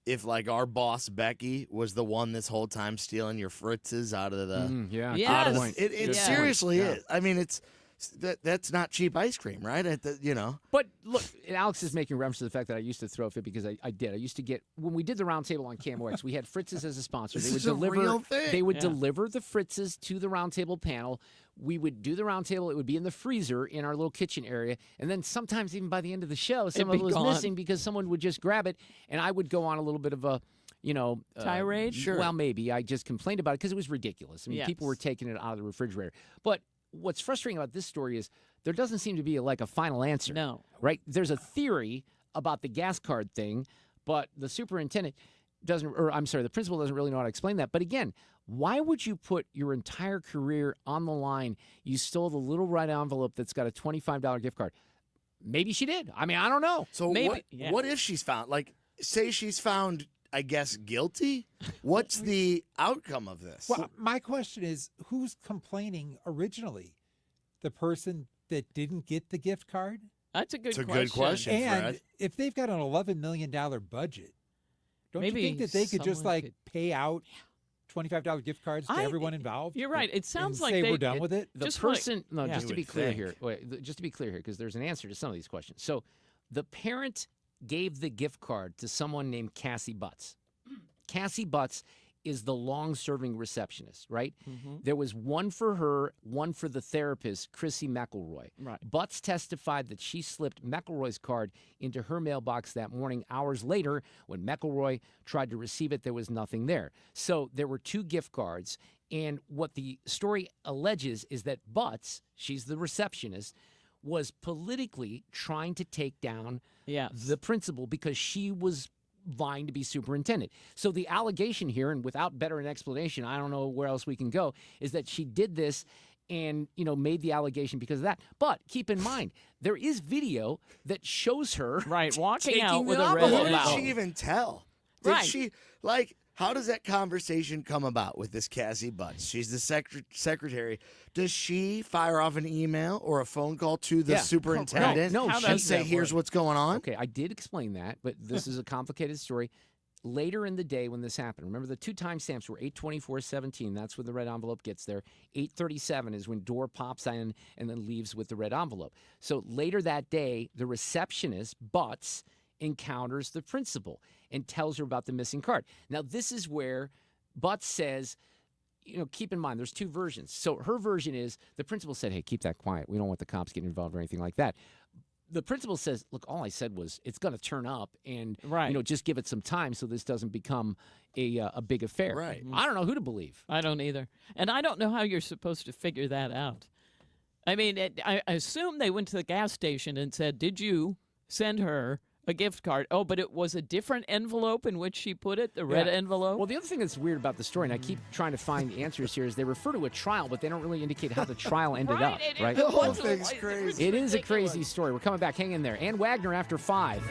if like our boss Becky was the one this whole time stealing your fritzes out of the yeah. Yes. out of the- it Yes. seriously Yeah. is. I mean, it's that's not cheap ice cream, right? But look, Alex is making reference to the fact that I used to throw a fit because I did. I used to get, when we did the roundtable on KMOX, we had Fritz's as a sponsor. This is a real thing. They would deliver the Fritz's to the roundtable panel. We would do the roundtable. It would be in the freezer in our little kitchen area. And then sometimes even by the end of the show, some of it was missing because someone would just grab it. And I would go on a little bit of a, tirade? Sure. Well, maybe. I just complained about it because it was ridiculous. I mean, people were taking it out of the refrigerator. But what's frustrating about this story is there doesn't seem to be a final answer. No. Right? There's a theory about the gas card thing, but the superintendent the principal doesn't really know how to explain that. But again, why would you put your entire career on the line? You stole the little red envelope that's got a $25 gift card. Maybe she did. I mean, I don't know. So what if she's found, say she's found, I guess, guilty? What's the outcome of this? Well, my question is, who's complaining originally? The person that didn't get the gift card? That's a good question. Good question, And Fred. if they've got an $11 million budget, don't you think that they could just pay out $25 gift cards to everyone involved? You're right. It sounds and like say we're done with it. The person, just to be clear here, because there's an answer to some of these questions. So the parent gave the gift card to someone named Cassie Butts. Cassie Butts is the long-serving receptionist, right? Mm-hmm. There was one for her, one for the therapist, Chrissy McElroy. Right. Butts testified that she slipped McElroy's card into her mailbox that morning. Hours later, when McElroy tried to receive it, there was nothing there. So there were 2 gift cards, and what the story alleges is that Butts, she's the receptionist, was politically trying to take down the principal because she was vying to be superintendent. So the allegation here, and without better an explanation, I don't know where else we can go, is that she did this and, made the allegation because of that. But keep in mind, there is video that shows her walking out with the a red How envelope. did she even tell? Did she, how does that conversation come about with this Cassie Butts? She's the secretary. Does she fire off an email or a phone call to the superintendent and say, here's what's going on? Okay, I did explain that, but this is a complicated story. Later in the day when this happened, remember the 2 timestamps were 8:24:17. That's when the red envelope gets there. 8:37 is when Dor pops in and then leaves with the red envelope. So later that day, the receptionist, Butts, encounters the principal and tells her about the missing card. Now, this is where Butts says, keep in mind, there's 2 versions. So her version is the principal said, hey, keep that quiet. We don't want the cops getting involved or anything like that. The principal says, look, all I said was it's going to turn up and, just give it some time so this doesn't become a big affair. Right. I don't know who to believe. I don't either. And I don't know how you're supposed to figure that out. I mean, I assume they went to the gas station and said, did you send her a gift card? Oh, but it was a different envelope in which she put it, the red envelope? Well, the other thing that's weird about the story, and I keep trying to find answers here, is they refer to a trial, but they don't really indicate how the trial ended up, right? The whole thing's crazy. It is a crazy story. We're coming back. Hang in there. And Wagner after 5.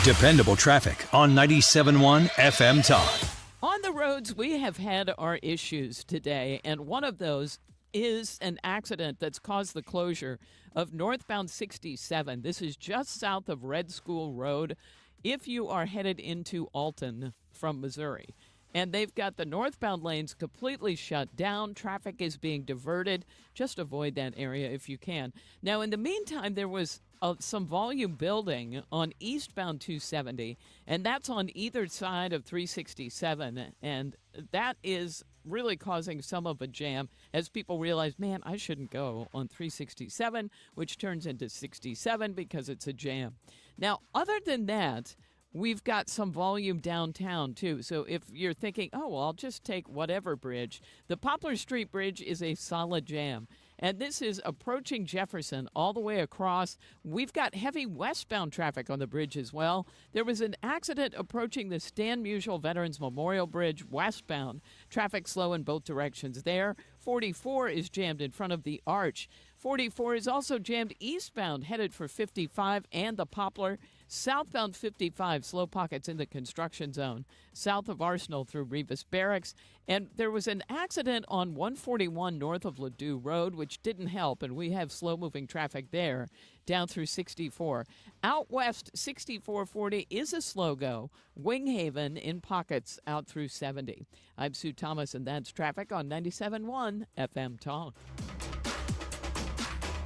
Dependable traffic on 97.1 FM Talk. On the roads, we have had our issues today, and one of those is an accident that's caused the closure of northbound 67. This is just south of Red School Road if you are headed into Alton from Missouri. And they've got the northbound lanes completely shut down. Traffic is being diverted. Just avoid that area if you can. Now, in the meantime, there was some volume building on eastbound 270, and that's on either side of 367, and that is really causing some of a jam as people realize, man, I shouldn't go on 367, which turns into 67 because it's a jam. Now, other than that, we've got some volume downtown, too. So if you're thinking, oh, well, I'll just take whatever bridge, the Poplar Street Bridge is a solid jam. And this is approaching Jefferson all the way across. We've got heavy westbound traffic on the bridge as well. There was an accident approaching the Stan Musial Veterans Memorial Bridge westbound. Traffic slow in both directions there. 44 is jammed in front of the Arch. 44 is also jammed eastbound, headed for 55 and the Poplar. Southbound 55, slow pockets in the construction zone, south of Arsenal through Revis Barracks. And there was an accident on 141 north of Ladue Road, which didn't help, and we have slow-moving traffic there down through 64. Out west, 6440 is a slow go. Winghaven in pockets out through 70. I'm Sue Thomas, and that's traffic on 97.1 FM Talk.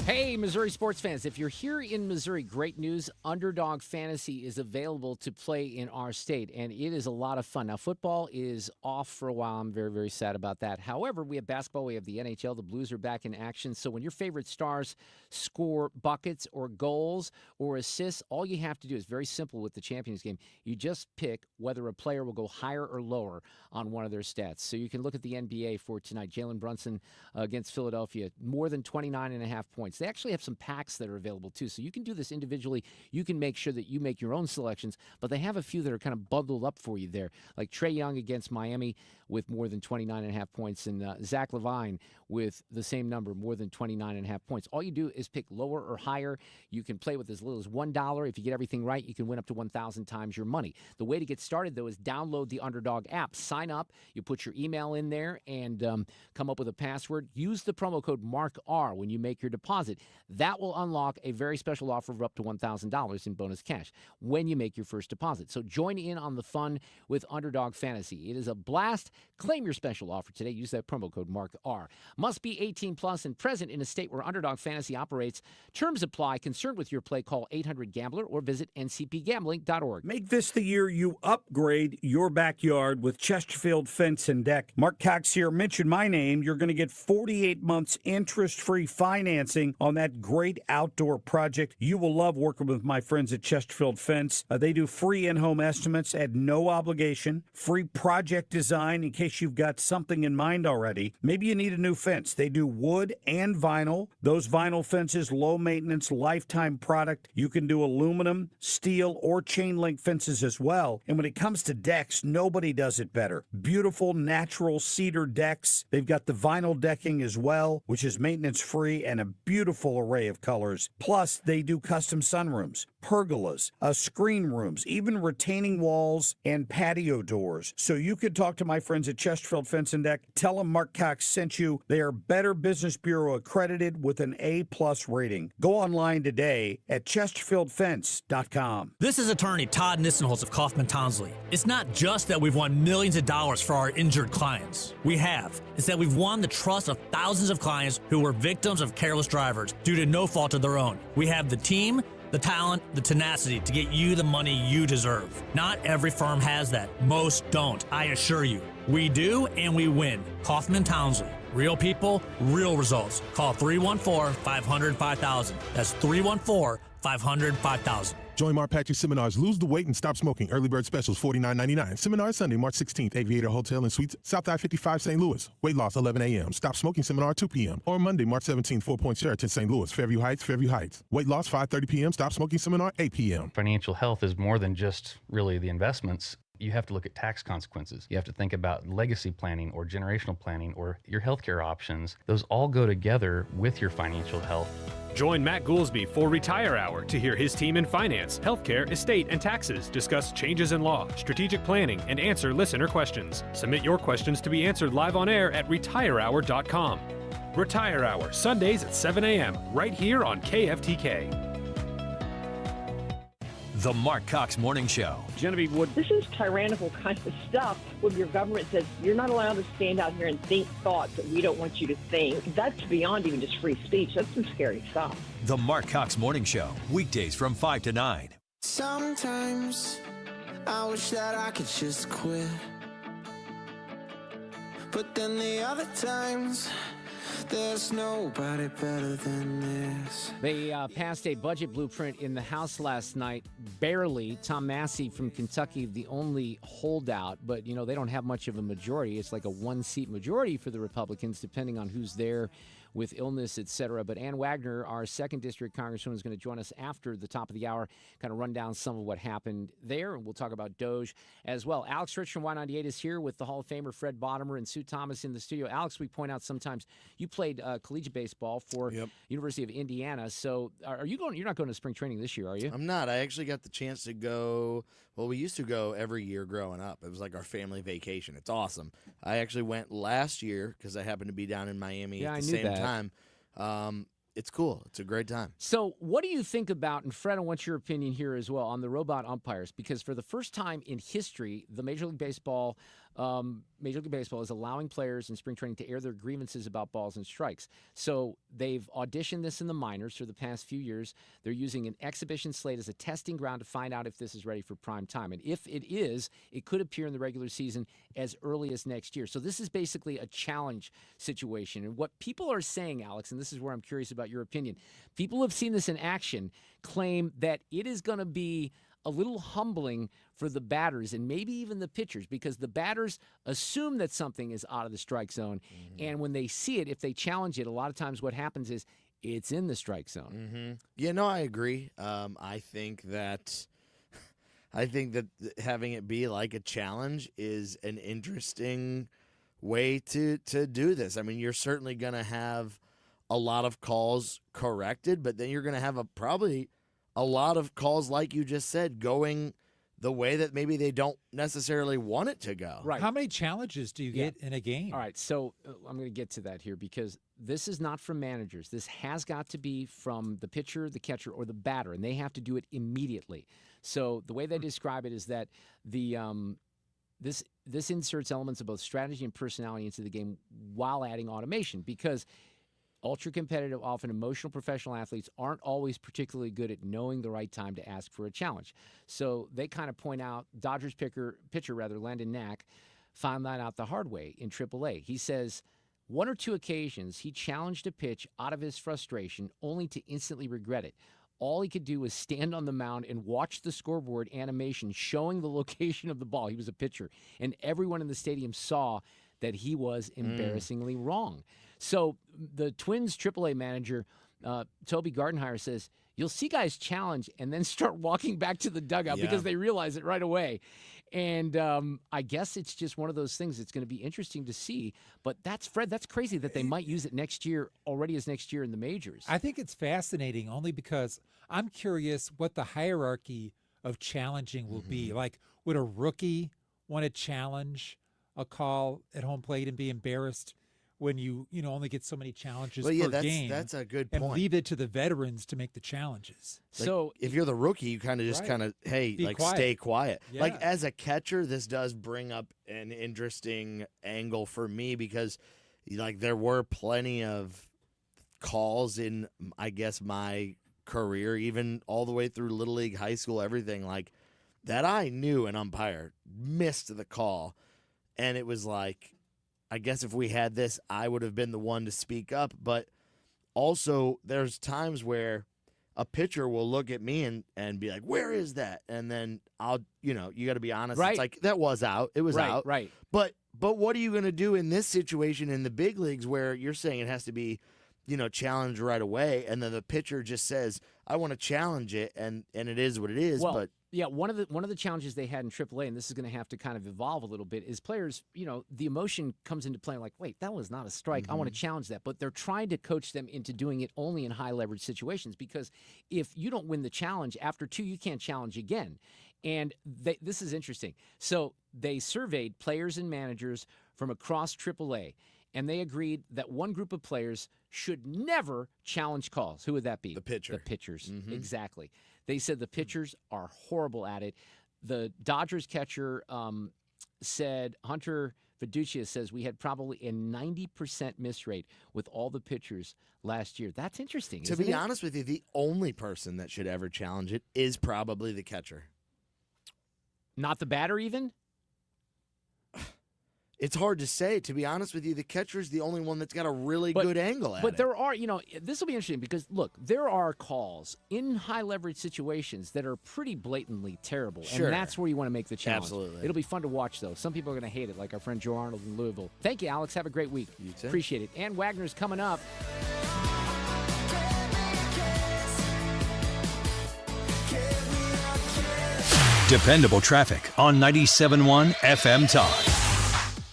Hey, Missouri sports fans, if you're here in Missouri, great news. Underdog Fantasy is available to play in our state, and it is a lot of fun. Now, football is off for a while. I'm very, very sad about that. However, we have basketball. We have the NHL. The Blues are back in action. So when your favorite stars score buckets or goals or assists, all you have to do is very simple with the Champions game. You just pick whether a player will go higher or lower on one of their stats. So you can look at the NBA for tonight. Jalen Brunson against Philadelphia, more than 29.5 points. They actually have some packs that are available, too. So you can do this individually. You can make sure that you make your own selections, but they have a few that are kind of bundled up for you there, like Trae Young against Miami with more than 29.5 points, and Zach LaVine with the same number, more than 29.5 points. All you do is pick lower or higher. You can play with as little as $1. If you get everything right, you can win up to 1,000 times your money. The way to get started, though, is download the Underdog app. Sign up. You put your email in there and come up with a password. Use the promo code MARKR when you make your deposit. That will unlock a very special offer of up to $1,000 in bonus cash when you make your first deposit. So join in on the fun with Underdog Fantasy. It is a blast. Claim your special offer today. Use that promo code MARKR. Must be 18 plus and present in a state where Underdog Fantasy operates. Terms apply. Concerned with your play, call 800-GAMBLER or visit ncpgambling.org. Make this the year you upgrade your backyard with Chesterfield Fence and Deck. Mark Cox here. Mention my name. You're going to get 48 months interest-free financing on that great outdoor project. You will love working with my friends at Chesterfield Fence. They do free in-home estimates at no obligation, free project design in case you've got something in mind already. Maybe you need a new fence. They do wood and vinyl. Those vinyl fences, low maintenance, lifetime product. You can do aluminum, steel, or chain link fences as well. And when it comes to decks, nobody does it better. Beautiful natural cedar decks. They've got the vinyl decking as well, which is maintenance free and a beautiful array of colors. Plus, they do custom sunrooms, pergolas, screen rooms, even retaining walls and patio doors. So you could talk to my friends at Chesterfield Fence and Deck. Tell them Mark Cox sent you. They are Better Business Bureau accredited with an A+ rating. Go online today at chesterfieldfence.com. This is attorney Todd Nissenholz of Kaufman Townsley. It's not just that we've won millions of dollars for our injured clients. It's that we've won the trust of thousands of clients who were victims of careless drivers due to no fault of their own. We have the team, the talent, the tenacity to get you the money you deserve. Not every firm has that. Most don't, I assure you. We do, and we win. Kaufman Townsley. Real people, real results. Call 314-500-5000. That's 314-500-5000. Join Mark Patrick Seminars Lose the Weight and Stop Smoking. Early bird specials $49.99. Seminar Sunday, March 16th, Aviator Hotel and Suites, South I-55, St. Louis. Weight loss 11 a.m. Stop smoking seminar 2 p.m. Or Monday, March 17th, 4 Point Sheraton, St. Louis. Fairview Heights. Weight loss 5:30 p.m. Stop smoking seminar 8 p.m. Financial health is more than just really the investments. You have to look at tax consequences. You have to think about legacy planning or generational planning or your healthcare options. Those all go together with your financial health. Join Matt Goolsby for Retire Hour to hear his team in finance, healthcare, estate, and taxes discuss changes in law, strategic planning, and answer listener questions. Submit your questions to be answered live on air at retirehour.com. Retire Hour, Sundays at 7 a.m., right here on KFTK. The Mark Cox Morning Show. Genevieve Wood. This is tyrannical kind of stuff when your government says you're not allowed to stand out here and think thoughts that we don't want you to think. That's beyond even just free speech. That's some scary stuff. The Mark Cox Morning Show. Weekdays from 5 to 9. Sometimes I wish that I could just quit. But then the other times, there's nobody better than this. They passed a budget blueprint in the House last night, barely. Tom Massey from Kentucky, the only holdout, but, you know, they don't have much of a majority. It's like a one-seat majority for the Republicans, depending on who's there with illness, etc. But Ann Wagner, our 2nd District Congresswoman, is going to join us after the top of the hour, kind of run down some of what happened there, and we'll talk about Doge as well. Alex Rich from Y98 is here with the Hall of Famer Fred Bottomer and Sue Thomas in the studio. Alex, we point out sometimes you played collegiate baseball for University of Indiana. So are you going? You're not going to spring training this year, are you? I'm not. I actually got the chance to go. Well, we used to go every year growing up. It was like our family vacation. It's awesome. I actually went last year because I happened to be down in Miami at the same time. It's cool. It's a great time. So what do you think about, and Fred, I want your opinion here as well, on the robot umpires? Because for the first time in history, the Major League Baseball is allowing players in spring training to air their grievances about balls and strikes. So they've auditioned this in the minors for the past few years. They're using an exhibition slate as a testing ground to find out if this is ready for prime time. And if it is, it could appear in the regular season as early as next year. So this is basically a challenge situation. And what people are saying, Alex, and this is where I'm curious about your opinion, people who have seen this in action claim that it is going to be a little humbling for the batters and maybe even the pitchers, because the batters assume that something is out of the strike zone. And when they see it, if they challenge it, a lot of times what happens is it's in the strike zone. Yeah, no, I agree. I think that having it be like a challenge is an interesting way to do this. I mean, you're certainly going to have a lot of calls corrected, but then you're going to have probably a lot of calls, like you just said, going the way that maybe they don't necessarily want it to go. Right. How many challenges do you get in a game? All right, so I'm going to get to that here, because this is not from managers. This has got to be from the pitcher, the catcher, or the batter, and they have to do it immediately. So the way they describe it is that the this inserts elements of both strategy and personality into the game while adding automation, because ultra-competitive, often emotional professional athletes aren't always particularly good at knowing the right time to ask for a challenge. So they kind of point out Dodgers pitcher Landon Knack found that out the hard way in AAA. He says 1 or 2 occasions he challenged a pitch out of his frustration only to instantly regret it. All he could do was stand on the mound and watch the scoreboard animation showing the location of the ball. He was a pitcher, and everyone in the stadium saw that he was embarrassingly wrong. So the Twins AAA manager, Toby Gardenhire, says, you'll see guys challenge and then start walking back to the dugout because they realize it right away. And I guess it's just one of those things that's going to be interesting to see. But that's crazy that they might use it next year, already as next year in the majors. I think it's fascinating only because I'm curious what the hierarchy of challenging will be. Like, would a rookie want to challenge a call at home plate and be embarrassed when you only get so many challenges per game? That's a good point. And leave it to the veterans to make the challenges. Like, so if you're the rookie, you kind of just stay quiet. Yeah. Like, as a catcher, this does bring up an interesting angle for me, because there were plenty of calls in, I guess, my career, even all the way through Little League, high school, everything, like that I knew an umpire missed the call. And it was like, I guess if we had this, I would have been the one to speak up. But also, there's times where a pitcher will look at me and be like, where is that? And then you got to be honest. Right. It's like, that was out. It was out. Right. But what are you going to do in this situation in the big leagues where you're saying it has to be, challenged right away, and then the pitcher just says, I want to challenge it, and it is what it is. Well, but yeah, one of the challenges they had in AAA, and this is going to have to kind of evolve a little bit, is players, the emotion comes into play, like, wait, that was not a strike. I want to challenge that. But they're trying to coach them into doing it only in high leverage situations, because if you don't win the challenge, after 2, you can't challenge again. And this is interesting. So they surveyed players and managers from across AAA, and they agreed that one group of players should never challenge calls. Who would that be? The pitcher. The pitchers, exactly. They said the pitchers are horrible at it. The Dodgers catcher said, Hunter Fiducia says, we had probably a 90% miss rate with all the pitchers last year. That's interesting. To be honest with you, the only person that should ever challenge it is probably the catcher. Not the batter even? it's hard to say. To be honest with you, the catcher is the only one that's got a really good angle at But it. there are, this will be interesting because, look, there are calls in high leverage situations that are pretty blatantly terrible. Sure. And that's where you want to make the challenge. Absolutely. It'll be fun to watch, though. Some people are going to hate it, like our friend Joe Arnold in Louisville. Thank you, Alex. Have a great week. You too. Appreciate it. And Wagner's coming up. Dependable traffic on 97.1 FM Talk.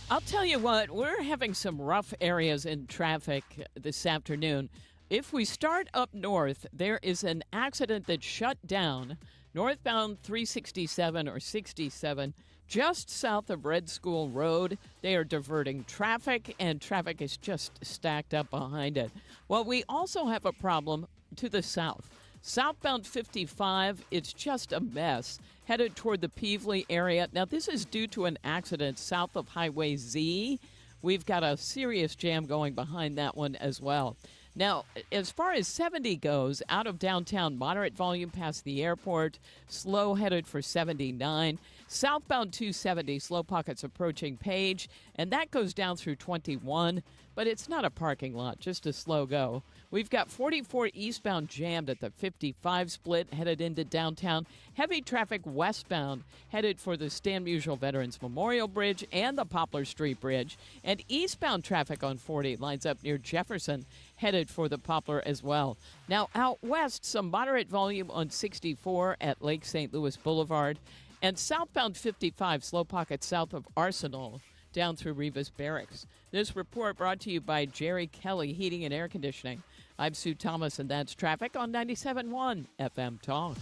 I'll tell you what, we're having some rough areas in traffic this afternoon. If we start up north, there is an accident that shut down northbound 367 or 67 just south of Red School Road. They are diverting traffic, and traffic is just stacked up behind it. Well, we also have a problem to the south. Southbound 55, it's just a mess, headed toward the Peevely area. Now, this is due to an accident south of Highway Z. We've got a serious jam going behind that one as well. Now, as far as 70 goes, out of downtown, moderate volume past the airport, slow headed for 79. Southbound 270, slow pockets approaching Page, and that goes down through 21, but it's not a parking lot, just a slow go. We've got 44 eastbound jammed at the 55 split, headed into downtown. Heavy traffic westbound, headed for the Stan Musial Veterans Memorial Bridge and the Poplar Street Bridge. And eastbound traffic on 40 lines up near Jefferson, headed for the Poplar as well. Now, out west, some moderate volume on 64 at Lake St. Louis Boulevard. And southbound 55, slow pockets south of Arsenal, down through Rivas Barracks. This report brought to you by Jerry Kelly Heating and Air Conditioning. I'm Sue Thomas, and that's traffic on 97.1 FM Talk.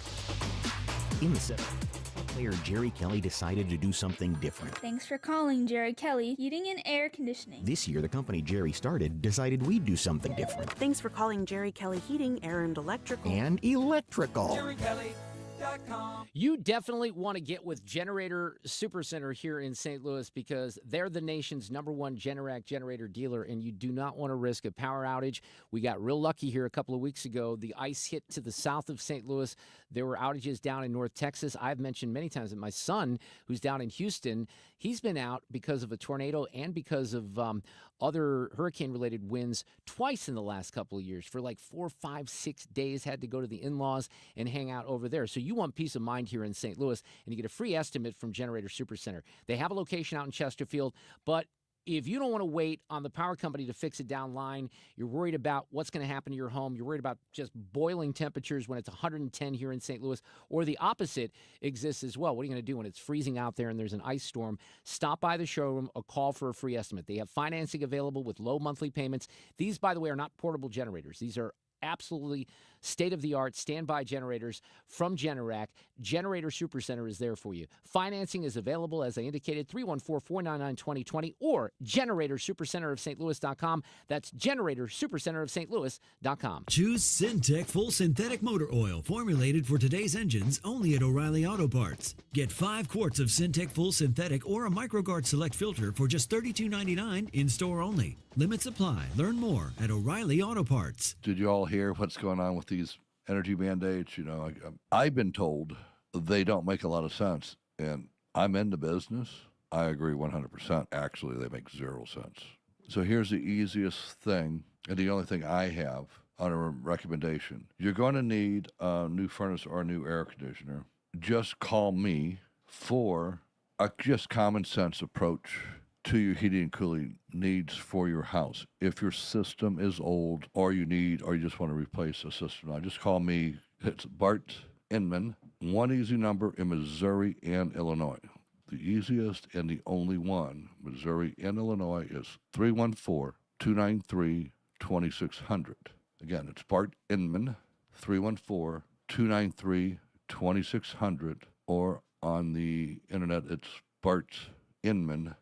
In the 7th, player Jerry Kelly decided to do something different. Thanks for calling Jerry Kelly Heating and Air Conditioning. This year, the company Jerry started decided we'd do something different. Thanks for calling Jerry Kelly Heating, Air, and Electrical. And electrical. You definitely want to get with Generator Supercenter here in St. Louis because they're the nation's #1 Generac generator dealer, and you do not want to risk a power outage. We got real lucky here a couple of weeks ago. The ice hit to the south of St. Louis. There were outages down in North Texas. I've mentioned many times that my son, who's down in Houston, he's been out because of a tornado and because of other hurricane-related winds twice in the last couple of years for like 4, 5, 6 days, had to go to the in-laws and hang out over there. So you want peace of mind here in St. Louis, and you get a free estimate from Generator Supercenter. They have a location out in Chesterfield, but if you don't want to wait on the power company to fix it down line, you're worried about what's going to happen to your home, you're worried about just boiling temperatures when it's 110 here in St. Louis, or the opposite exists as well. What are you going to do when it's freezing out there and there's an ice storm? Stop by the showroom or call for a free estimate. They have financing available with low monthly payments. These, by the way, are not portable generators. These are absolutely state-of-the-art standby generators from Generac. Generator Supercenter is there for you. Financing is available, as I indicated, 314-499-2020 or GeneratorSupercenterofSt.Louis.com. That's GeneratorSupercenterofSt.Louis.com. Choose Syntec Full Synthetic Motor Oil, formulated for today's engines, only at O'Reilly Auto Parts. Get 5 quarts of Syntec Full Synthetic or a MicroGuard Select filter for just $32.99 in-store only. Limits apply. Learn more at O'Reilly Auto Parts. Did you all hear what's going on with these energy mandates? You know, I've been told they don't make a lot of sense, and I'm in the business. I agree 100%. Actually, they make 0 sense. So here's the easiest thing, and the only thing I have on a recommendation. You're going to need a new furnace or a new air conditioner. Just call me for a just common sense approach to your heating and cooling needs for your house. If your system is old or you just want to replace a system, now just call me. It's Bart Inman, one easy number in Missouri and Illinois. The easiest and the only one, Missouri and Illinois, is 314-293-2600. Again, it's Bart Inman, 314-293-2600, or on the internet, it's bartinman.com.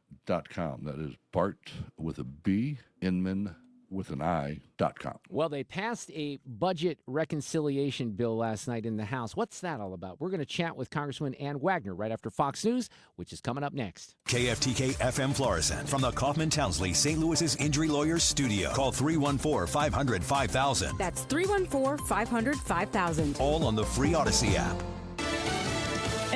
That is Bart with a B, Inman with an I.com. Well, they passed a budget reconciliation bill last night in the House. What's that all about? We're going to chat with Congresswoman Ann Wagner right after Fox News, which is coming up next. KFTK FM Florissant from the Kaufman Townsley St. Louis's Injury Lawyers Studio. Call 314-500-5000. That's 314-500-5000. All on the free Odyssey app.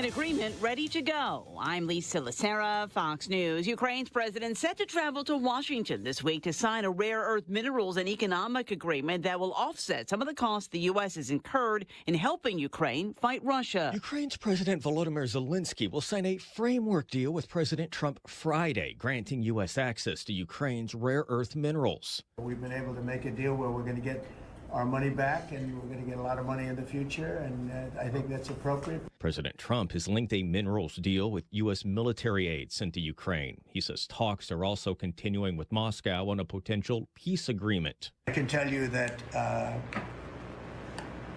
An agreement ready to go. I'm Lisa Lacera, Fox News. Ukraine's president set to travel to Washington this week to sign a rare earth minerals and economic agreement that will offset some of the costs the U.S. has incurred in helping Ukraine fight Russia. Ukraine's President Volodymyr Zelensky will sign a framework deal with President Trump Friday, granting U.S. access to Ukraine's rare earth minerals. We've been able to make a deal where we're going to get our money back, and we're going to get a lot of money in the future, and I think that's appropriate. President Trump has linked a minerals deal with U.S. military aid sent to Ukraine. He says talks are also continuing with Moscow on a potential peace agreement. I can tell you that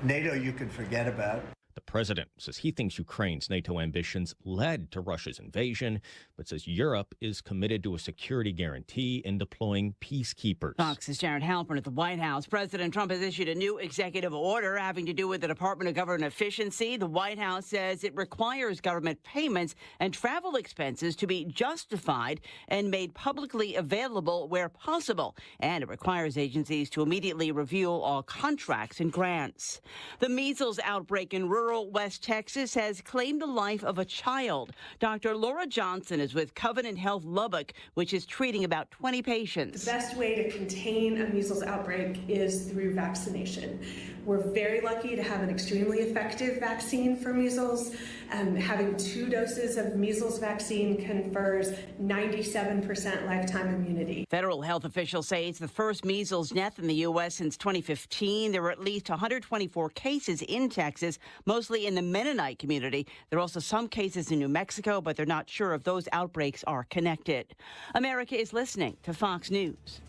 NATO you can forget about. The president says he thinks Ukraine's NATO ambitions led to Russia's invasion, but says Europe is committed to a security guarantee in deploying peacekeepers. Fox's Jared Halpern at the White House. President Trump has issued a new executive order having to do with the Department of Government Efficiency. The White House says it requires government payments and travel expenses to be justified and made publicly available where possible. And it requires agencies to immediately review all contracts and grants. The measles outbreak in rural West Texas has claimed the life of a child. Dr. Laura Johnson is with Covenant Health Lubbock, which is treating about 20 patients. The best way to contain a measles outbreak is through vaccination. We're very lucky to have an extremely effective vaccine for measles. Having 2 doses of measles vaccine confers 97% lifetime immunity. Federal health officials say it's the first measles death in the U.S. since 2015. There were at least 124 cases in Texas, mostly in the Mennonite community. There are also some cases in New Mexico, but they're not sure if those outbreaks are connected. America is listening to Fox News.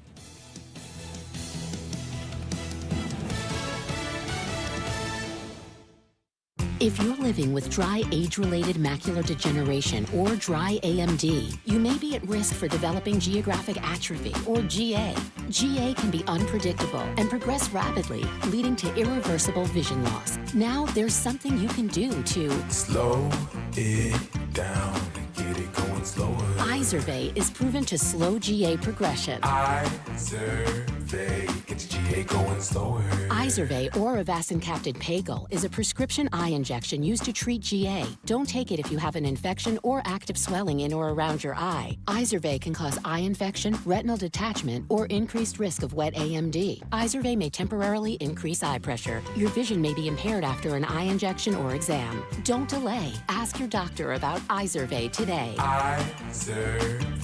If you're living with dry age-related macular degeneration or dry AMD, you may be at risk for developing geographic atrophy or GA. GA can be unpredictable and progress rapidly, leading to irreversible vision loss. Now there's something you can do to slow it down and get it going slower. Izervay is proven to slow GA progression. Izervay gets GA going slower. Izervay or avacincaptad pagel is a prescription eye injection used to treat GA. Don't take it if you have an infection or active swelling in or around your eye. Izervay can cause eye infection, retinal detachment, or increased risk of wet AMD. Izervay may temporarily increase eye pressure. Your vision may be impaired after an eye injection or exam. Don't delay. Ask your doctor about Izervay today. Izervay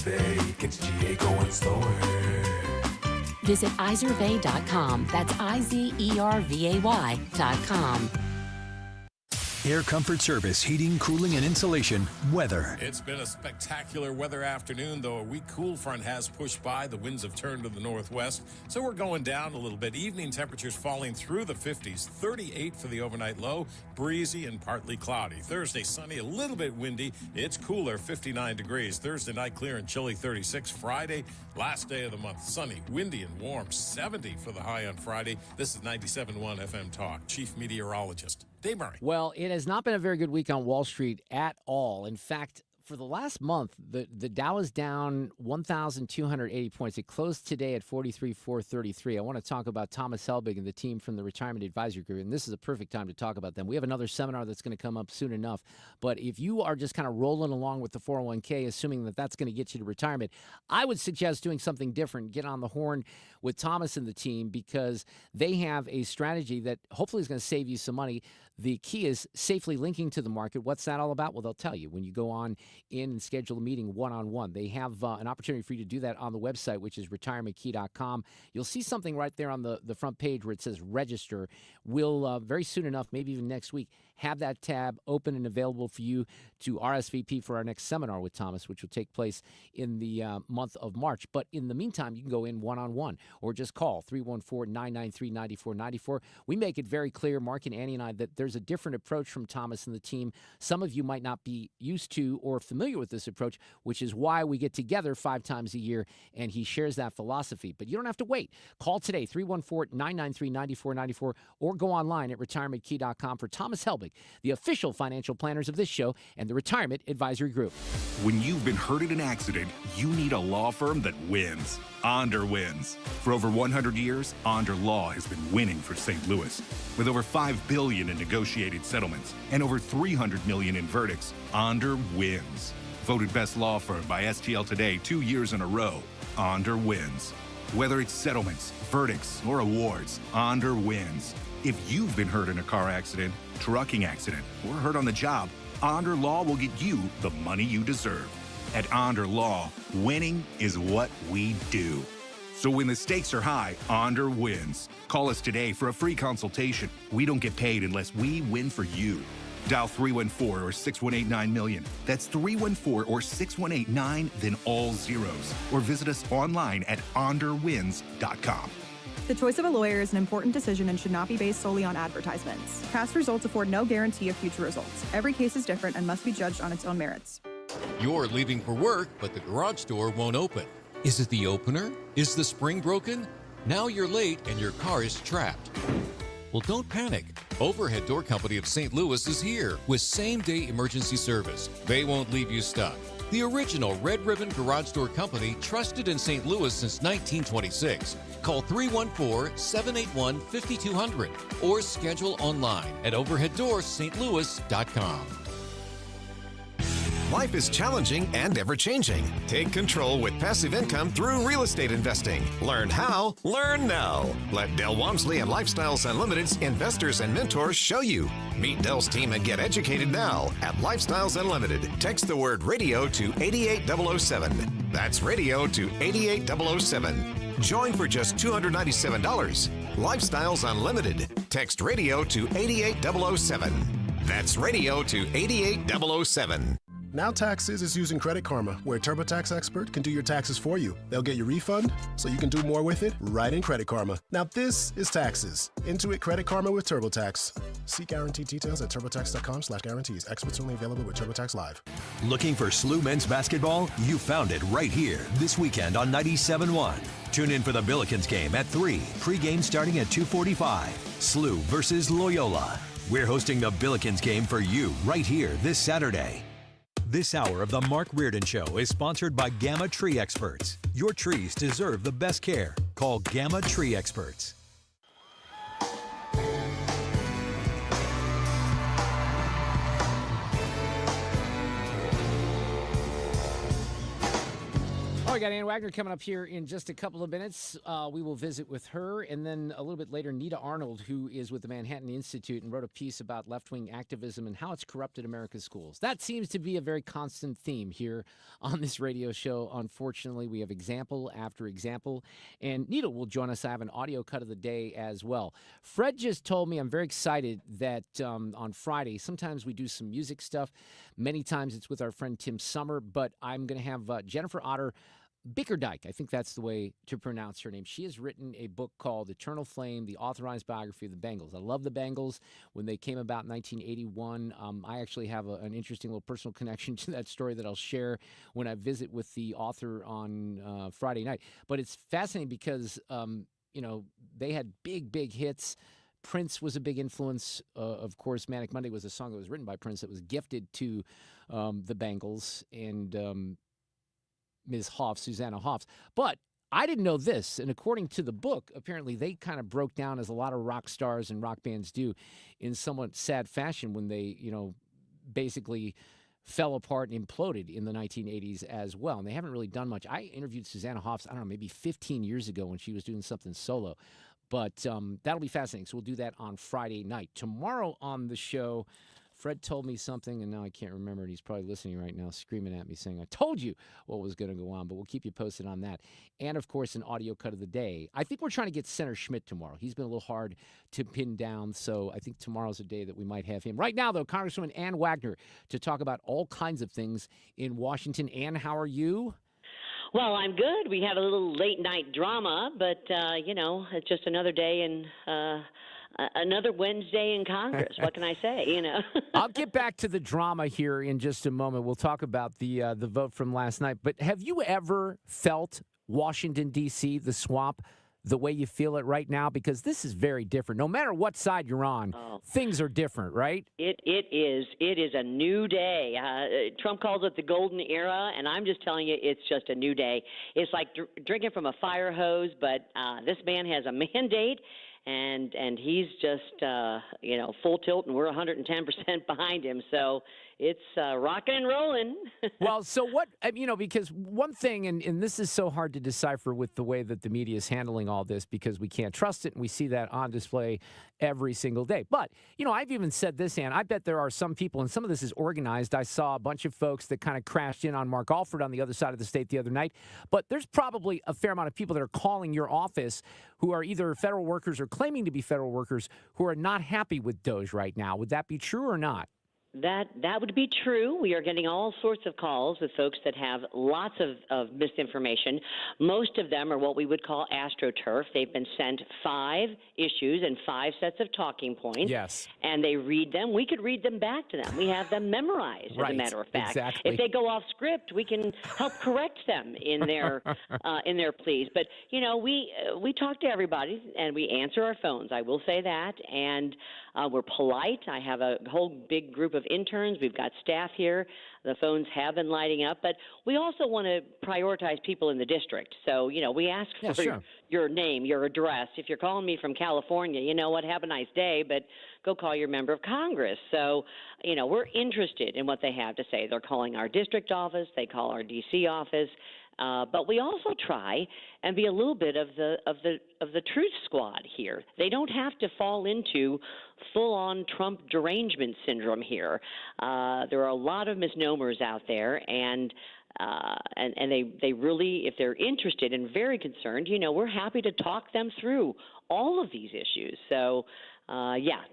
gets GA going slower. Visit Izervay.com. That's IZERVAY.com. Air Comfort Service, heating, cooling, and insulation. Weather. It's been a spectacular weather afternoon, though a weak cool front has pushed by. The winds have turned to the northwest, so we're going down a little bit. Evening temperatures falling through the 50s. 38 for the overnight low, breezy and partly cloudy. Thursday, sunny, a little bit windy. It's cooler, 59 degrees. Thursday night, clear and chilly, 36. Friday, last day of the month, sunny, windy, and warm, 70 for the high on Friday. This is 97.1 FM Talk. Chief Meteorologist Dave Murray. Well, it has not been a very good week on Wall Street at all. In fact, for the last month, the Dow is down 1,280 points. It closed today at 43,433. I want to talk about Thomas Helbig and the team from the Retirement Advisory Group, and this is a perfect time to talk about them. We have another seminar that's going to come up soon enough, but if you are just kind of rolling along with the 401k, assuming that that's going to get you to retirement, I would suggest doing something different. Get on the horn with Thomas and the team because they have a strategy that hopefully is going to save you some money. The key is safely linking to the market. What's that all about? Well, they'll tell you when you go on in and schedule a meeting one-on-one. They have an opportunity for you to do that on the website, which is retirementkey.com. You'll see something right there on the front page where it says register. We'll very soon enough, maybe even next week, have that tab open and available for you to RSVP for our next seminar with Thomas, which will take place in the month of March. But in the meantime, you can go in one-on-one or just call 314-993-9494. We make it very clear, Mark and Annie and I, that there's a different approach from Thomas and the team. Some of you might not be used to or familiar with this approach, which is why we get together 5 times a year, and he shares that philosophy. But you don't have to wait. Call today, 314-993-9494, or go online at retirementkey.com for Thomas Helbig Republic, the official financial planners of this show and the Retirement Advisory Group. When you've been hurt in an accident, you need a law firm that wins. Onder wins. For over 100 years, Onder Law has been winning for St. Louis. With over $5 billion in negotiated settlements and over $300 million in verdicts, Onder wins. Voted best law firm by STL Today 2 years in a row, Onder wins. Whether it's settlements, verdicts, or awards, Onder wins. If you've been hurt in a car accident, trucking accident, or hurt on the job, Onder Law will get you the money you deserve. At Onder Law, winning is what we do. So when the stakes are high, Onder wins. Call us today for a free consultation. We don't get paid unless we win for you. Dial 314 or 6189 That's 314 or 6189, then all zeros. Or visit us online at onderwins.com. The choice of a lawyer is an important decision and should not be based solely on advertisements. Past results afford no guarantee of future results. Every case is different and must be judged on its own merits. You're leaving for work, but the garage door won't open. Is it the opener? Is the spring broken? Now you're late and your car is trapped. Well, don't panic. Overhead Door Company of St. Louis is here with same-day emergency service. They won't leave you stuck. The original Red Ribbon Garage Door Company, trusted in St. Louis since 1926. Call 314-781-5200 or schedule online at overheaddoorsstlouis.com. Life is challenging and ever-changing. Take control with passive income through real estate investing. Learn how, learn now. Let Del Walmsley and Lifestyles Unlimited's investors and mentors show you. Meet Del's team and get educated now at Lifestyles Unlimited. Text the word radio to 88007. That's radio to 88007. Join for just $297. Lifestyles Unlimited. Text radio to 88007. That's radio to 88007. Now Taxes is using Credit Karma, where TurboTax Expert can do your taxes for you. They'll get your refund so you can do more with it right in Credit Karma. Now this is taxes. Intuit Credit Karma with TurboTax. See guaranteed details at turbotax.com/guarantees. Experts only available with TurboTax Live. Looking for SLU men's basketball? You found it right here this weekend on 97.1. Tune in for the Billikens game at 3. Pre-game starting at 2:45. SLU versus Loyola. We're hosting the Billikens game for you right here this Saturday. This hour of the Mark Reardon Show is sponsored by Gamma Tree Experts. Your trees deserve the best care. Call Gamma Tree Experts. Oh, we got Ann Wagner coming up here in just a couple of minutes. We will visit with her, and then a little bit later, Neetu Arnold, who is with the Manhattan Institute and wrote a piece about left-wing activism and how it's corrupted America's schools. That seems to be a very constant theme here on this radio show. Unfortunately, we have example after example, and Neetu will join us. I have an audio cut of the day as well. Fred just told me, I'm very excited that on Friday, sometimes we do some music stuff. Many times it's with our friend Tim Summer, but I'm going to have Jennifer Otter Bickerdike, I think that's the way to pronounce her name. She has written a book called Eternal Flame, the authorized biography of the Bengals. I love the Bengals. When they came about in 1981, I actually have an interesting little personal connection to that story that I'll share when I visit with the author on Friday night. But it's fascinating because, they had big hits. Prince was a big influence. Of course, Manic Monday was a song that was written by Prince that was gifted to the Bengals and Ms. Hoff, Susanna Hoffs. But I didn't know this, and according to the book, apparently they kind of broke down, as a lot of rock stars and rock bands do, in somewhat sad fashion when they, basically fell apart and imploded in the 1980s as well. And they haven't really done much. I interviewed Susanna Hoffs, I don't know, maybe 15 years ago when she was doing something solo. But that'll be fascinating. So we'll do that on Friday night. Tomorrow on the show, Fred told me something, and now I can't remember, and he's probably listening right now, screaming at me, saying, I told you what was going to go on, but we'll keep you posted on that. And, of course, an audio cut of the day. I think we're trying to get Senator Schmidt tomorrow. He's been a little hard to pin down, so I think tomorrow's a day that we might have him. Right now, though, Congresswoman Ann Wagner to talk about all kinds of things in Washington. Ann, how are you? Well, I'm good. We had a little late-night drama, but, it's just another day in another Wednesday in Congress. What can I say, I'll get back to the drama here in just a moment. We'll talk about the vote from last night. But have you ever felt Washington, D.C., the swamp, the way you feel it right now? Because this is very different. No matter what side you're on, things are different, right? It is. It is a new day. Trump calls it the golden era, and I'm just telling you, it's just a new day. It's like drinking from a fire hose, but this man has a mandate, and he's just full tilt, and we're 110% behind him. So it's rocking and rolling. Well, so what, because one thing, and this is so hard to decipher with the way that the media is handling all this because we can't trust it, and we see that on display every single day. But, I've even said this, Ann, I bet there are some people, and some of this is organized. I saw a bunch of folks that kind of crashed in on Mark Alford on the other side of the state the other night. But there's probably a fair amount of people that are calling your office who are either federal workers or claiming to be federal workers who are not happy with DOJ right now. Would that be true or not? That would be true. We are getting all sorts of calls with folks that have lots of misinformation. Most of them are what we would call AstroTurf. They've been sent 5 issues and 5 sets of talking points. Yes. And they read them. We could read them back to them. We have them memorized, as a matter of fact. Exactly. If they go off script, we can help correct them in their pleas. But, we talk to everybody, and we answer our phones. I will say that. And we're polite. I have a whole big group of interns. We've got staff here. The phones have been lighting up, but we also want to prioritize people in the district. So, we ask for your name, your address. If you're calling me from California, you know what, have a nice day, but go call your member of Congress. So, we're interested in what they have to say. They're calling our district office. They call our D.C. office. But we also try and be a little bit of the truth squad here. They don't have to fall into full-on Trump derangement syndrome here. There are a lot of misnomers out there, and they really, if they're interested and very concerned, we're happy to talk them through all of these issues. So.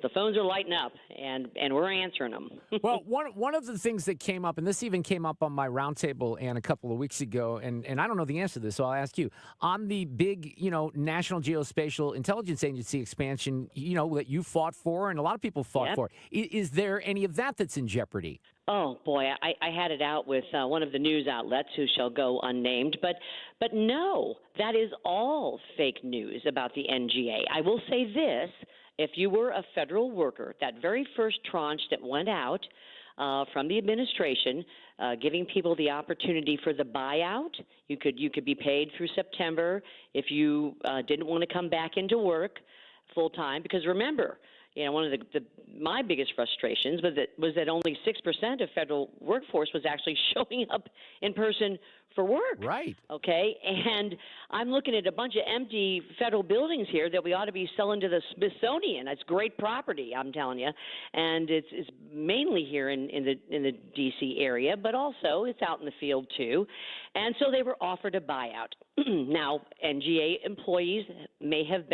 The phones are lighting up, and we're answering them. Well, one of the things that came up, and this even came up on my roundtable and a couple of weeks ago, and I don't know the answer to this, so I'll ask you. On the big, National Geospatial Intelligence Agency expansion, that you fought for and a lot of people fought for, is there any of that that's in jeopardy? Oh, boy, I had it out with one of the news outlets who shall go unnamed. But no, that is all fake news about the NGA. I will say this. If you were a federal worker, that very first tranche that went out from the administration, giving people the opportunity for the buyout, you could be paid through September if you didn't want to come back into work full time. Because remember, one of my biggest frustrations was that only 6% of federal workforce was actually showing up in person for work. Right. Okay. And I'm looking at a bunch of empty federal buildings here that we ought to be selling to the Smithsonian. It's great property, I'm telling you, and it's mainly here in the D.C. area, but also it's out in the field too. And so they were offered a buyout. Now, NGA employees may have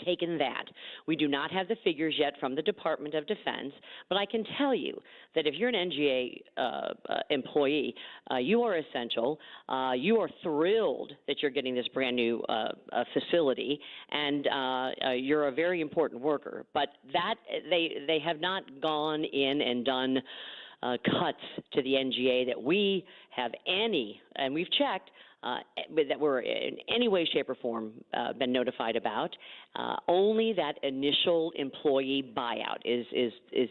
taken that. We do not have the figures yet from the Department of Defense, but I can tell you that if you're an NGA employee, you are essential. You are thrilled that you're getting this brand new facility, and you're a very important worker. But that they have not gone in and done cuts to the NGA that we have any, and we've checked, that we're in any way, shape, or form been notified about. Only that initial employee buyout is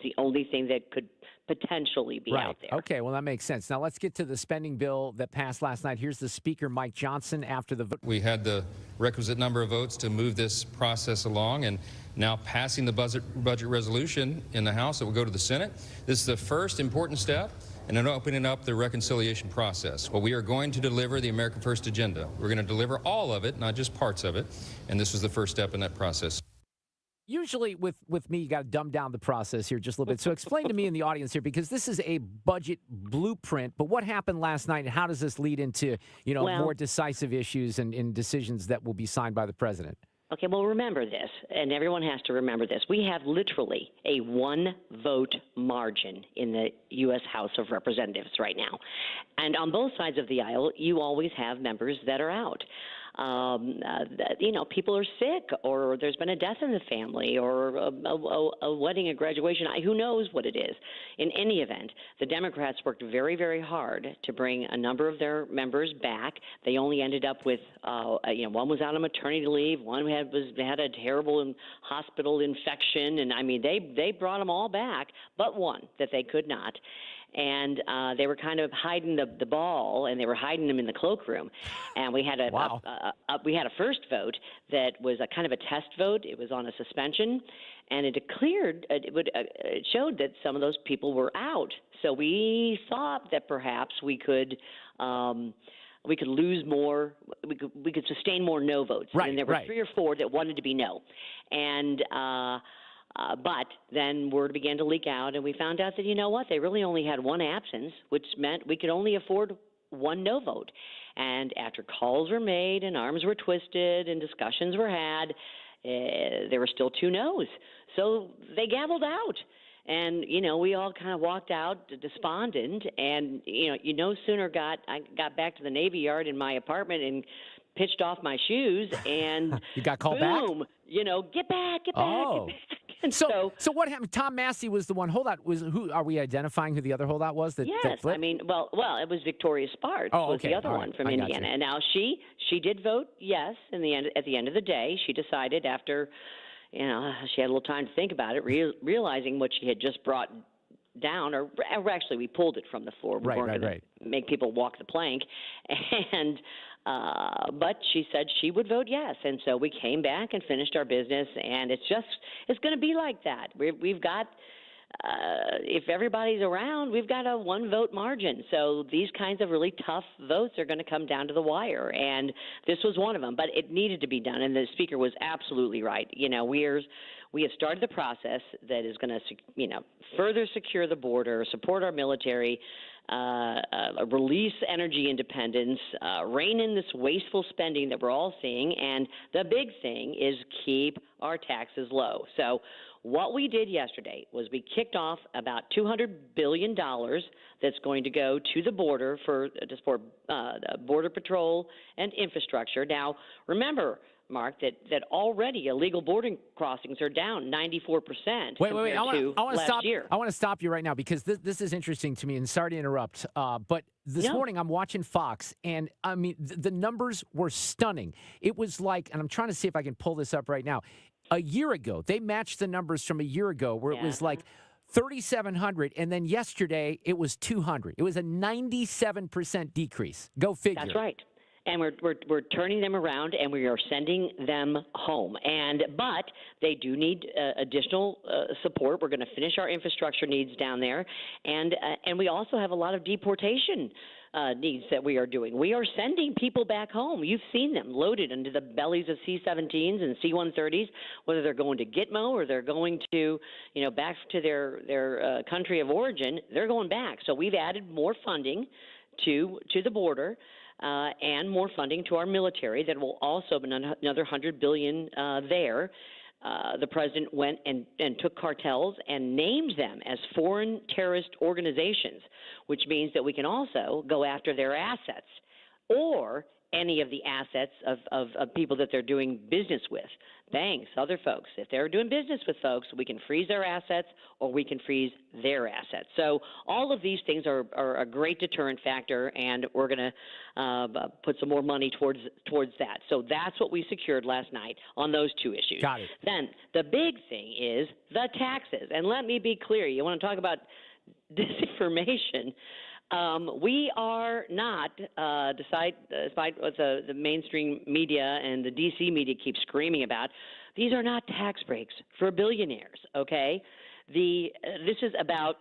the only thing that could potentially be out there. Okay, well, that makes sense. Now let's get to the spending bill that passed last night. Here's the Speaker, Mike Johnson, after the vote. We had the requisite number of votes to move this process along, and now passing the budget resolution in the House that will go to the Senate. This is the first important step and then opening up the reconciliation process. Well, we are going to deliver the America First agenda. We're going to deliver all of it, not just parts of it, and this was the first step in that process. Usually with me, you got to dumb down the process here just a little bit. So explain to me in the audience here, because this is a budget blueprint, but what happened last night and how does this lead into, more decisive issues and decisions that will be signed by the president? Okay, well, remember this, and everyone has to remember this. We have literally a 1-vote margin in the U.S. House of Representatives right now. And on both sides of the aisle, you always have members that are out. people are sick, or there's been a death in the family, or a wedding, a graduation. Who knows what it is? In any event, the Democrats worked very, very hard to bring a number of their members back. They only ended up with, one was out on maternity leave, one had a terrible hospital infection, and I mean they brought them all back, but one that they could not. And they were kind of hiding the ball, and they were hiding them in the cloakroom. And we had we had a first vote that was a kind of a test vote. It was on a suspension, and it showed that some of those people were out. So we thought that perhaps we could lose more. We could sustain more no votes. Right, and there were right. 3 or 4 that wanted to be no, and. But then word began to leak out, and we found out that, you know what, they really only had 1 absence, which meant we could only afford 1 no vote. And after calls were made and arms were twisted and discussions were had, there were still 2 no's. So they gavelled out. And, we all kind of walked out despondent. And, sooner I got back to the Navy Yard in my apartment and pitched off my shoes, and you got called boom, back? Get back, get Oh. back. And so what happened? Tom Massey was the one holdout. Who are we identifying who the other holdout was? That yes, flipped? I mean, well, it was Victoria Spartz was the other one from I got Indiana, you. and now she did vote yes at the end of the day. She decided after, she had a little time to think about it, realizing what she had just brought down, or actually we pulled it from the floor. We weren't going to make people walk the plank, and. But she said she would vote yes, and so we came back and finished our business, and it's going to be like that. We've got, if everybody's around, we've got a 1-vote margin. So these kinds of really tough votes are going to come down to the wire, and this was one of them. But it needed to be done, and the speaker was absolutely right. We have started the process that is going to, further secure the border, support our military, release energy independence, rein in this wasteful spending that we're all seeing, and the big thing is keep our taxes low. So what we did yesterday was we kicked off about $200 billion that's going to go to the border to support Border Patrol and infrastructure. Now, remember, Mark, that already illegal border crossings are down 94%. Wait. I want to stop. Year. I want to stop you right now because this is interesting to me. And sorry to interrupt, but this morning I'm watching Fox, and I mean the numbers were stunning. It was like, and I'm trying to see if I can pull this up right now. A year ago, they matched the numbers from a year ago, where it was like 3,700, and then yesterday it was 200. It was a 97% decrease. Go figure. That's right. And we're turning them around, and we are sending them home. But they do need additional support. We're going to finish our infrastructure needs down there, and we also have a lot of deportation needs that we are doing. We are sending people back home. You've seen them loaded into the bellies of C-17s and C-130s, whether they're going to Gitmo or they're going to, back to their country of origin. They're going back. So we've added more funding to the border. And more funding to our military that will also be another $100 billion there. The president went and took cartels and named them as foreign terrorist organizations, which means that we can also go after their assets or any of the assets of people that they're doing business with, banks, other folks. If they're doing business with folks, we can freeze their assets or we can freeze their assets. So all of these things are a great deterrent factor, and we're going to put some more money towards that. So that's what we secured last night on those 2 issues. Got it. Then the big thing is the taxes. And let me be clear. You want to talk about disinformation. We are not, despite what the mainstream media and the D.C. media keep screaming about, these are not tax breaks for billionaires, okay? This is about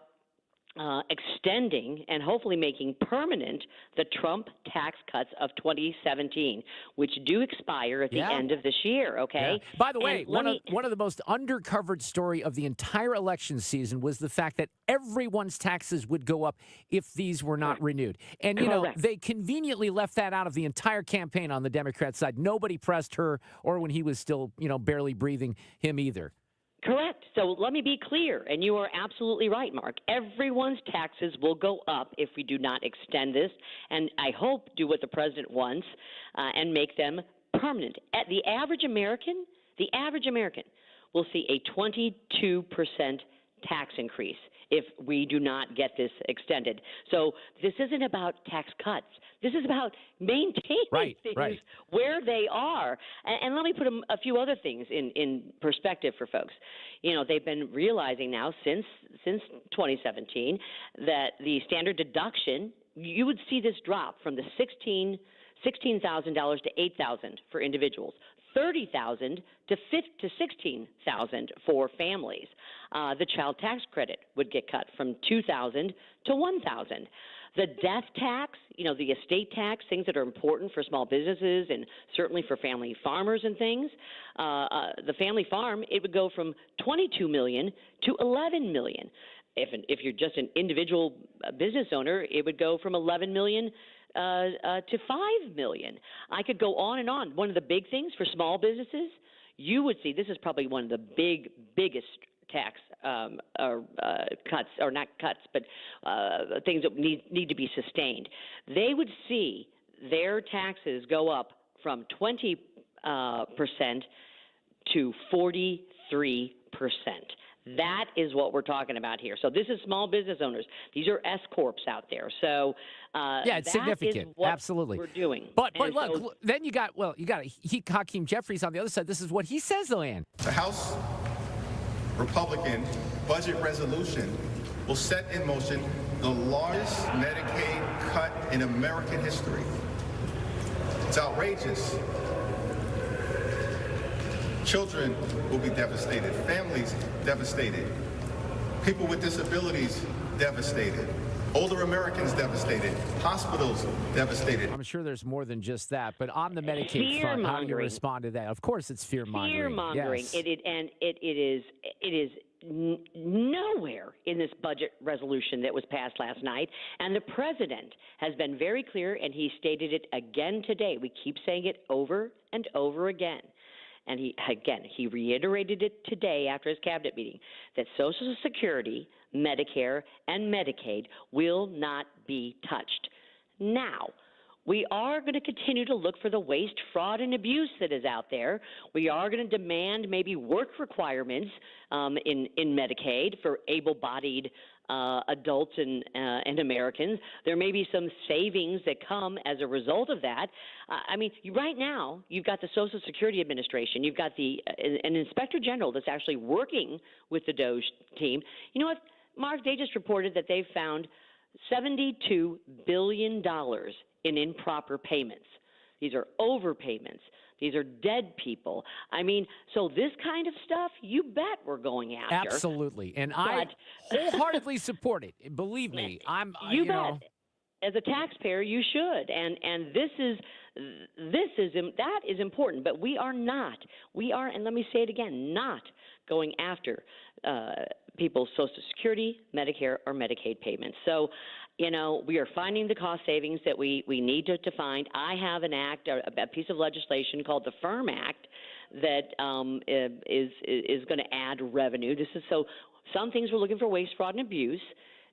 extending and hopefully making permanent the Trump tax cuts of 2017, which do expire at the end of this year, okay? Yeah. By the way, one of the most undercovered story of the entire election season was the fact that everyone's taxes would go up if these were not renewed. And, they conveniently left that out of the entire campaign on the Democrat side. Nobody pressed her, or when he was still, barely breathing, him either. Correct. So let me be clear, and you are absolutely right, Mark. Everyone's taxes will go up if we do not extend this, and I hope do what the president wants and make them permanent. At the average American will see a 22% tax increase if we do not get this extended. So this isn't about tax cuts. This is about maintaining things where they are. And let me put a few other things in perspective for folks. You know, they've been realizing now since 2017 that the standard deduction, you would see this drop from the $16,000 to $8,000 for individuals, $30,000 to $16,000 for families. The child tax credit would get cut from $2,000 to $1,000. The death tax, you know, the estate tax, things that are important for small businesses and certainly for family farmers and things. The family farm, it would go from $22 million to $11 million. If you're just an individual business owner, it would go from $11 million to $5 million. I could go on and on. One of the big things for small businesses, you would see, this is probably one of the biggest tax cuts, or not cuts, but things that need to be sustained. They would see their taxes go up from 20% to 43%. That is what we're talking about here. So this is small business owners. These are S corps out there. So yeah, it's significant. Absolutely, we're doing. But look, then you got Hakeem Jeffries on the other side. This is what he says, though, Ann. The House Republican budget resolution will set in motion the largest Medicaid cut in American history. It's outrageous. Children will be devastated, families devastated, people with disabilities devastated, older Americans devastated, hospitals devastated. I'm sure there's more than just that, but on the Medicaid front, how do you respond to that? Of course, it's fear-mongering. Fear-mongering. Yes. It is nowhere in this budget resolution that was passed last night, and the president has been very clear, and he stated it again today. We keep saying it over and over again. And he reiterated it today after his cabinet meeting, that Social Security, Medicare, and Medicaid will not be touched. Now, we are going to continue to look for the waste, fraud, and abuse that is out there. We are going to demand maybe work requirements in Medicaid for able-bodied adults and Americans. There may be some savings that come as a result of that. I mean, right now, you've got the Social Security Administration. You've got an inspector general that's actually working with the DOJ team. You know what, Mark? They just reported that they've found $72 billion in improper payments. These are overpayments. These are dead people. I mean, so this kind of stuff, you bet we're going after. Absolutely. And I wholeheartedly support it. Believe me, you bet. As a taxpayer, you should. And that is important. But we are not. And let me say it again, not going after people's Social Security, Medicare, or Medicaid payments. So, you know, we are finding the cost savings that we need to find. I have an act, a piece of legislation called the FIRM Act that is going to add revenue. This is so some things we're looking for waste, fraud, and abuse,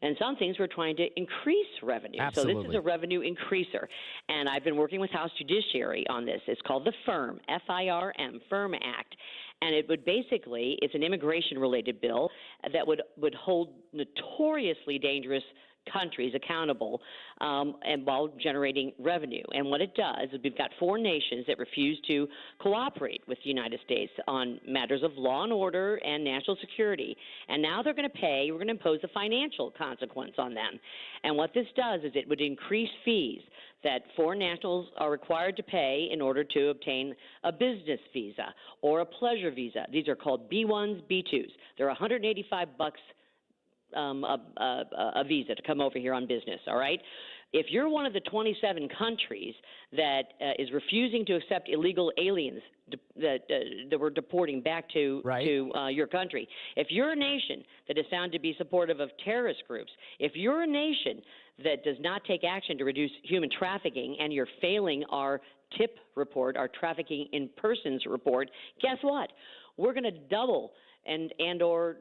and some things we're trying to increase revenue. Absolutely. So this is a revenue increaser. And I've been working with House Judiciary on this. It's called the FIRM, F-I-R-M, FIRM Act. And it would basically, it's an immigration-related bill that would hold notoriously dangerous countries accountable and while generating revenue. And what it does is we've got 4 nations that refuse to cooperate with the United States on matters of law and order and national security. And now they're going to pay, we're going to impose a financial consequence on them. And what this does is it would increase fees that foreign nationals are required to pay in order to obtain a business visa or a pleasure visa. These are called B1s, B2s. They're $185 a visa to come over here on business, all right? If you're one of the 27 countries that is refusing to accept illegal aliens that we're deporting back to your country, if you're a nation that is found to be supportive of terrorist groups, if you're a nation that does not take action to reduce human trafficking and you're failing our TIP report, our Trafficking in Persons report, guess what? We're going to double and or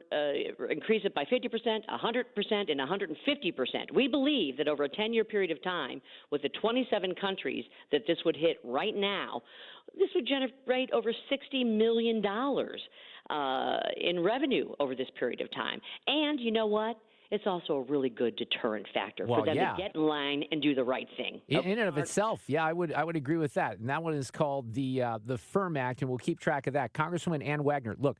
increase it by 50%, 100%, and 150%. We believe that over a 10-year period of time, with the 27 countries that this would hit right now, this would generate over $60 million in revenue over this period of time. And you know what? It's also a really good deterrent factor for them to get in line and do the right thing. In and of itself, I would agree with that. And that one is called the FIRM Act, and we'll keep track of that. Congresswoman Ann Wagner, look,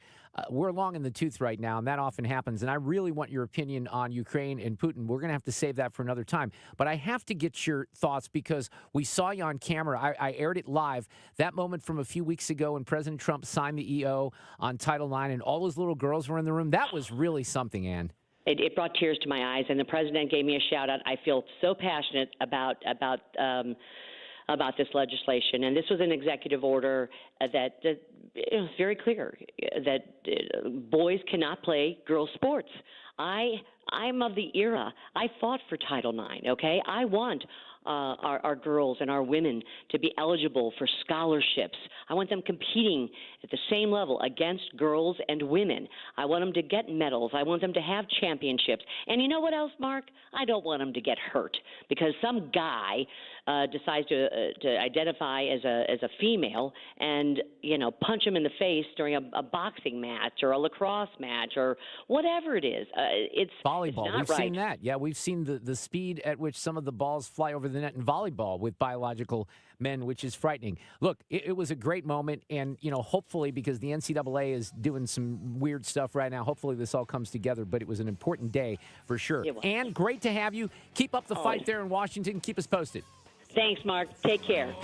we're long in the tooth right now, and that often happens. And I really want your opinion on Ukraine and Putin. We're going to have to save that for another time. But I have to get your thoughts because we saw you on camera. I aired it live. That moment from a few weeks ago when President Trump signed the EO on Title IX and all those little girls were in the room. That was really something, Ann. It brought tears to my eyes, and the president gave me a shout out. I feel so passionate about this legislation, and this was an executive order that it was very clear that boys cannot play girls' sports. I'm of the era. I fought for Title IX. Okay, I want our girls and our women to be eligible for scholarships. I want them competing at the same level against girls and women. I want them to get medals. I want them to have championships. And you know what else, Mark? I don't want them to get hurt because some guy decides to identify as a female and punch him in the face during a boxing match or a lacrosse match or whatever it is. It's volleyball. It's not we've right. seen that. Yeah, we've seen the speed at which some of the balls fly over the net in volleyball with biological men, which is frightening. Look, it was a great moment, and hopefully, because the NCAA is doing some weird stuff right now, hopefully this all comes together. But it was an important day for sure. And great to have you. Keep up the fight there in Washington. Keep us posted. Thanks, Mark. Take care.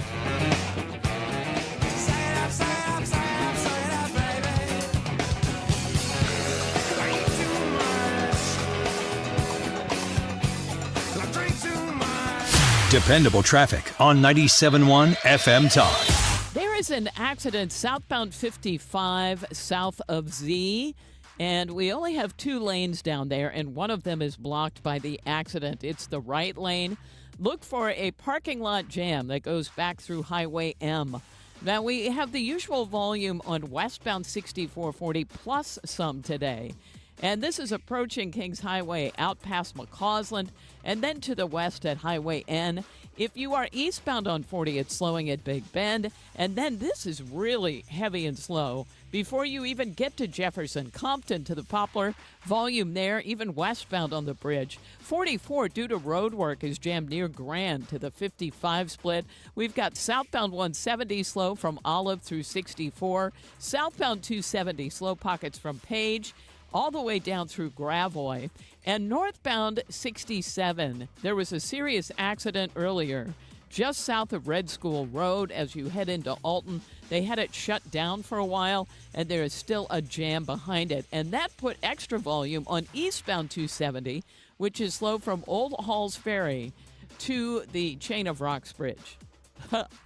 Dependable traffic on 97.1 FM Talk. There is an accident southbound 55 south of Z, and we only have 2 lanes down there, and one of them is blocked by the accident. It's the right lane. Look for a parking lot jam that goes back through Highway M. Now, we have the usual volume on westbound 6440 plus some today. And this is approaching Kings Highway out past McCausland and then to the west at Highway N. If you are eastbound on 40, it's slowing at Big Bend. And then this is really heavy and slow before you even get to Jefferson. Compton to the Poplar, volume there, even westbound on the bridge. 44 due to road work is jammed near Grand to the 55 split. We've got southbound 170 slow from Olive through 64. Southbound 270 slow pockets from Page all the way down through Gravois. And northbound 67, there was a serious accident earlier just south of Red School Road as you head into Alton. They had it shut down for a while, and there is still a jam behind it. And that put extra volume on eastbound 270, which is slow from Old Halls Ferry to the Chain of Rocks Bridge.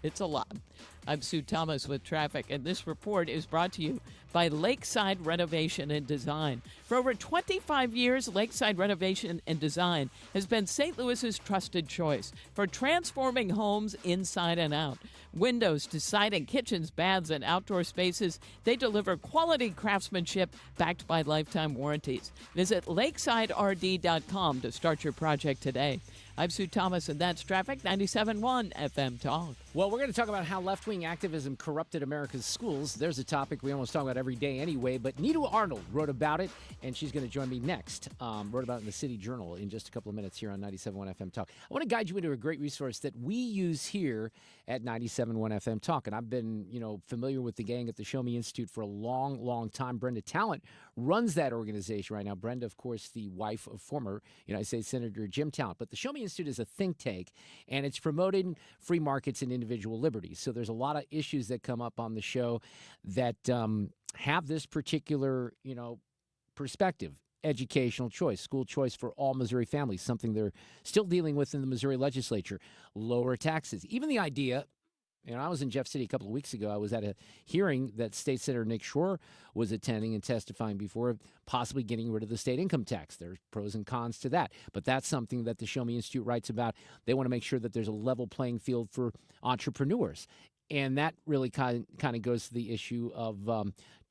It's a lot. I'm Sue Thomas with traffic, and this report is brought to you by Lakeside Renovation and Design. For over 25 years, Lakeside Renovation and Design has been St. Louis's trusted choice for transforming homes inside and out. Windows to siding, kitchens, baths, and outdoor spaces, they deliver quality craftsmanship backed by lifetime warranties. Visit lakesiderd.com to start your project today. I'm Sue Thomas, and that's Traffic 97.1 FM Talk. Well, we're going to talk about how left-wing activism corrupted America's schools. There's a topic we almost talk about every day anyway, but Neetu Arnold wrote about it, and she's going to join me next. Wrote about it in the City Journal in just a couple of minutes here on 97.1 FM Talk. I want to guide you into a great resource that we use here at 97.1 FM Talk, and I've been, familiar with the gang at the Show Me Institute for a long, long time. Brenda Talent runs that organization right now. Brenda, of course, the wife of former United States Senator Jim Talent, but the Show Me Institute is a think tank, and it's promoting free markets and individual liberties. So there's a lot of issues that come up on the show that have this particular, perspective. Educational choice, school choice for all Missouri families, something they're still dealing with in the Missouri legislature. Lower taxes. Even the idea, I was in Jeff City a couple of weeks ago. I was at a hearing that State Senator Nick Schroer was attending and testifying before, possibly getting rid of the state income tax. There's pros and cons to that. But that's something that the Show Me Institute writes about. They want to make sure that there's a level playing field for entrepreneurs. And that really kind of goes to the issue of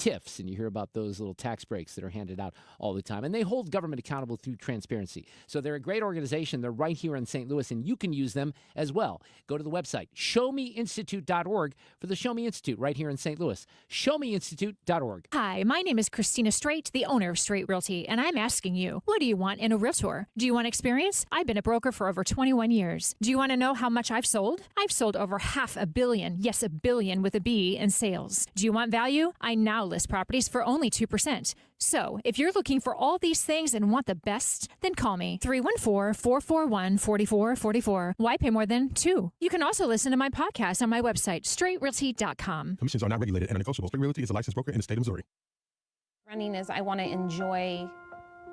TIFs, and you hear about those little tax breaks that are handed out all the time. And they hold government accountable through transparency. So they're a great organization. They're right here in St. Louis, and you can use them as well. Go to the website, showmeinstitute.org, for the Show Me Institute right here in St. Louis. Showmeinstitute.org. Hi, my name is Christina Straight, the owner of Straight Realty, and I'm asking you, what do you want in a realtor? Do you want experience? I've been a broker for over 21 years. Do you want to know how much I've sold? I've sold over $500 million, yes, $1 billion with a B, in sales. Do you want value? I now list properties for only 2%. So, if you're looking for all these things and want the best, then call me, 314-441-4444. Why pay more than 2? You can also listen to my podcast on my website, straightrealty.com. Commissions are not regulated and are negotiable. Straight Realty is a licensed broker in the state of Missouri. Running is I want to enjoy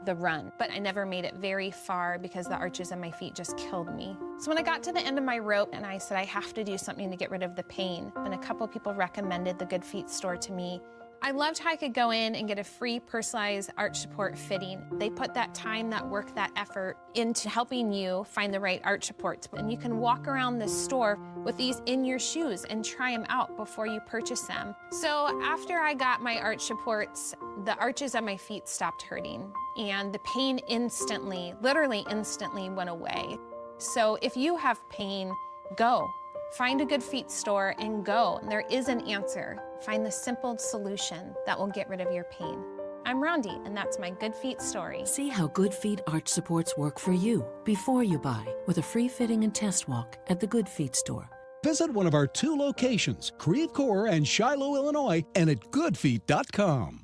the run, but I never made it very far because the arches in my feet just killed me. So when I got to the end of my rope and I said I have to do something to get rid of the pain, and a couple people recommended the Good Feet store to me. I loved how I could go in and get a free personalized arch support fitting. They put that time, that work, that effort into helping you find the right arch supports. And you can walk around the store with these in your shoes and try them out before you purchase them. So after I got my arch supports, the arches on my feet stopped hurting and the pain instantly, literally instantly went away. So if you have pain, go. Find a Good Feet store and go. There is an answer. Find the simple solution that will get rid of your pain. I'm Rondi, and that's my Good Feet story. See how Good Feet arch supports work for you before you buy with a free fitting and test walk at the Good Feet store. Visit one of our 2 locations, Creve Coeur and Shiloh, Illinois, and at goodfeet.com.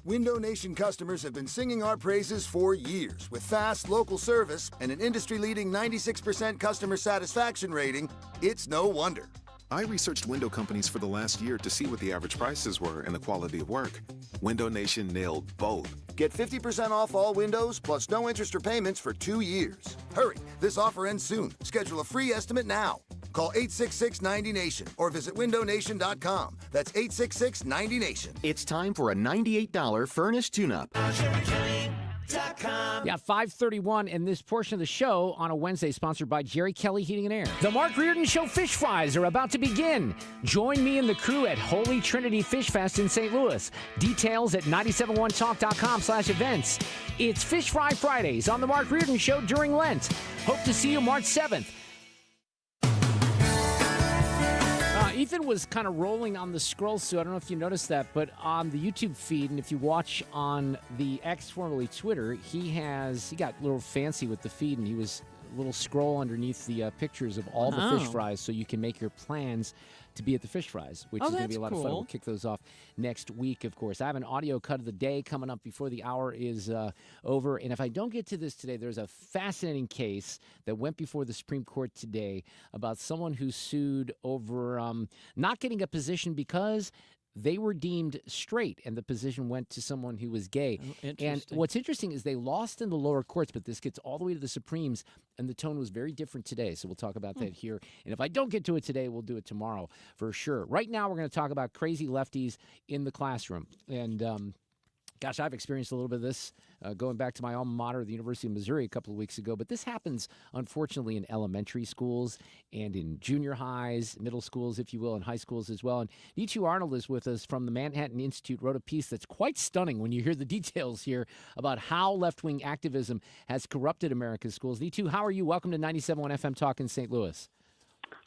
Window Nation customers have been singing our praises for years. With fast, local service and an industry-leading 96% customer satisfaction rating, it's no wonder. I researched window companies for the last year to see what the average prices were and the quality of work. Window Nation nailed both. Get 50% off all windows, plus no interest or payments for 2 years. Hurry, this offer ends soon. Schedule a free estimate now. Call 866-90-NATION or visit windownation.com. That's 866-90-NATION. It's time for a $98 furnace tune-up. Yeah, 5:31, and this portion of the show on a Wednesday sponsored by Jerry Kelly Heating and Air. The Mark Reardon Show Fish Fries are about to begin. Join me and the crew at Holy Trinity Fish Fest in St. Louis. Details at 971talk.com/events. It's Fish Fry Fridays on the Mark Reardon Show during Lent. Hope to see you March 7th. Ethan was kind of rolling on the scroll, so I don't know if you noticed that, but on the YouTube feed, and if you watch on the X, formerly Twitter, he got a little fancy with the feed, and he was a little scroll underneath the pictures of all the fish fries, so you can make your plans to be at the fish fries, which is going to be a lot of fun. We'll kick those off next week, of course. I have an audio cut of the day coming up before the hour is over. And if I don't get to this today, there's a fascinating case that went before the Supreme Court today about someone who sued over not getting a position because they were deemed straight, and the position went to someone who was gay. And what's interesting is they lost in the lower courts, but this gets all the way to the Supremes, and the tone was very different today. So we'll talk about that here. And if I don't get to it today, we'll do it tomorrow for sure. Right now, we're going to talk about crazy lefties in the classroom. And gosh, I've experienced a little bit of this going back to my alma mater, the University of Missouri, a couple of weeks ago. But this happens, unfortunately, in elementary schools and in junior highs, middle schools, if you will, and high schools as well. And Neetu Arnold is with us from the Manhattan Institute, wrote a piece that's quite stunning when you hear the details here about how left-wing activism has corrupted America's schools. Neetu, how are you? Welcome to 97.1 FM Talk in St. Louis.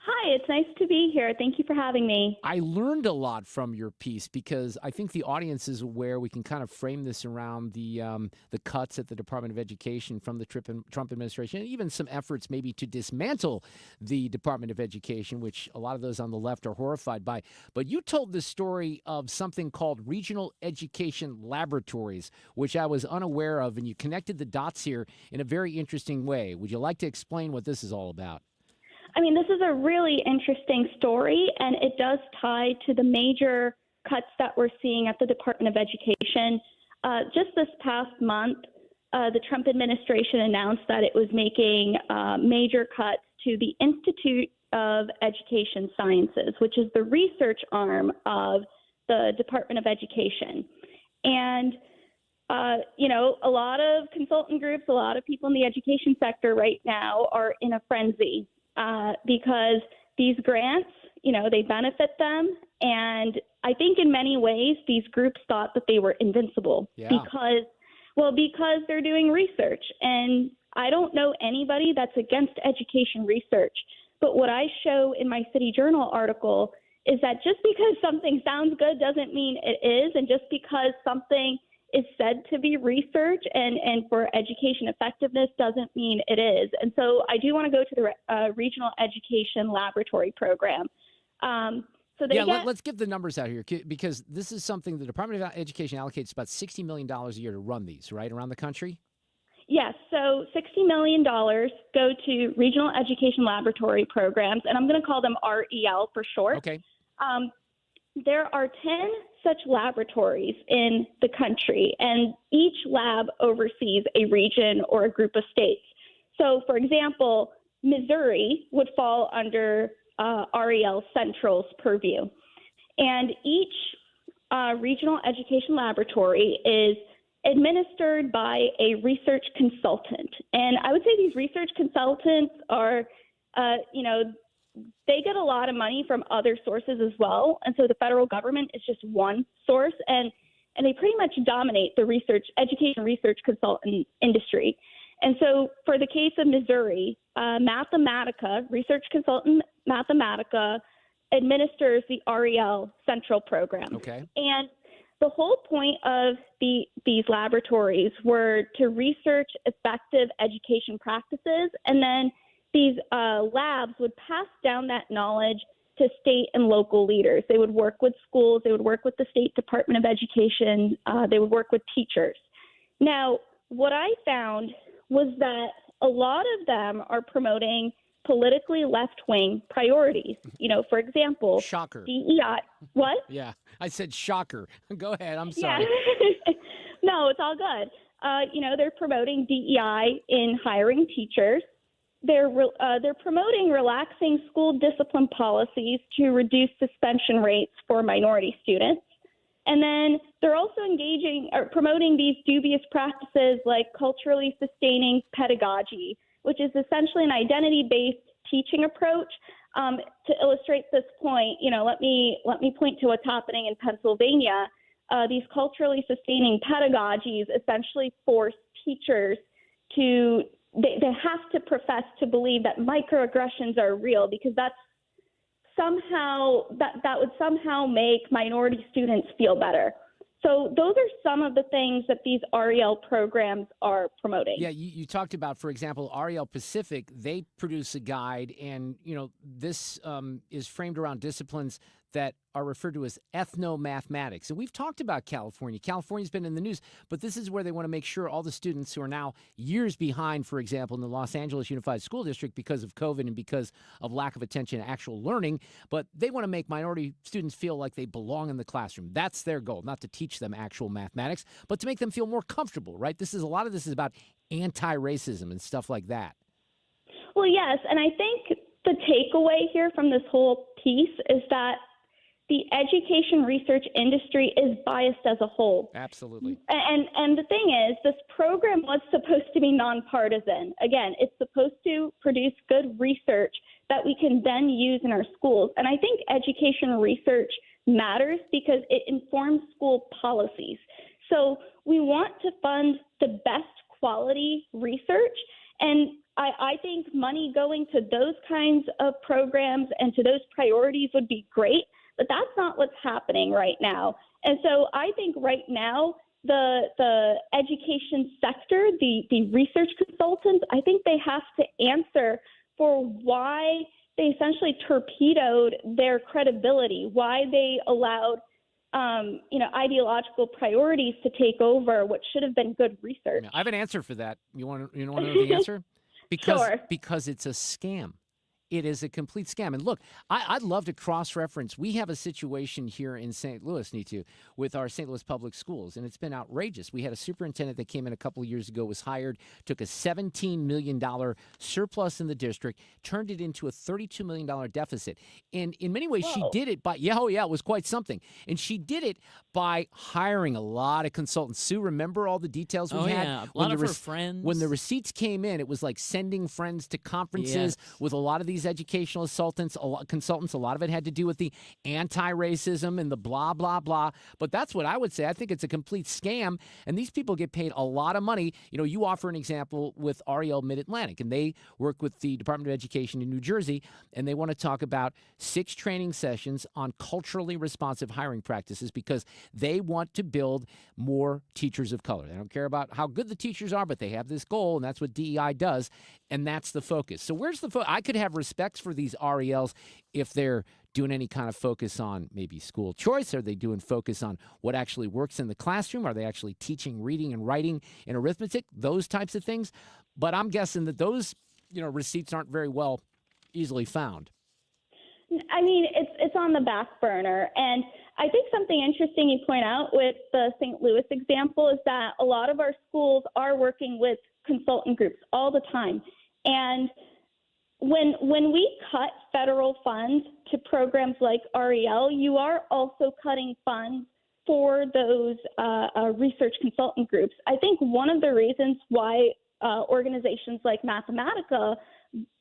Hi, it's nice to be here. Thank you for having me. I learned a lot from your piece because I think the audience is aware. We can kind of frame this around the cuts at the Department of Education from the Trump administration, and even some efforts maybe to dismantle the Department of Education, which a lot of those on the left are horrified by. But you told the story of something called Regional Education Laboratories, which I was unaware of, and you connected the dots here in a very interesting way. Would you like to explain what this is all about? I mean, this is a really interesting story, and it does tie to the major cuts that we're seeing at the Department of Education. Just this past month, the Trump administration announced that it was making major cuts to the Institute of Education Sciences, which is the research arm of the Department of Education. And a lot of consultant groups, a lot of people in the education sector right now are in a frenzy. Because these grants, they benefit them. And I think in many many ways, these groups thought that they were invincible because they're doing research. And I don't know anybody that's against education research. But what I show in my City Journal article is that just because something sounds good doesn't mean it is. And just because something is said to be research and for education effectiveness doesn't mean it is. And so I do want to go to the Regional Education Laboratory Program. Let's give the numbers out here because this is something the Department of Education allocates about $60 million a year to run these, right, around the country? Yes, so $60 million go to Regional Education Laboratory Programs, and I'm going to call them REL for short. Okay. There are 10 such laboratories in the country, and each lab oversees a region or a group of states. So, for example, Missouri would fall under REL Central's purview. And each regional education laboratory is administered by a research consultant. And I would say these research consultants are, they get a lot of money from other sources as well. And so the federal government is just one source, and they pretty much dominate the education research consultant industry. And so for the case of Missouri, Mathematica, research consultant Mathematica, administers the REL Central program. Okay. And the whole point of these laboratories were to research effective education practices, and then these labs would pass down that knowledge to state and local leaders. They would work with schools. They would work with the State Department of Education. They would work with teachers. Now, what I found was that a lot of them are promoting politically left-wing priorities. For example, shocker. DEI. What? Yeah, I said shocker. Go ahead. I'm sorry. Yeah. No, it's all good. They're promoting DEI in hiring teachers. They're promoting relaxing school discipline policies to reduce suspension rates for minority students. And then they're also promoting these dubious practices like culturally sustaining pedagogy, which is essentially an identity-based teaching approach. To illustrate this point, let me point to what's happening in Pennsylvania. These culturally sustaining pedagogies essentially force teachers to they have to profess to believe that microaggressions are real, because that would somehow make minority students feel better. So those are some of the things that these REL programs are promoting. Yeah, you talked about, for example, REL Pacific. They produce a guide, and this is framed around disciplines that are referred to as ethno-mathematics. And we've talked about California. California's been in the news, but this is where they want to make sure all the students who are now years behind, for example, in the Los Angeles Unified School District because of COVID and because of lack of attention to actual learning, but they want to make minority students feel like they belong in the classroom. That's their goal, not to teach them actual mathematics, but to make them feel more comfortable, right? A lot of this is about anti-racism and stuff like that. Well, yes, and I think the takeaway here from this whole piece is that the education research industry is biased as a whole. Absolutely. And the thing is, this program was supposed to be nonpartisan. Again, it's supposed to produce good research that we can then use in our schools. And I think education research matters because it informs school policies. So we want to fund the best quality research, and I think money going to those kinds of programs and to those priorities would be great. But that's not what's happening right now. And so I think right now the education sector, the research consultants, I think they have to answer for why they essentially torpedoed their credibility, why they allowed ideological priorities to take over what should have been good research. I have an answer for that. You want to know the answer? Sure. Because it's a scam. It is a complete scam. And look, I'd love to cross-reference. We have a situation here in St. Louis, Neetu, with our St. Louis public schools, and it's been outrageous. We had a superintendent that came in a couple of years ago, was hired, took a $17 million surplus in the district, turned it into a $32 million deficit. And in many ways, she did it by, it was quite something. And she did it by hiring a lot of consultants. Sue, remember all the details we had? Yeah, a lot of her friends. When the receipts came in, it was like sending friends to conferences with a lot of these these educational consultants. A lot of it had to do with the anti-racism and the blah, blah, blah. But that's what I would say. I think it's a complete scam, and these people get paid a lot of money. You know, you offer an example with Ariel Mid-Atlantic, and they work with the Department of Education in New Jersey, and they want to talk about 6 training sessions on culturally responsive hiring practices because they want to build more teachers of color. They don't care about how good the teachers are, but they have this goal, and that's what DEI does, and that's the focus. So where's the focus? I could have respect for these RELs if they're doing any kind of focus on maybe school choice. Are they doing focus on what actually works in the classroom? Are they actually teaching reading and writing and arithmetic? Those types of things. But I'm guessing that those, receipts aren't very well easily found. I mean, it's on the back burner. And I think something interesting you point out with the St. Louis example is that a lot of our schools are working with consultant groups all the time. And when we cut federal funds to programs like REL, you are also cutting funds for those research consultant groups. I think one of the reasons why organizations like Mathematica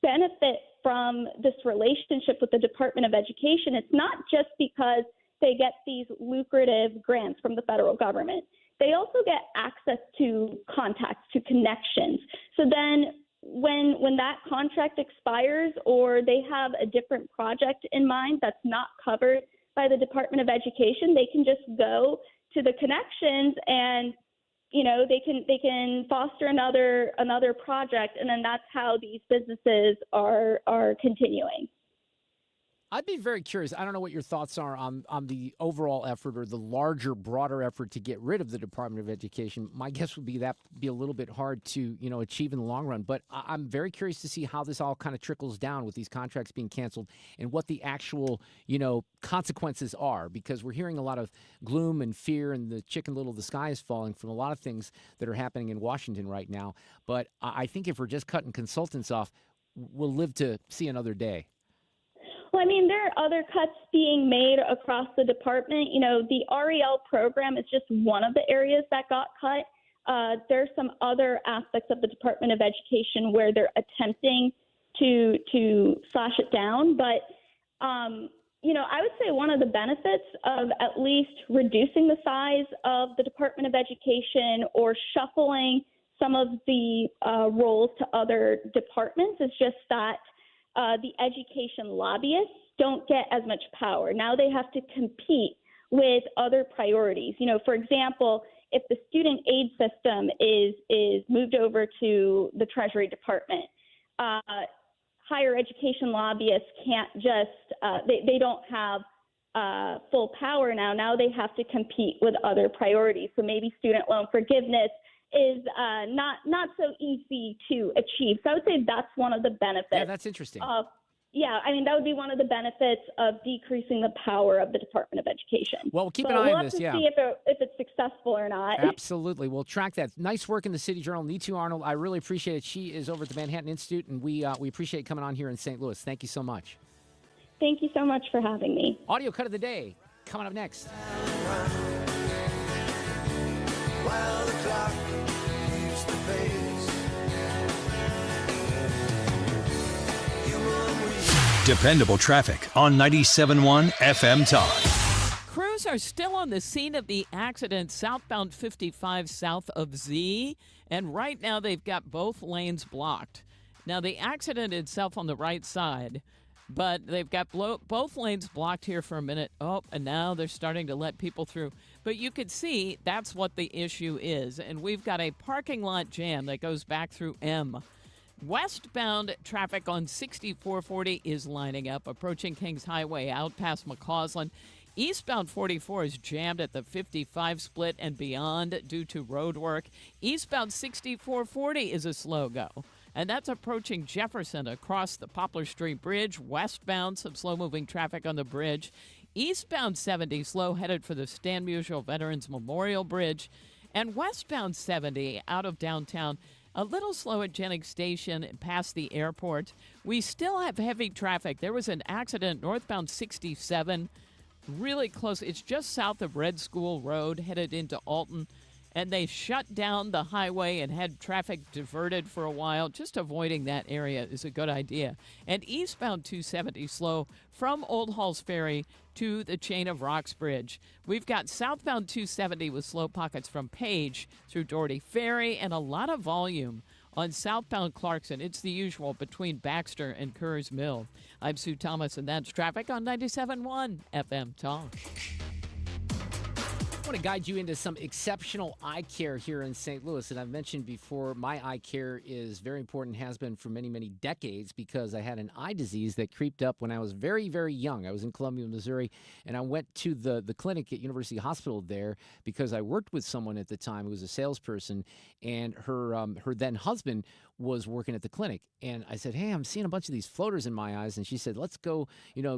benefit from this relationship with the Department of Education, it's not just because they get these lucrative grants from the federal government. They also get access to contacts, to connections. So then when that contract expires or they have a different project in mind that's not covered by the Department of Education, they can just go to the connections and they can foster another project, and then that's how these businesses are continuing. I'd be very curious. I don't know what your thoughts are on the overall effort or the larger, broader effort to get rid of the Department of Education. My guess would be that be a little bit hard to, achieve in the long run. But I'm very curious to see how this all kind of trickles down with these contracts being canceled and what the actual, consequences are. Because we're hearing a lot of gloom and fear and the chicken little, the sky is falling from a lot of things that are happening in Washington right now. But I think if we're just cutting consultants off, we'll live to see another day. Well, I mean, there are other cuts being made across the department. The REL program is just one of the areas that got cut. There's some other aspects of the Department of Education where they're attempting to slash it down. But, I would say one of the benefits of at least reducing the size of the Department of Education or shuffling some of the roles to other departments is just that the education lobbyists don't get as much power. Now they have to compete with other priorities. For example, if the student aid system is moved over to the Treasury Department, higher education lobbyists can't just, they don't have full power now. Now they have to compete with other priorities. So maybe student loan forgiveness is not so easy to achieve. So I would say that's one of the benefits. Yeah, that's interesting. That would be one of the benefits of decreasing the power of the Department of Education. Well, keep an eye on this. We'll have to see if it's successful or not. Absolutely. We'll track that. Nice work in the City Journal. Neetu Arnold, I really appreciate it. She is over at the Manhattan Institute, and we appreciate coming on here in St. Louis. Thank you so much. Thank you so much for having me. Audio cut of the day coming up next. While the clock keeps the pace. Dependable traffic on 97.1 FM Talk. Crews are still on the scene of the accident southbound 55 south of Z, and right now they've got both lanes blocked. Now, the accident itself on the right side, but they've got both lanes blocked here for a minute. Oh, and now they're starting to let people through. But you could see that's what the issue is, and we've got a parking lot jam that goes back through M. Westbound traffic on 6440 is lining up, approaching Kings Highway out past McCausland. Eastbound 44 is jammed at the 55 split and beyond due to road work. Eastbound 6440 is a slow go, and that's approaching Jefferson across the Poplar Street Bridge. Westbound, some slow-moving traffic on the bridge. Eastbound 70 slow headed for the Stan Musial Veterans Memorial Bridge. And westbound 70 out of downtown, a little slow at Jennings Station past the airport. We still have heavy traffic. There was an accident northbound 67, really close. It's just south of Red School Road, headed into Alton. and they shut down the highway and had traffic diverted for a while. Just avoiding that area is a good idea. And eastbound 270 slow from Old Halls Ferry to the Chain of Rocks Bridge. We've got southbound 270 with slow pockets from Page through Doherty Ferry and a lot of volume on southbound Clarkson. It's the usual between Baxter and Kerr's Mill. I'm Sue Thomas, and that's traffic on 97.1 FM Talk. I want to guide you into some exceptional eye care here in St. Louis. And I've mentioned before, my eye care is very important, has been for many, many decades, because I had an eye disease that creeped up when I was very, very young. I was in Columbia, Missouri, and I went to the clinic at University Hospital there because I worked with someone at the time who was a salesperson, and her then husband was working at the clinic. And I said, hey, I'm seeing a bunch of these floaters in my eyes. And she said, let's go,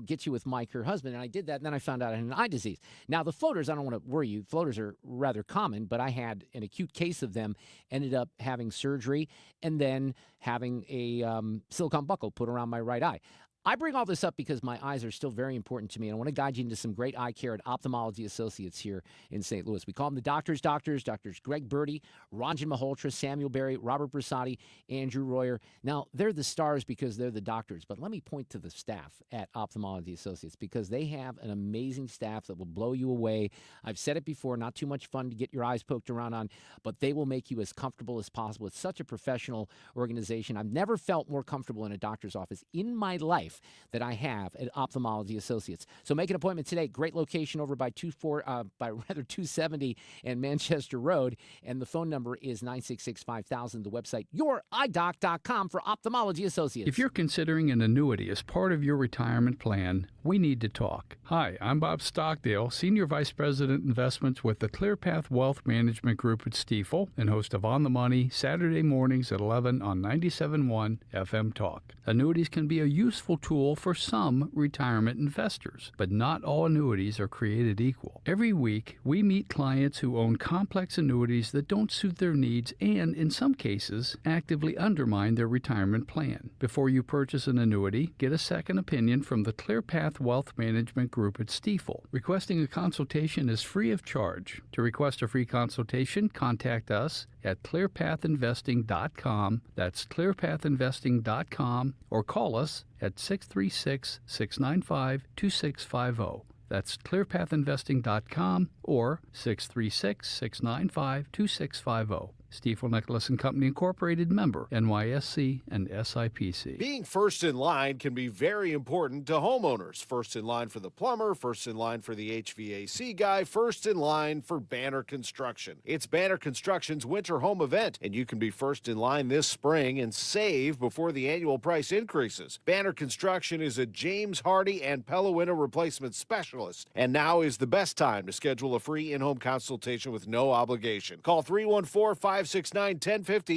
get you with Mike, her husband. And I did that, and then I found out I had an eye disease. Now, the floaters, I don't want to worry you. Floaters are rather common, but I had an acute case of them, ended up having surgery, and then having a silicone buckle put around my right eye. I bring all this up because my eyes are still very important to me, and I want to guide you into some great eye care at Ophthalmology Associates here in St. Louis. We call them the doctors. Doctors Greg Birdie, Ranjan Malhotra, Samuel Berry, Robert Brasati, Andrew Royer. Now, they're the stars because they're the doctors, but let me point to the staff at Ophthalmology Associates because they have an amazing staff that will blow you away. I've said it before, not too much fun to get your eyes poked around on, but they will make you as comfortable as possible. It's such a professional organization. I've never felt more comfortable in a doctor's office in my life that I have at Ophthalmology Associates. So make an appointment today. Great location over by 270 and Manchester Road. And the phone number is 966-5000. The website, youridoc.com for Ophthalmology Associates. If you're considering an annuity as part of your retirement plan, we need to talk. Hi, I'm Bob Stockdale, Senior Vice President Investments with the ClearPath Wealth Management Group at Stifel and host of On the Money Saturday mornings at 11 on 97.1 FM Talk. Annuities can be a useful tool for some retirement investors, but not all annuities are created equal. Every week, we meet clients who own complex annuities that don't suit their needs and, in some cases, actively undermine their retirement plan. Before you purchase an annuity, get a second opinion from the ClearPath Wealth Management Group at Stifel. Requesting a consultation is free of charge. To request a free consultation, contact us at clearpathinvesting.com. That's clearpathinvesting.com, or call us at 636-695-2650. That's clearpathinvesting.com or 636-695-2650. Stifel Nicholas and Company Incorporated, member NYSE and SIPC. Being first in line can be very important to homeowners. First in line for the plumber, first in line for the HVAC guy, first in line for Banner Construction. It's Banner Construction's winter home event, and you can be first in line this spring and save before the annual price increases. Banner Construction is a James Hardy and Pella window replacement specialist, and now is the best time to schedule a free in-home consultation with no obligation. Call 314-569-1050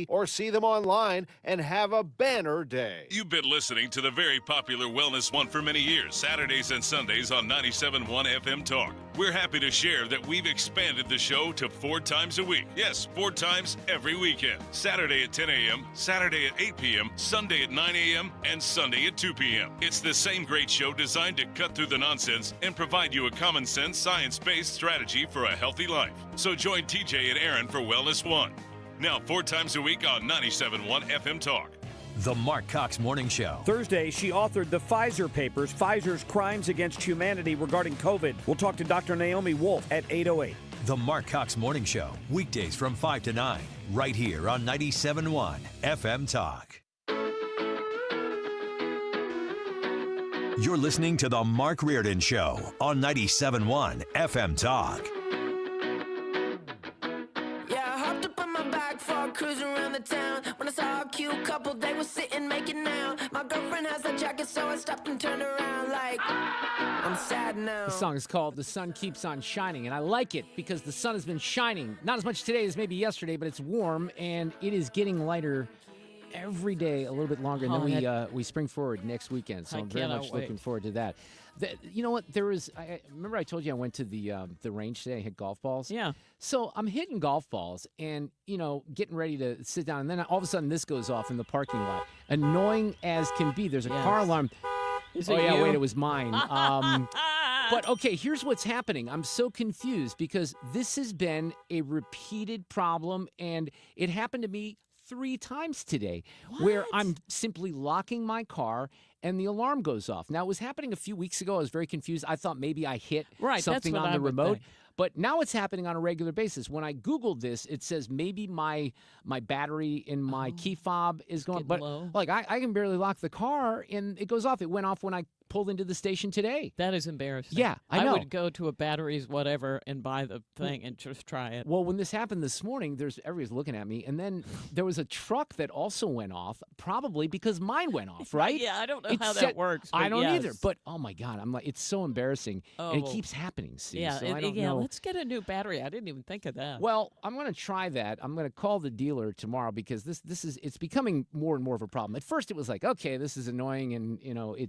or see them online and have a banner day. You've been listening to the very popular Wellness One for many years, Saturdays and Sundays on 97.1 FM Talk. We're happy to share that we've expanded the show to 4 times a week. Yes, 4 times every weekend. Saturday at 10 a.m., Saturday at 8 p.m., Sunday at 9 a.m., and Sunday at 2 p.m. It's the same great show designed to cut through the nonsense and provide you a common sense, science-based strategy for a healthy life. So join TJ and Aaron for Wellness One. Now 4 times a week on 97.1 FM Talk. The Mark Cox Morning Show. Thursday, she authored the Pfizer Papers, Pfizer's Crimes Against Humanity Regarding COVID. We'll talk to Dr. Naomi Wolf at 8:08. The Mark Cox Morning Show, weekdays from 5 to 9, right here on 97.1 FM Talk. You're listening to The Mark Reardon Show on 97.1 FM Talk. Cruising around the town. When I saw a cute couple, they were sitting making out. My girlfriend has a jacket, so I stopped and turned around like, I'm sad now. The song is called The Sun Keeps on Shining, and I like it because the sun has been shining. Not as much today as maybe yesterday, but it's warm, and it is getting lighter every day a little bit longer. And then we spring forward next weekend, so I'm very much looking forward to that. You know what? I remember I told you I went to the range today. I hit golf balls. Yeah. So I'm hitting golf balls and, getting ready to sit down. And then all of a sudden this goes off in the parking lot. Annoying as can be. There's a car alarm. Is it you? Wait, it was mine. But okay, here's what's happening. I'm so confused because this has been a repeated problem, and it happened to me 3 times today where I'm simply locking my car and the alarm goes off. Now, it was happening a few weeks ago. I was very confused. I thought maybe I hit something on the remote. But now it's happening on a regular basis. When I Googled this, it says maybe my battery in my key fob is going, but low. like I can barely lock the car and it goes off. It went off when I pulled into the station today. That is embarrassing. Yeah, I know. would go to a batteries whatever and buy the thing and just try it. Well, when this happened this morning, everybody's looking at me, and then there was a truck that also went off, probably because mine went off, right? Yeah, I don't know how that works. I don't yes. either. But oh my God, I'm like, it's so embarrassing, and it keeps happening. See, Yeah, so I don't know. Let's get a new battery. I didn't even think of that. Well, I'm going to try that. I'm going to call the dealer tomorrow because it's becoming more and more of a problem. At first, it was like, okay, this is annoying, and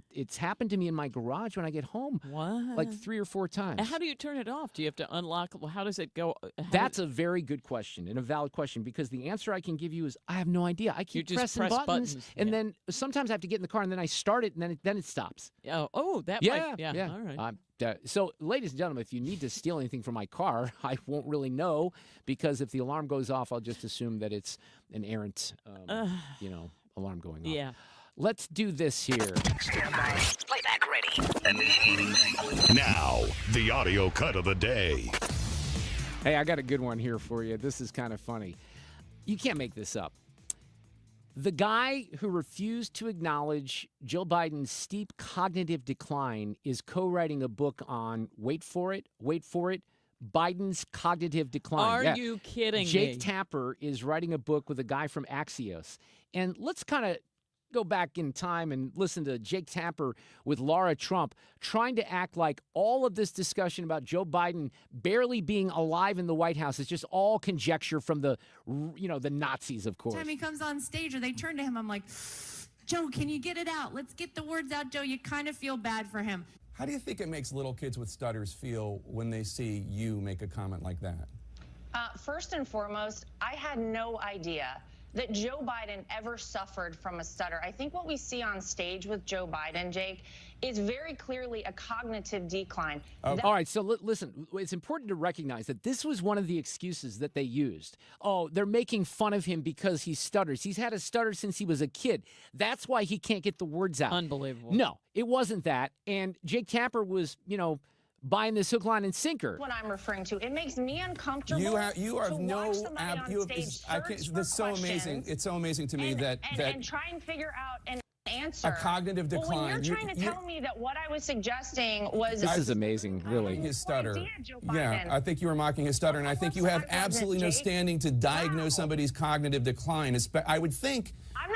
it's happened to me in my garage when I get home. What? Like 3 or 4 times. And how do you turn it off? Do you have to unlock? Well, how does it go? That's a very good question and a valid question because the answer I can give you is I have no idea. I keep pressing buttons, and then sometimes I have to get in the car and then I start it and then it stops. That yeah, might, yeah. All right. So, ladies and gentlemen, if you need to steal anything from my car, I won't really know because if the alarm goes off, I'll just assume that it's an errant, alarm going off. Yeah. Let's do this here. Stand by. Playback ready. Now, the audio cut of the day. Hey, I got a good one here for you. This is kind of funny. You can't make this up. The guy who refused to acknowledge Joe Biden's steep cognitive decline is co-writing a book on, wait for it, Biden's cognitive decline. Are you kidding me? Jake Tapper is writing a book with a guy from Axios. And let's kind of go back in time and listen to Jake Tapper with Laura Trump trying to act like all of this discussion about Joe Biden barely being alive in the White House is just all conjecture from the Nazis, of course. Every time he comes on stage or they turn to him, I'm like, Joe, can you get it out? Let's get the words out, Joe. You kind of feel bad for him. How do you think it makes little kids with stutters feel when they see you make a comment like that? First and foremost, I had no idea that Joe Biden ever suffered from a stutter. I think what we see on stage with Joe Biden, Jake, is very clearly a cognitive decline. All right, so listen, it's important to recognize that this was one of the excuses that they used. Oh, they're making fun of him because he stutters. He's had a stutter since he was a kid. That's why he can't get the words out. Unbelievable. No, it wasn't that. And Jake Tapper was, buying this hook, line, and sinker. What I'm referring to, it makes me uncomfortable. You have no. That's so amazing. It's so amazing to me that try and figure out an answer. A cognitive decline. Well, when you're trying to tell me that what I was suggesting was this is amazing, really. His stutter. Yeah, I think you were mocking his stutter, and I think you have absolutely no standing to diagnose somebody's cognitive decline. I would think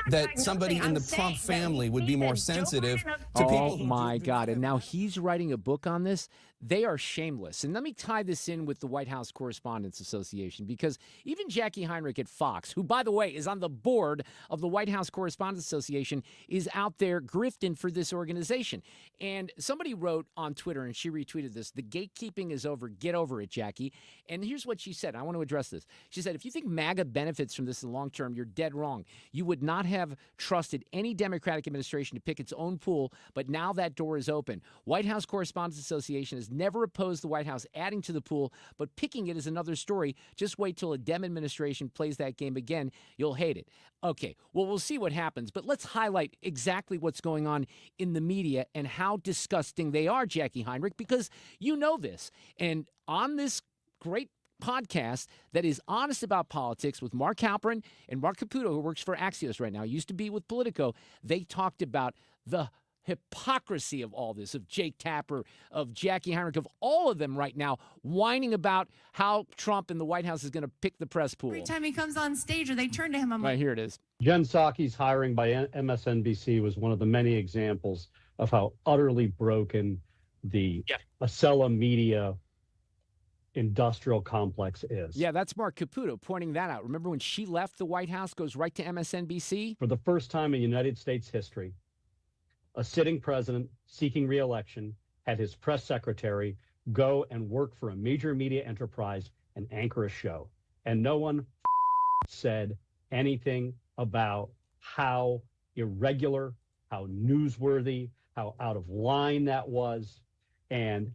that somebody in the Trump family would be more sensitive to people. Oh my God! And now he's writing a book on this. They are shameless. And let me tie this in with the White House Correspondents Association, because even Jackie Heinrich at Fox, who, by the way, is on the board of the White House Correspondents Association, is out there grifting for this organization. And somebody wrote on Twitter, and she retweeted this, "The gatekeeping is over. Get over it, Jackie." And here's what she said. I want to address this. She said, "If you think MAGA benefits from this in the long term, you're dead wrong. You would not have trusted any Democratic administration to pick its own pool, but now that door is open. White House Correspondents Association has never opposed the White House adding to the pool, but picking it is another story. Just wait till a Dem administration plays that game again. You'll hate it." Okay, well, we'll see what happens, but let's highlight exactly what's going on in the media and how disgusting they are, Jackie Heinrich, because you know this. And on this great podcast that is honest about politics with Mark Halperin and Mark Caputo, who works for Axios right now, used to be with Politico, they talked about the hypocrisy of all this, of Jake Tapper, of Jackie Heinrich, of all of them right now, whining about how Trump and the White House is going to pick the press pool. Every time he comes on stage or they turn to him, I'm right, here it is. Jen Psaki's hiring by MSNBC was one of the many examples of how utterly broken the Acela Media industrial complex is. Yeah, that's Mark Caputo pointing that out. Remember when she left the White House, goes right to MSNBC? For the first time in United States history, a sitting president seeking re-election had his press secretary go and work for a major media enterprise and anchor a show. And no one said anything about how irregular, how newsworthy, how out of line that was. And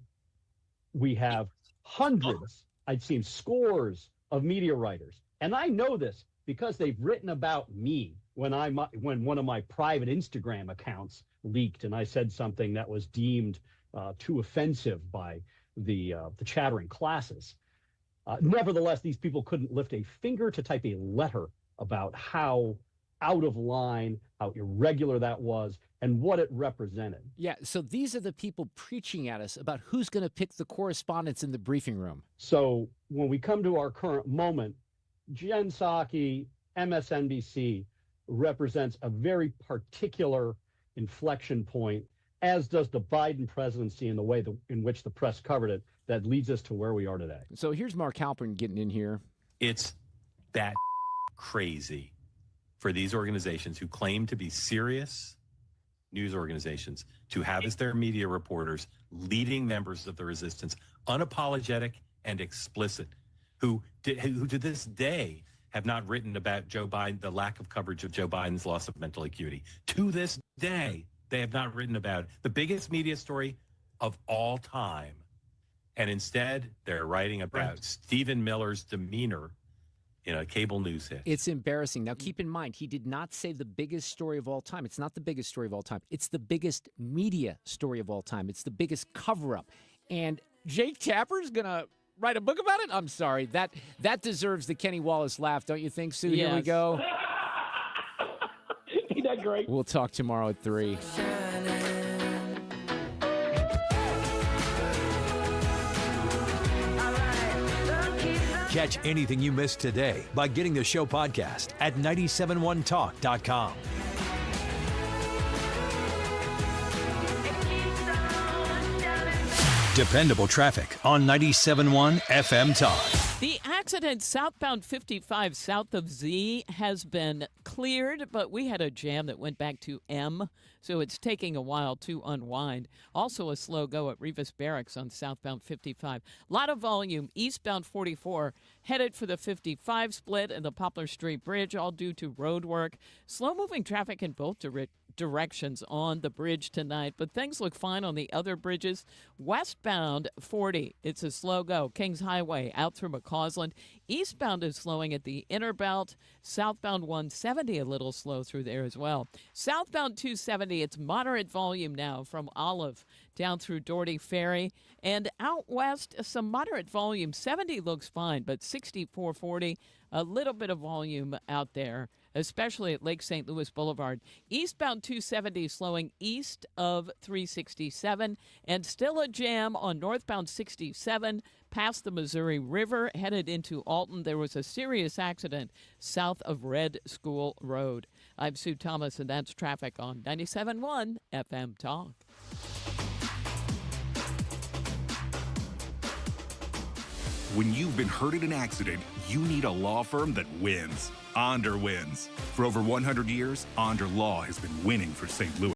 We have hundreds, I've seen scores of media writers. And I know this because they've written about me when one of my private Instagram accounts leaked and I said something that was deemed too offensive by the chattering classes. Nevertheless, these people couldn't lift a finger to type a letter about how out of line, how irregular that was, and what it represented. Yeah, so these are the people preaching at us about who's going to pick the correspondents in the briefing room. So when we come to our current moment, Jen Psaki, MSNBC, represents a very particular inflection point, as does the Biden presidency in the way in which the press covered it, that leads us to where we are today. So here's Mark Halpern getting in here. It's that crazy for these organizations who claim to be serious news organizations to have as their media reporters leading members of the resistance, unapologetic and explicit, who to this day have not written about Joe Biden, the lack of coverage of Joe Biden's loss of mental acuity. To this day, they have not written about the biggest media story of all time. And instead, they're writing about Stephen Miller's demeanor in a cable news hit. It's embarrassing. Now, keep in mind, he did not say the biggest story of all time. It's not the biggest story of all time. It's the biggest media story of all time. It's the biggest cover-up. And Jake Tapper's going to write a book about it? I'm sorry. That deserves the Kenny Wallace laugh, don't you think, Sue? Yes. Here we go. Ain't that great? We'll talk tomorrow at 3. Catch anything you missed today by getting the show podcast at 971talk.com. Dependable traffic on 97.1 FM Talk. The accident southbound 55 south of Z has been cleared, but we had a jam that went back to M, so it's taking a while to unwind. Also a slow go at Revis Barracks on southbound 55. A lot of volume eastbound 44 headed for the 55 split and the Poplar Street Bridge, all due to road work. Slow-moving traffic in both directions on the bridge tonight, but things look fine on the other bridges. Westbound 40, it's a slow go. Kings Highway out through McCausland. Eastbound is slowing at the inner belt. Southbound 170 a little slow through there as well. Southbound 270, it's moderate volume now from Olive down through Doherty Ferry. And out west, some moderate volume. 70 looks fine, but 6440, a little bit of volume out there, especially at Lake St. Louis Boulevard. Eastbound 270 slowing east of 367, and still a jam on northbound 67 past the Missouri River, headed into Alton. There was a serious accident south of Red School Road. I'm Sue Thomas, and that's traffic on 97.1 FM Talk. When you've been hurt in an accident, you need a law firm that wins. Onder wins. For over 100 years, Onder Law has been winning for St. Louis.